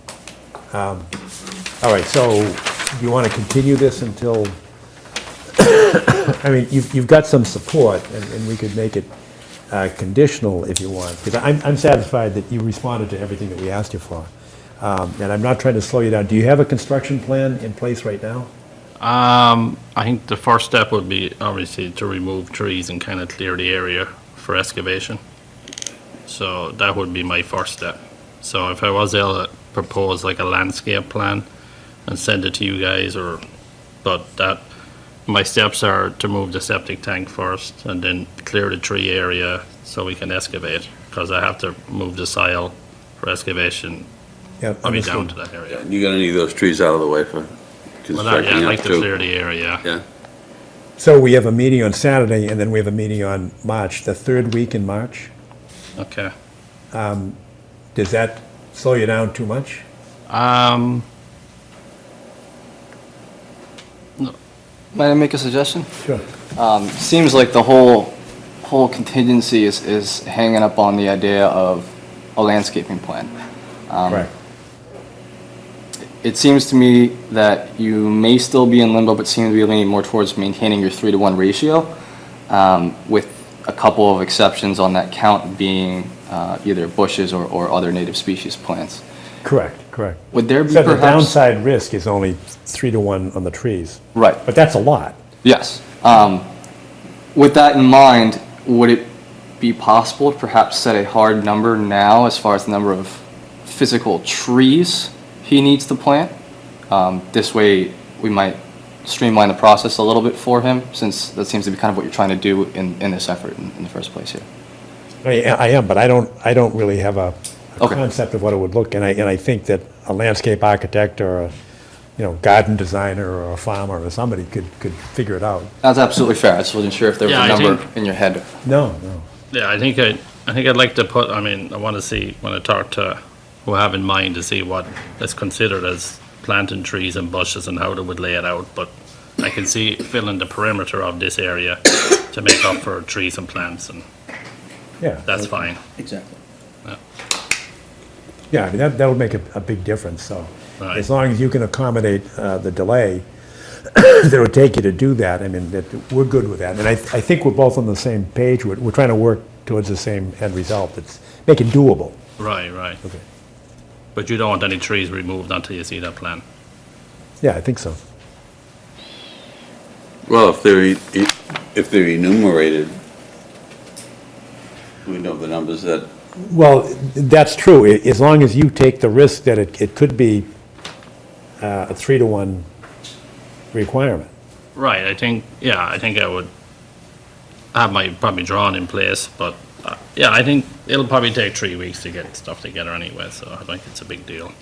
All right, so do you want to continue this until, I mean, you've got some support, and we could make it conditional if you want, because I'm satisfied that you responded to everything that we asked you for. And I'm not trying to slow you down. Do you have a construction plan in place right now? I think the first step would be obviously to remove trees and kind of clear the area for excavation. So that would be my first step. So if I was able to propose like a landscape plan and send it to you guys, but that, my steps are to move the septic tank first and then clear the tree area so we can excavate, because I have to move the soil for excavation, Yeah, probably down understood. to that area. you got any of those trees out of the way for Well, yeah, constructing I'd up like to too? clear the area. Yeah, So we have a meeting on Saturday, and then we have a meeting on March, the third week in March. Okay. Does that slow you down too much? Might I make a suggestion? Sure. Seems like the whole contingency is hanging up on the idea of a landscaping plan. Right. It seems to me that you may still be in limbo, but seem to be leaning more towards maintaining your 3-to-1 ratio, with a couple of exceptions on that count being either bushes or other native species plants. Correct, correct. Would there be So the perhaps... downside risk is only 3-to-1 on the trees. Right. But that's a lot. Yes. With that in mind, would it be possible to perhaps set a hard number now as far as the number of physical trees he needs to plant? This way, we might streamline the process a little bit for him, since that seems to be kind of what you're trying to do in this effort in the first place here. I am, but I don't really have a Okay. concept of what it would look, and I think that a landscape architect or a, garden designer or a farmer or somebody could figure it out. That's absolutely fair. I just wasn't sure if there was Yeah, a I number think- in your head. No. Yeah, I think I'd like to put, I want to see, when I talk to who I have in mind, to see what is considered as planting trees and bushes and how they would lay it out, but I can see filling the perimeter of this area to make up for trees and plants, and Yeah. that's fine. Exactly. Yeah. Yeah, I mean, that'll make a big difference, so. Right. As long as you can accommodate the delay that it would take you to do that, I mean, we're good with that. And I think we're both on the same page. We're trying to work towards the same end result. It's make it doable. Right, right. Okay. But you don't want any trees removed until you see that plan? Yeah, I think so. well, if they're enumerated, we know the numbers that, Well, that's true, as long as you take the risk that it could be a 3-to-1 requirement. Right, I think I would have my probably drawn in place, but, yeah, I think it'll probably take 3 weeks to get stuff together anyway, so I think it's a big deal.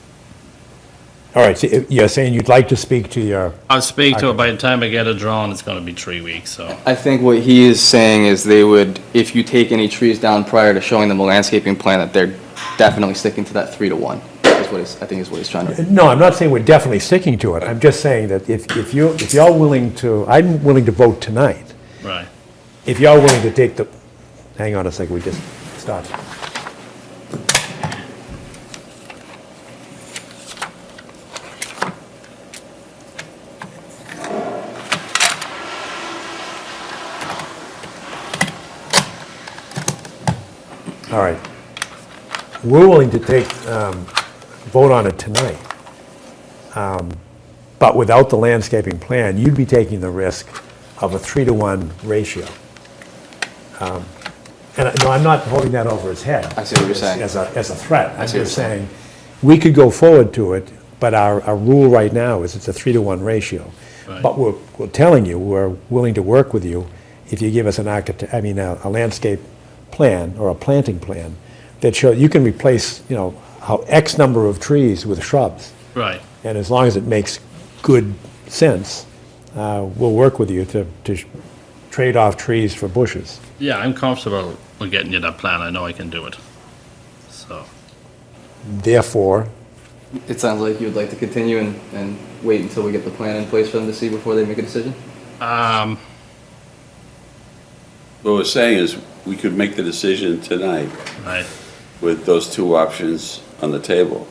All right, so you're saying you'd like to speak to your, I'll speak to it, by the time I get it drawn, it's gonna be 3 weeks, so. I think what he is saying is they would, if you take any trees down prior to showing them a landscaping plan, that they're definitely sticking to that 3-to-1, I think is what he's trying to... no, I'm not saying we're definitely sticking to it. I'm just saying that if you're willing to, I'm willing to vote tonight. Right. If you're willing to take the, hang on a second, we just stopped. All right. We're willing to take, vote on it tonight. But without the landscaping plan, you'd be taking the risk of a 3-to-1 ratio. And no, I'm not holding that over his head. I see what you're saying. As a threat. I'm see what just you're saying, we could go forward to it, but our rule right now is it's a 3-to-1 ratio. Right. But we're telling you, we're willing to work with you if you give us a landscape plan, or a planting plan, that show, you can replace, how X number of trees with shrubs. Right. And as long as it makes good sense, we'll work with you to trade off trees for bushes. Yeah, I'm comfortable with getting you that plan. I know I can do it. So, Therefore, It sounds like you would like to continue and wait until we get the plan in place for them to see before they make a decision? um, What we're saying is, we could make the decision tonight right. with those two options on the table.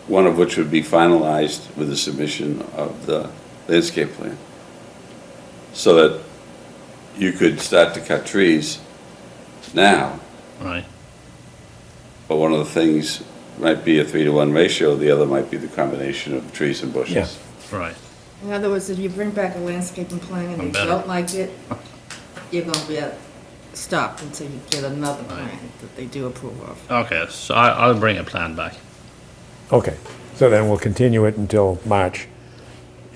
One of which would be finalized with the submission of the landscape plan. So that you could start to cut trees now. Right. But one of the things might be a 3-to-1 ratio, the other might be the combination of trees and bushes. Yeah. Right. In other words, if you bring back a landscaping plan and I'm you better. don't like it, you're gonna be stopped until you get another plan that they do approve of. Okay, so I'll bring a plan back. okay, so then we'll continue it until March,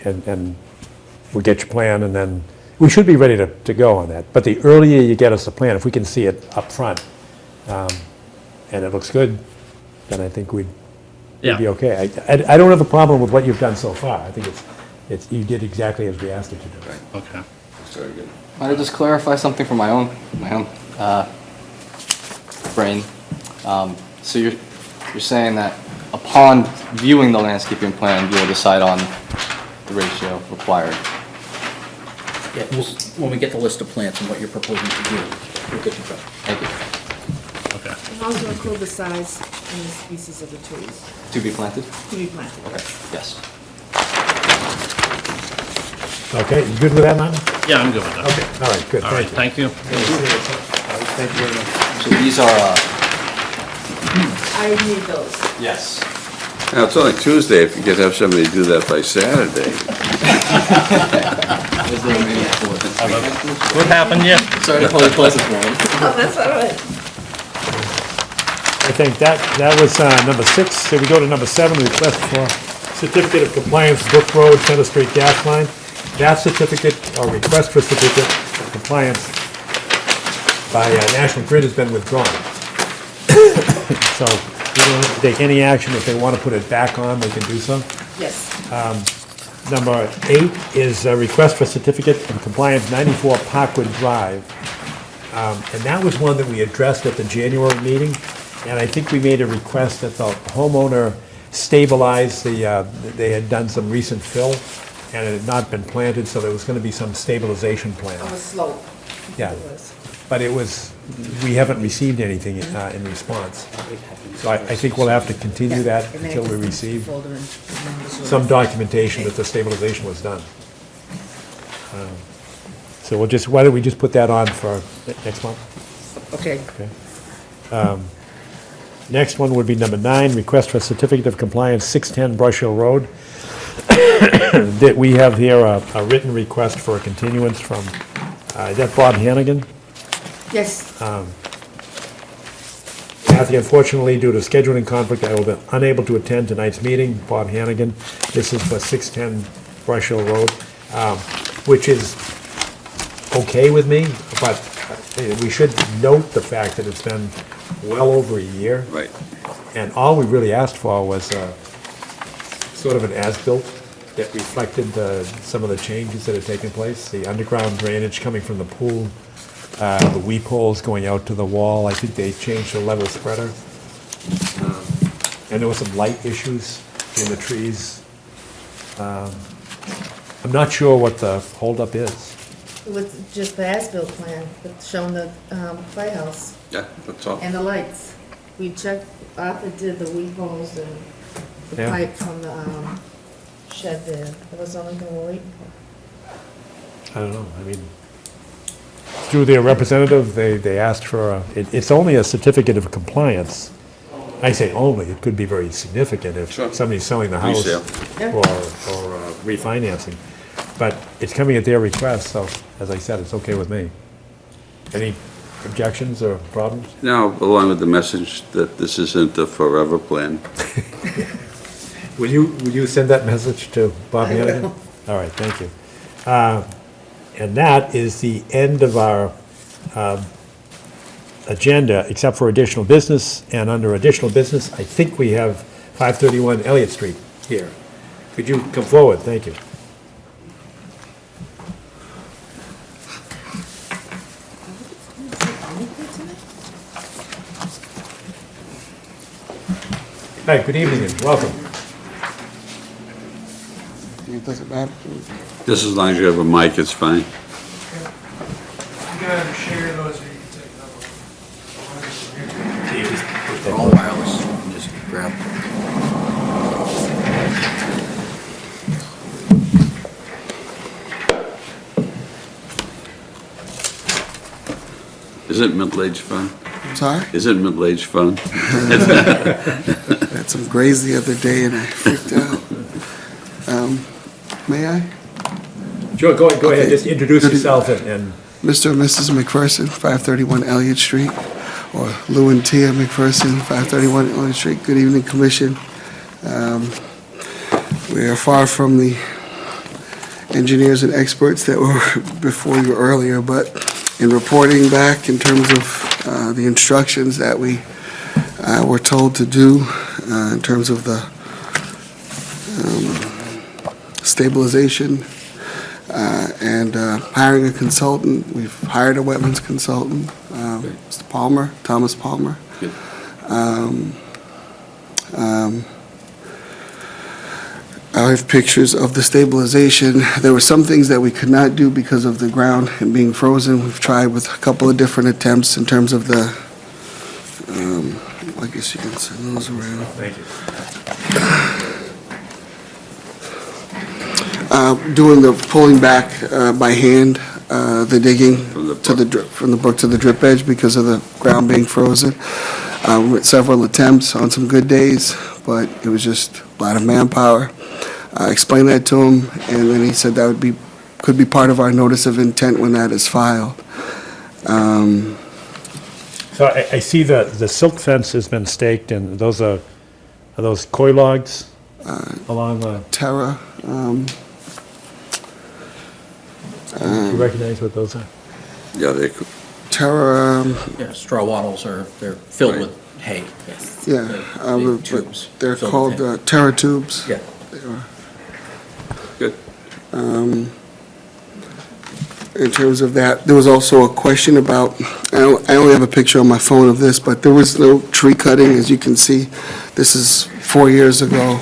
and we'll get your plan, and then, we should be ready to go on that. But the earlier you get us the plan, if we can see it up front, and it looks good, then I think we'd be okay. I don't have a problem with what you've done so far. I think you did exactly as we asked you to do. Right. Okay. That's very good. Might I just clarify something from my own brain? So you're saying that upon viewing the landscaping plan, you'll decide on the ratio required? Yeah, when we get the list of plants and what you're proposing to do, we'll get you covered. Thank you. Okay. And also include the size and the species of the trees To be planted? to be planted. Okay, yes. Okay, you good with that, Martin? Yeah, I'm good with that. Okay, all right, good, All right, thank you. thank you. Thank you very much. So these are, I need those. yes. Now, it's only Tuesday, if you could have somebody do that by Saturday. What happened yet? Sorry to hold you close this morning. Oh, that's all right. I think that was number 6. So we go to number 7, request for certificate of compliance, Brook Road, Center Street gas line. That certificate, or request for certificate of compliance by National Grid has been withdrawn. So we don't have to take any action. If they want to put it back on, they can do so. Yes. Number 8 is a request for certificate of compliance, 94 Parkwood Drive. And that was one that we addressed at the January meeting. And I think we made a request that the homeowner stabilize they had done some recent fill, and it had not been planted, so there was going to be some stabilization plan. On a slope. Yeah. It was. But we haven't received anything in response. So I think we'll have to continue that And then until we it's receive folder and numbers. some documentation that the stabilization was done. So why don't we just put that on for next month? Okay. Okay. Next one would be number 9, request for certificate of compliance, 610 Brush Hill Road. That we have here a written request for a continuance from, is that Bob Hannigan? Yes. Kathy, unfortunately, due to scheduling conflict, I will be unable to attend tonight's meeting. Bob Hannigan, this is for 610 Brush Hill Road, which is okay with me, but we should note the fact that it's been well over a year. Right. And all we really asked for was sort of an as-built that reflected some of the changes that had taken place, the underground drainage coming from the pool, the weep holes going out to the wall. I think they changed the level spreader. And there were some light issues in the trees. I'm not sure what the holdup is. It was just the as-built plan, but showing the firehouse Yeah, that's all. and the lights. We checked, Arthur did the weep holes and the Yeah. pipe from the shed there. That was the only thing we're waiting for. I don't know, I mean, through their representative, they asked for, it's only a certificate of compliance. I say only, it could be very significant if Sure. somebody's selling the house Resale. Yeah. or refinancing. But it's coming at their request, so, as I said, it's okay with me. Any objections or problems? Now, along with the message that this isn't a forever plan. Will you send that message to Bob I Hannigan? will. All right, thank you. And that is the end of our agenda, except for additional business, and under additional business, I think we have 531 Elliott Street here. Could you come forward? Thank you. Hi, good evening and welcome. It doesn't matter. Just as long as you have a mic, it's fine. You can either share those or you can take another one. They're all wireless. Just grab. Isn't middle-age fun? Sorry? Isn't middle-age fun? Had some graze the other day and I freaked out. May I? Sure, go ahead, Okay. just introduce Good e- yourself and Mr. and Mrs. McPherson, 531 Elliott Street, or Lou and Tia McPherson, 531 Elliott Street. Good evening, Commission. We are far from the engineers and experts that were before you earlier, but in reporting back in terms of the instructions that we were told to do in terms of the stabilization and hiring a consultant. We've hired a wetlands consultant, Mr. Palmer, Thomas Palmer. I have pictures of the stabilization. There were some things that we could not do because of the ground and being frozen. We've tried with a couple of different attempts in terms of the, I guess you can send those around. thank you. Doing the pulling back by hand, the digging to the from the brook to the drip edge because of the ground being frozen. With several attempts on some good days, but it was just a lot of manpower. I explained that to him, and then he said that could be part of our notice of intent when that is filed. So I see the silk fence has been staked, and those are those koi logs along the... Terra. Do you recognize what those are? Yeah, they could. Terra. Yeah, straw wattles they're filled with hay. Yeah, Big tubes they're filled called with hay. Terra tubes. Yeah. They are. Good. In terms of that, there was also a question about, I only have a picture on my phone of this, but there was no tree cutting, as you can see. This is 4 years ago.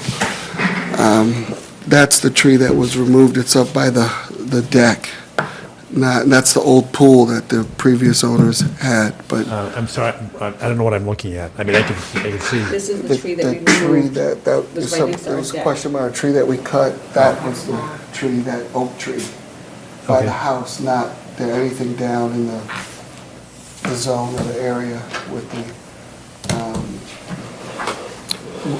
That's the tree that was removed. It's up by the deck. That's the old pool that the previous owners had, but. I'm sorry, I don't know what I'm looking at. I mean, I can see. This is the tree that we tree removed. that was right next to there our was a deck. question about a tree that we cut. That was the tree, that oak tree by Okay. the house, not there anything down in the zone or the area with the,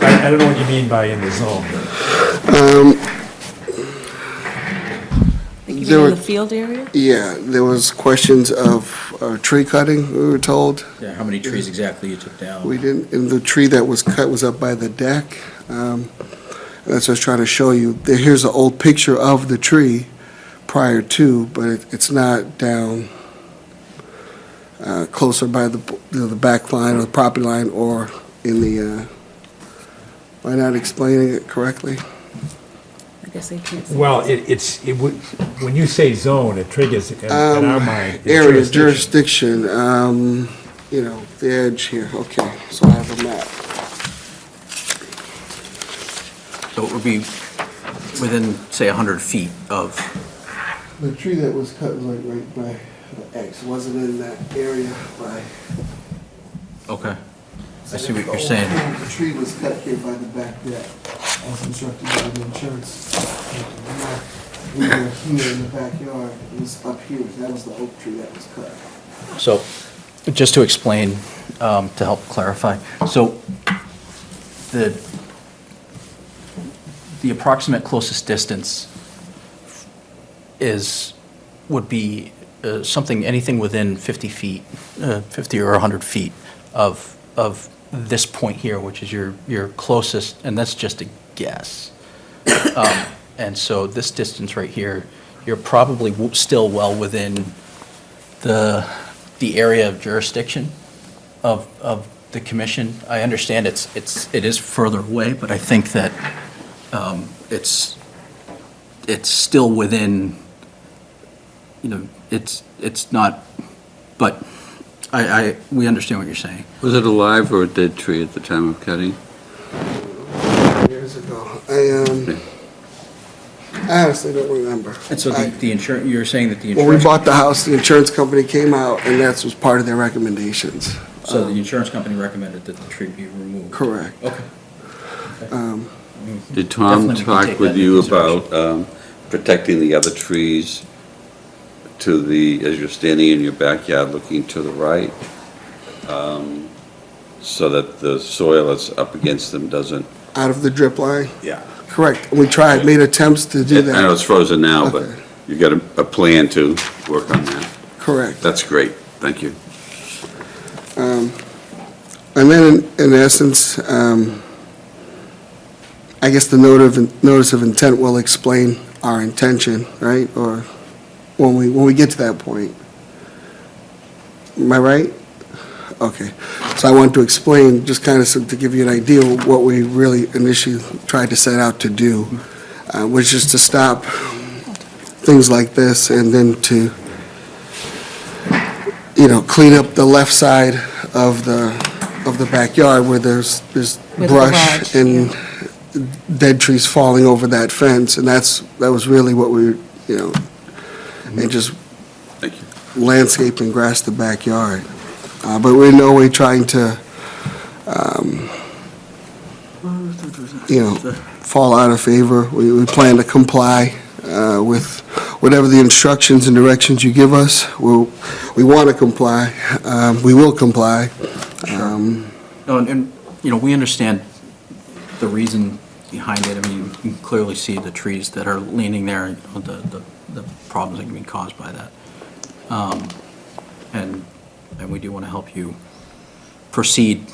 I don't know what you mean by in the zone. You There mean were- in the field area? yeah, there was questions of tree cutting, we were told. Yeah, how many trees exactly you took down? We didn't, and the tree that was cut was up by the deck. That's what I was trying to show you. Here's an old picture of the tree prior to, but it's not down closer by the back line or the property line or in the, am I not explaining it correctly? I guess I can't see. Well, when you say zone, it triggers in our mind. the Area, jurisdiction, the edge here, okay, so I have a map. So it would be within, say, 100 feet of, The tree that was cut was like right by the X, wasn't in that area by. okay. I see what you're saying. The tree was cut here by the back deck, as instructed by the insurance. We were here in the backyard, it was up here, that was the oak tree that was cut. So, just to explain, to help clarify, so the approximate closest distance would be anything within 50 feet, 50 or 100 feet of this point here, which is your closest, and that's just a guess. And so this distance right here, you're probably still well within the the area of jurisdiction of the commission. I understand it is further away, but I think that it's still within, it's not, but we understand what you're saying. Was it a live or a dead tree at the time of cutting? Years ago. I honestly don't remember. And so the insurance, you're saying that the When we insurance, bought the house, the insurance company came out, and that was part of their recommendations. so the insurance company recommended that the tree be removed? Correct. Okay. Did Tom Definitely we can talk take with that you into consideration. about protecting the other trees to the, as you're standing in your backyard looking to the right, so that the soil that's up against them doesn't? Out of the drip line? Yeah. Correct. We tried, made attempts to do that. I know it's frozen now, but Okay. you got a plan to work on that. Correct. That's great, thank you. And then, in essence, I guess the notice of intent will explain our intention, right? Or when we get to that point. Am I right? Okay. So I want to explain, just kind of to give you an idea of what we really initially tried to set out to do, which is to stop things like this and then to, clean up the left side of the backyard where there's With brush garage, and dead trees falling over that fence, and that was really what we, and just landscape and grass the backyard. But we're in no way trying to, fall out of favor. We plan to comply with whatever the instructions and directions you give us. We want to comply. We will comply. No, and, we understand the reason behind it. I mean, you can clearly see the trees that are leaning there, the problems that can be caused by that. And we do want to help you proceed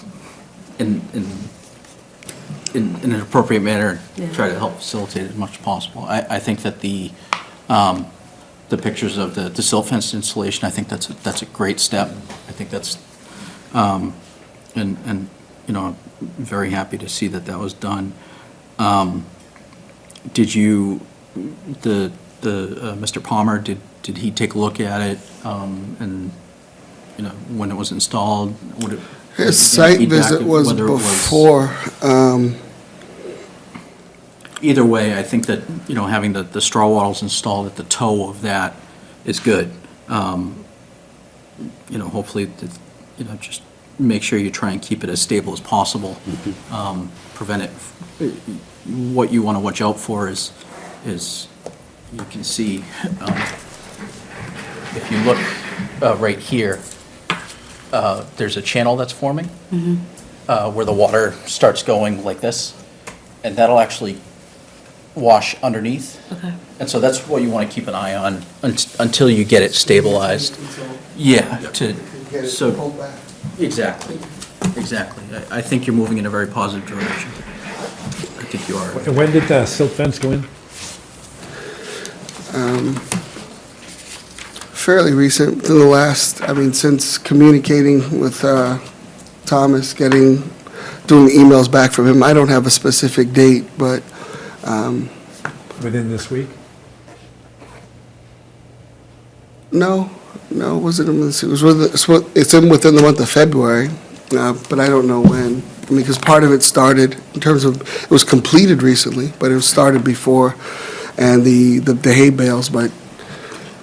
in an appropriate manner, and try to help facilitate it as much as possible. I think that the pictures of the silt fence installation, I think that's a great step. I think that's, and I'm very happy to see that was done. Did you, Mr. Palmer, did he take a look at it, and, when it was installed? His site visit was before. Either way, I think that, having the straw wattles installed at the toe of that is good. Hopefully, just make sure you try and keep it as stable as possible. Prevent it. What you want to watch out for is you can see, if you look right here, there's a channel that's forming where the water starts going like this, and that'll actually wash underneath. Okay. And so that's what you want to keep an eye on until you get it stabilized. Yeah, so, exactly. I think you're moving in a very positive direction. I think you are. And when did the silt fence go in? Fairly recent, to the last, since communicating with Thomas, doing the emails back from him. I don't have a specific date, but Within this week? no, was it? It's within the month of February, but I don't know when. Because part of it started in terms of, it was completed recently, but it was started before, and the hay bales, but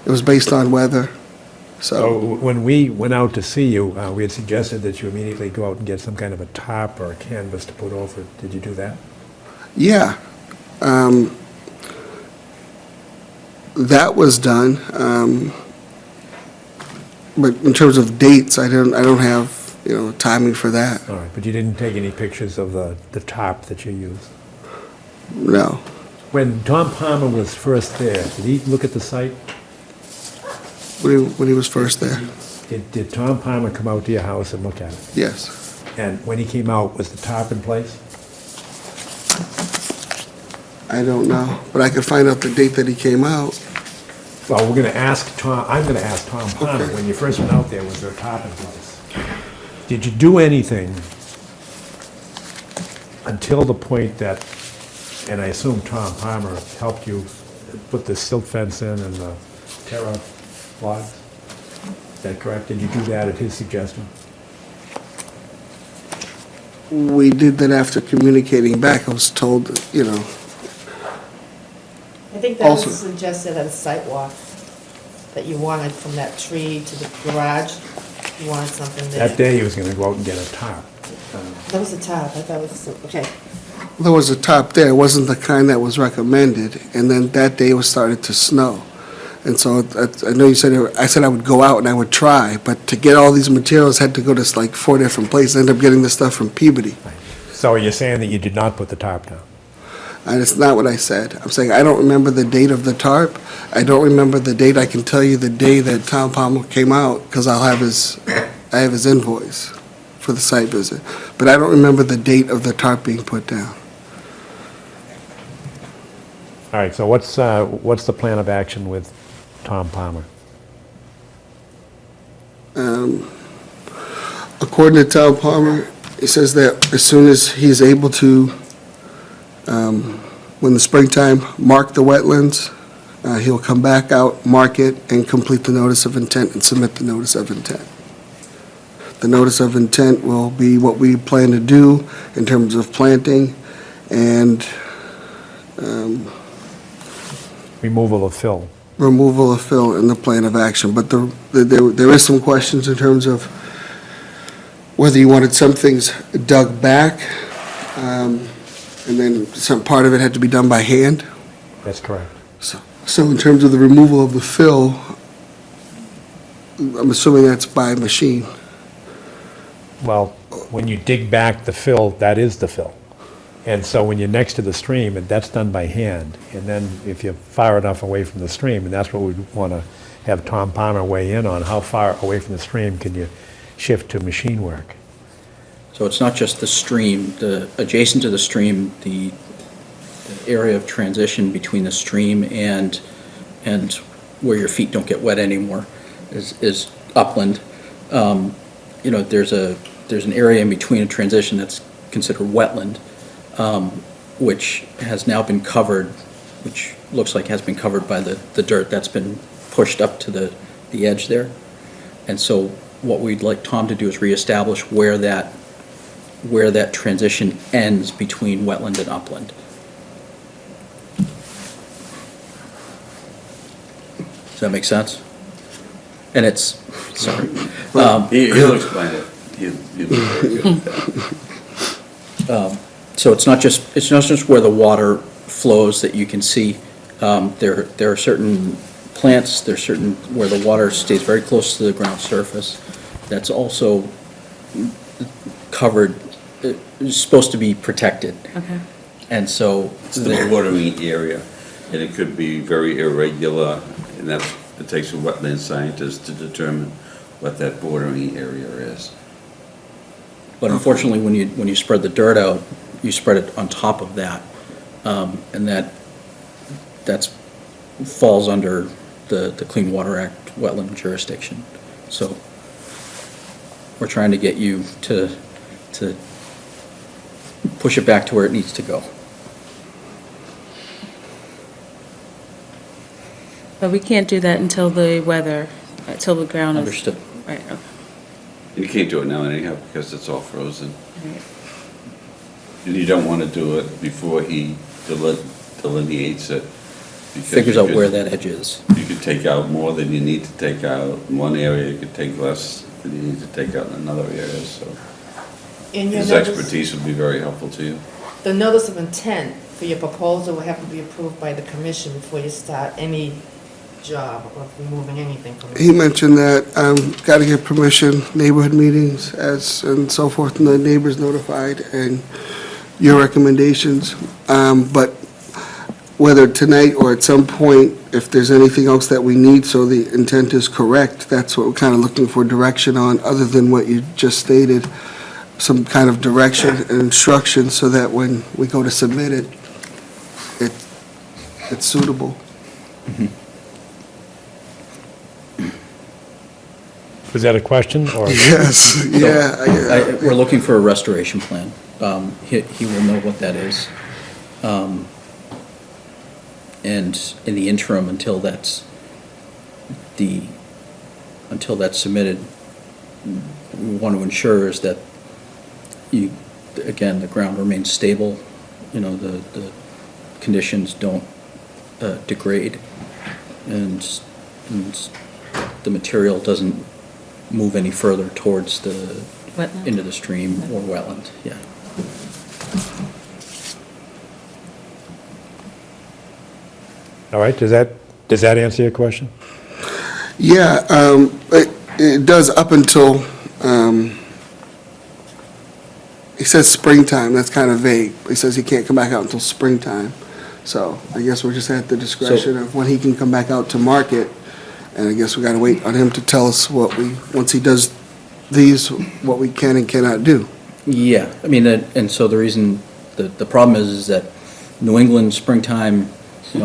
it was based on weather. So When we went out to see you, we had suggested that you immediately go out and get some kind of a tarp or a canvas to put over it. Did you do that? yeah, that was done. But in terms of dates, I don't have timing for that. All right, but you didn't take any pictures of the tarp that you used? No. When Tom Palmer was first there, did he look at the site? When he was first there. Did Tom Palmer come out to your house and look at it? Yes. And when he came out, was the tarp in place? I don't know, but I could find out the date that he came out. Well, we're gonna ask Tom, I'm gonna ask Tom Palmer, when you first went out there, was there a tarp in place? Did you do anything until the point that, and I assume Tom Palmer helped you put the silt fence in and the terra logs? Is that correct? Did you do that at his suggestion? We did that after communicating back. I was told, you know, I think that was Also- suggested at a site walk, that you wanted from that tree to the garage, you wanted something there. That day, he was gonna go out and get a tarp. That was the top, I thought it was, okay. there was a top there. It wasn't the kind that was recommended. And then that day it was started to snow. And so I know you said, I said I would go out and I would try, but to get all these materials, had to go to like 4 different places. I ended up getting the stuff from Peabody. So you're saying that you did not put the tarp down? And it's not what I said. I'm saying I don't remember the date of the tarp. I don't remember the date. I can tell you the day that Tom Palmer came out, because I have his invoice for the site visit. But I don't remember the date of the tarp being put down. All right, so what's the plan of action with Tom Palmer? According to Tom Palmer, he says that as soon as he's able to, when the springtime, mark the wetlands, he'll come back out, mark it, and complete the notice of intent and submit the notice of intent. The notice of intent will be what we plan to do in terms of planting and Removal of fill. removal of fill in the plan of action. But there is some questions in terms of whether you wanted some things dug back, and then some part of it had to be done by hand. That's correct. So in terms of the removal of the fill, I'm assuming that's by machine. Well, when you dig back the fill, that is the fill. And so when you're next to the stream, and that's done by hand. And then if you're far enough away from the stream, and that's what we'd want to have Tom Palmer weigh in on, how far away from the stream can you shift to machine work? So it's not just the stream, adjacent to the stream, the area of transition between the stream and where your feet don't get wet anymore is upland. You know, there's an area in between a transition that's considered wetland, which has now been covered, which looks like has been covered by the dirt that's been pushed up to the edge there. And so what we'd like Tom to do is reestablish where that transition ends between wetland and upland. Does that make sense? And it's, sorry. He'll explain it. He'll do very good at that. So it's not just where the water flows that you can see. There are certain plants, there's certain where the water stays very close to the ground surface. That's also covered, is supposed to be protected. Okay. And so It's the watering area, and it could be very irregular, and it takes a wetland scientist to determine what that bordering area is. But unfortunately, when you spread the dirt out, you spread it on top of that, and that's falls under the Clean Water Act wetland jurisdiction. So we're trying to get you to push it back to where it needs to go. But we can't do that until the weather, until the ground is. Understood. Right, okay. You can't do it now anyhow, because it's all frozen. Right. And you don't want to do it before he delineates it. because Figures you out could- where that edge is. You could take out more than you need to take out in one area, you could take less than you need to take out in another area, so In your his notice, expertise would be very helpful to you. the notice of intent for your proposal will have to be approved by the commission before you start any job of removing anything from He it. mentioned that, got to get permission, neighborhood meetings and so forth, and the neighbors notified, and your recommendations. But whether tonight or at some point, if there's anything else that we need, so the intent is correct, that's what we're kind of looking for direction on, other than what you just stated, some kind of direction and instruction, so that when we go to submit it, it's suitable. Was that a question, or? Yes, yeah. We're looking for a restoration plan. He will know what that is. And in the interim, until that's submitted, we want to ensure is that again, the ground remains stable, the conditions don't degrade, and the material doesn't move any further towards Wetland? into the stream or wetland, yeah. All right, does that answer your question? Yeah, it does up until, he says springtime, that's kind of vague. He says he can't come back out until springtime. So I guess we're just at the discretion of when he can come back out to market. And I guess we gotta wait on him to tell us once he does these, what we can and cannot do. Yeah, I mean, and so the reason, the problem is that New England springtime, we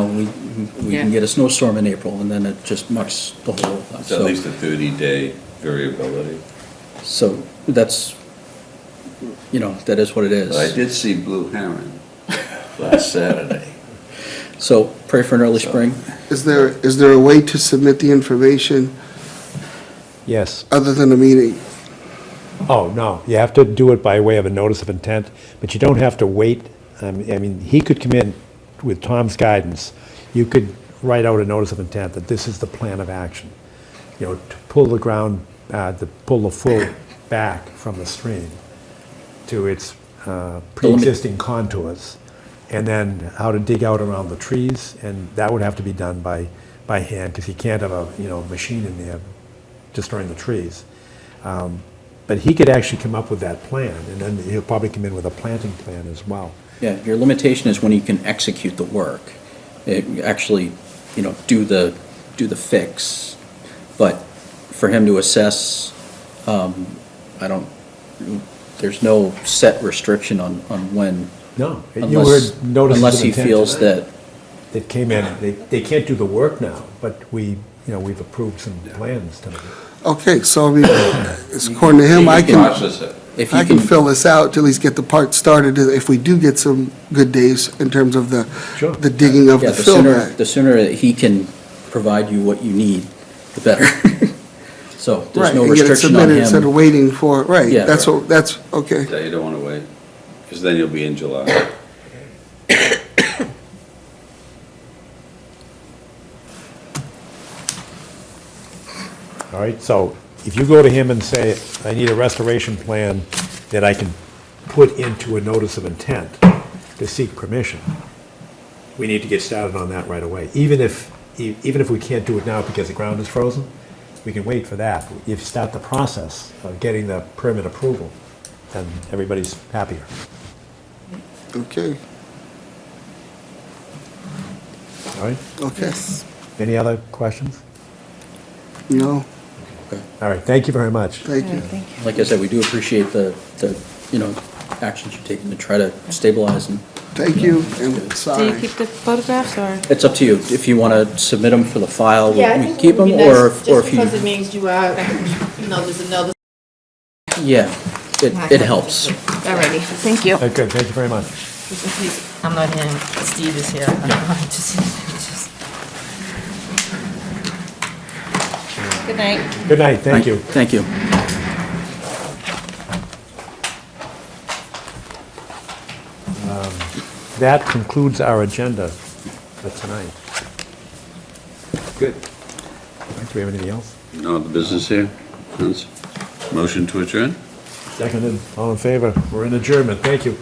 can get a snowstorm in April, and then it just mucks the whole. It's at least a 30-day variability. So that's, that is what it is. But I did see blue heron last Saturday. So pray for an early spring. Is there a way to submit the information Yes. other than a meeting? Oh, no, you have to do it by way of a notice of intent, but you don't have to wait. I mean, he could come in with Tom's guidance. You could write out a notice of intent that this is the plan of action. To pull the ground, to pull the full back from the stream to its pre-existing contours, and then how to dig out around the trees, and that would have to be done by hand, because you can't have a, machine in there destroying the trees. But he could actually come up with that plan, and then he'll probably come in with a planting plan as well. Yeah, your limitation is when you can execute the work. Actually, do the fix. But for him to assess, there's no set restriction on when. No, you Unless- were notices unless of he intent feels that came in. They can't do the work now, but we've approved some plans to. Okay, so I mean, it's according to him, I can fill this out to at least get the part started if we do get some good days in terms of the digging of Yeah, the fill back. the sooner that he can provide you what you need, the better. So there's Right, no and get it restriction on submitted instead of him. waiting for, right, Yeah. that's okay. Yeah, you don't want to wait, because then you'll be in July. All right, so if you go to him and say, I need a restoration plan that I can put into a notice of intent to seek permission, we need to get started on that right away. Even if we can't do it now because the ground is frozen, we can wait for that. If you start the process of getting the permit approval, then everybody's happier. Okay, All right? okay. Any other questions? No, All right, thank you very much. thank you. Like I said, we do appreciate the actions you're taking to try to stabilize and. Thank you, and Do you sorry. keep the photographs, or? It's up to you. If you want to submit them for the file, Yeah, I we think keep it would them, be or nice, if just because it you. means you are, there's another. Yeah, it helps. Alrighty, thank you. Good, thank you very much. I'm not here, Steve is here. I don't want to see the pictures. Good night. Good night, thank you. Thank you. That concludes our agenda for tonight. Good. Do we have anything else? No other business here? Hans? Motion to adjourn? Seconded, all in favor? We're in adjournment, thank you.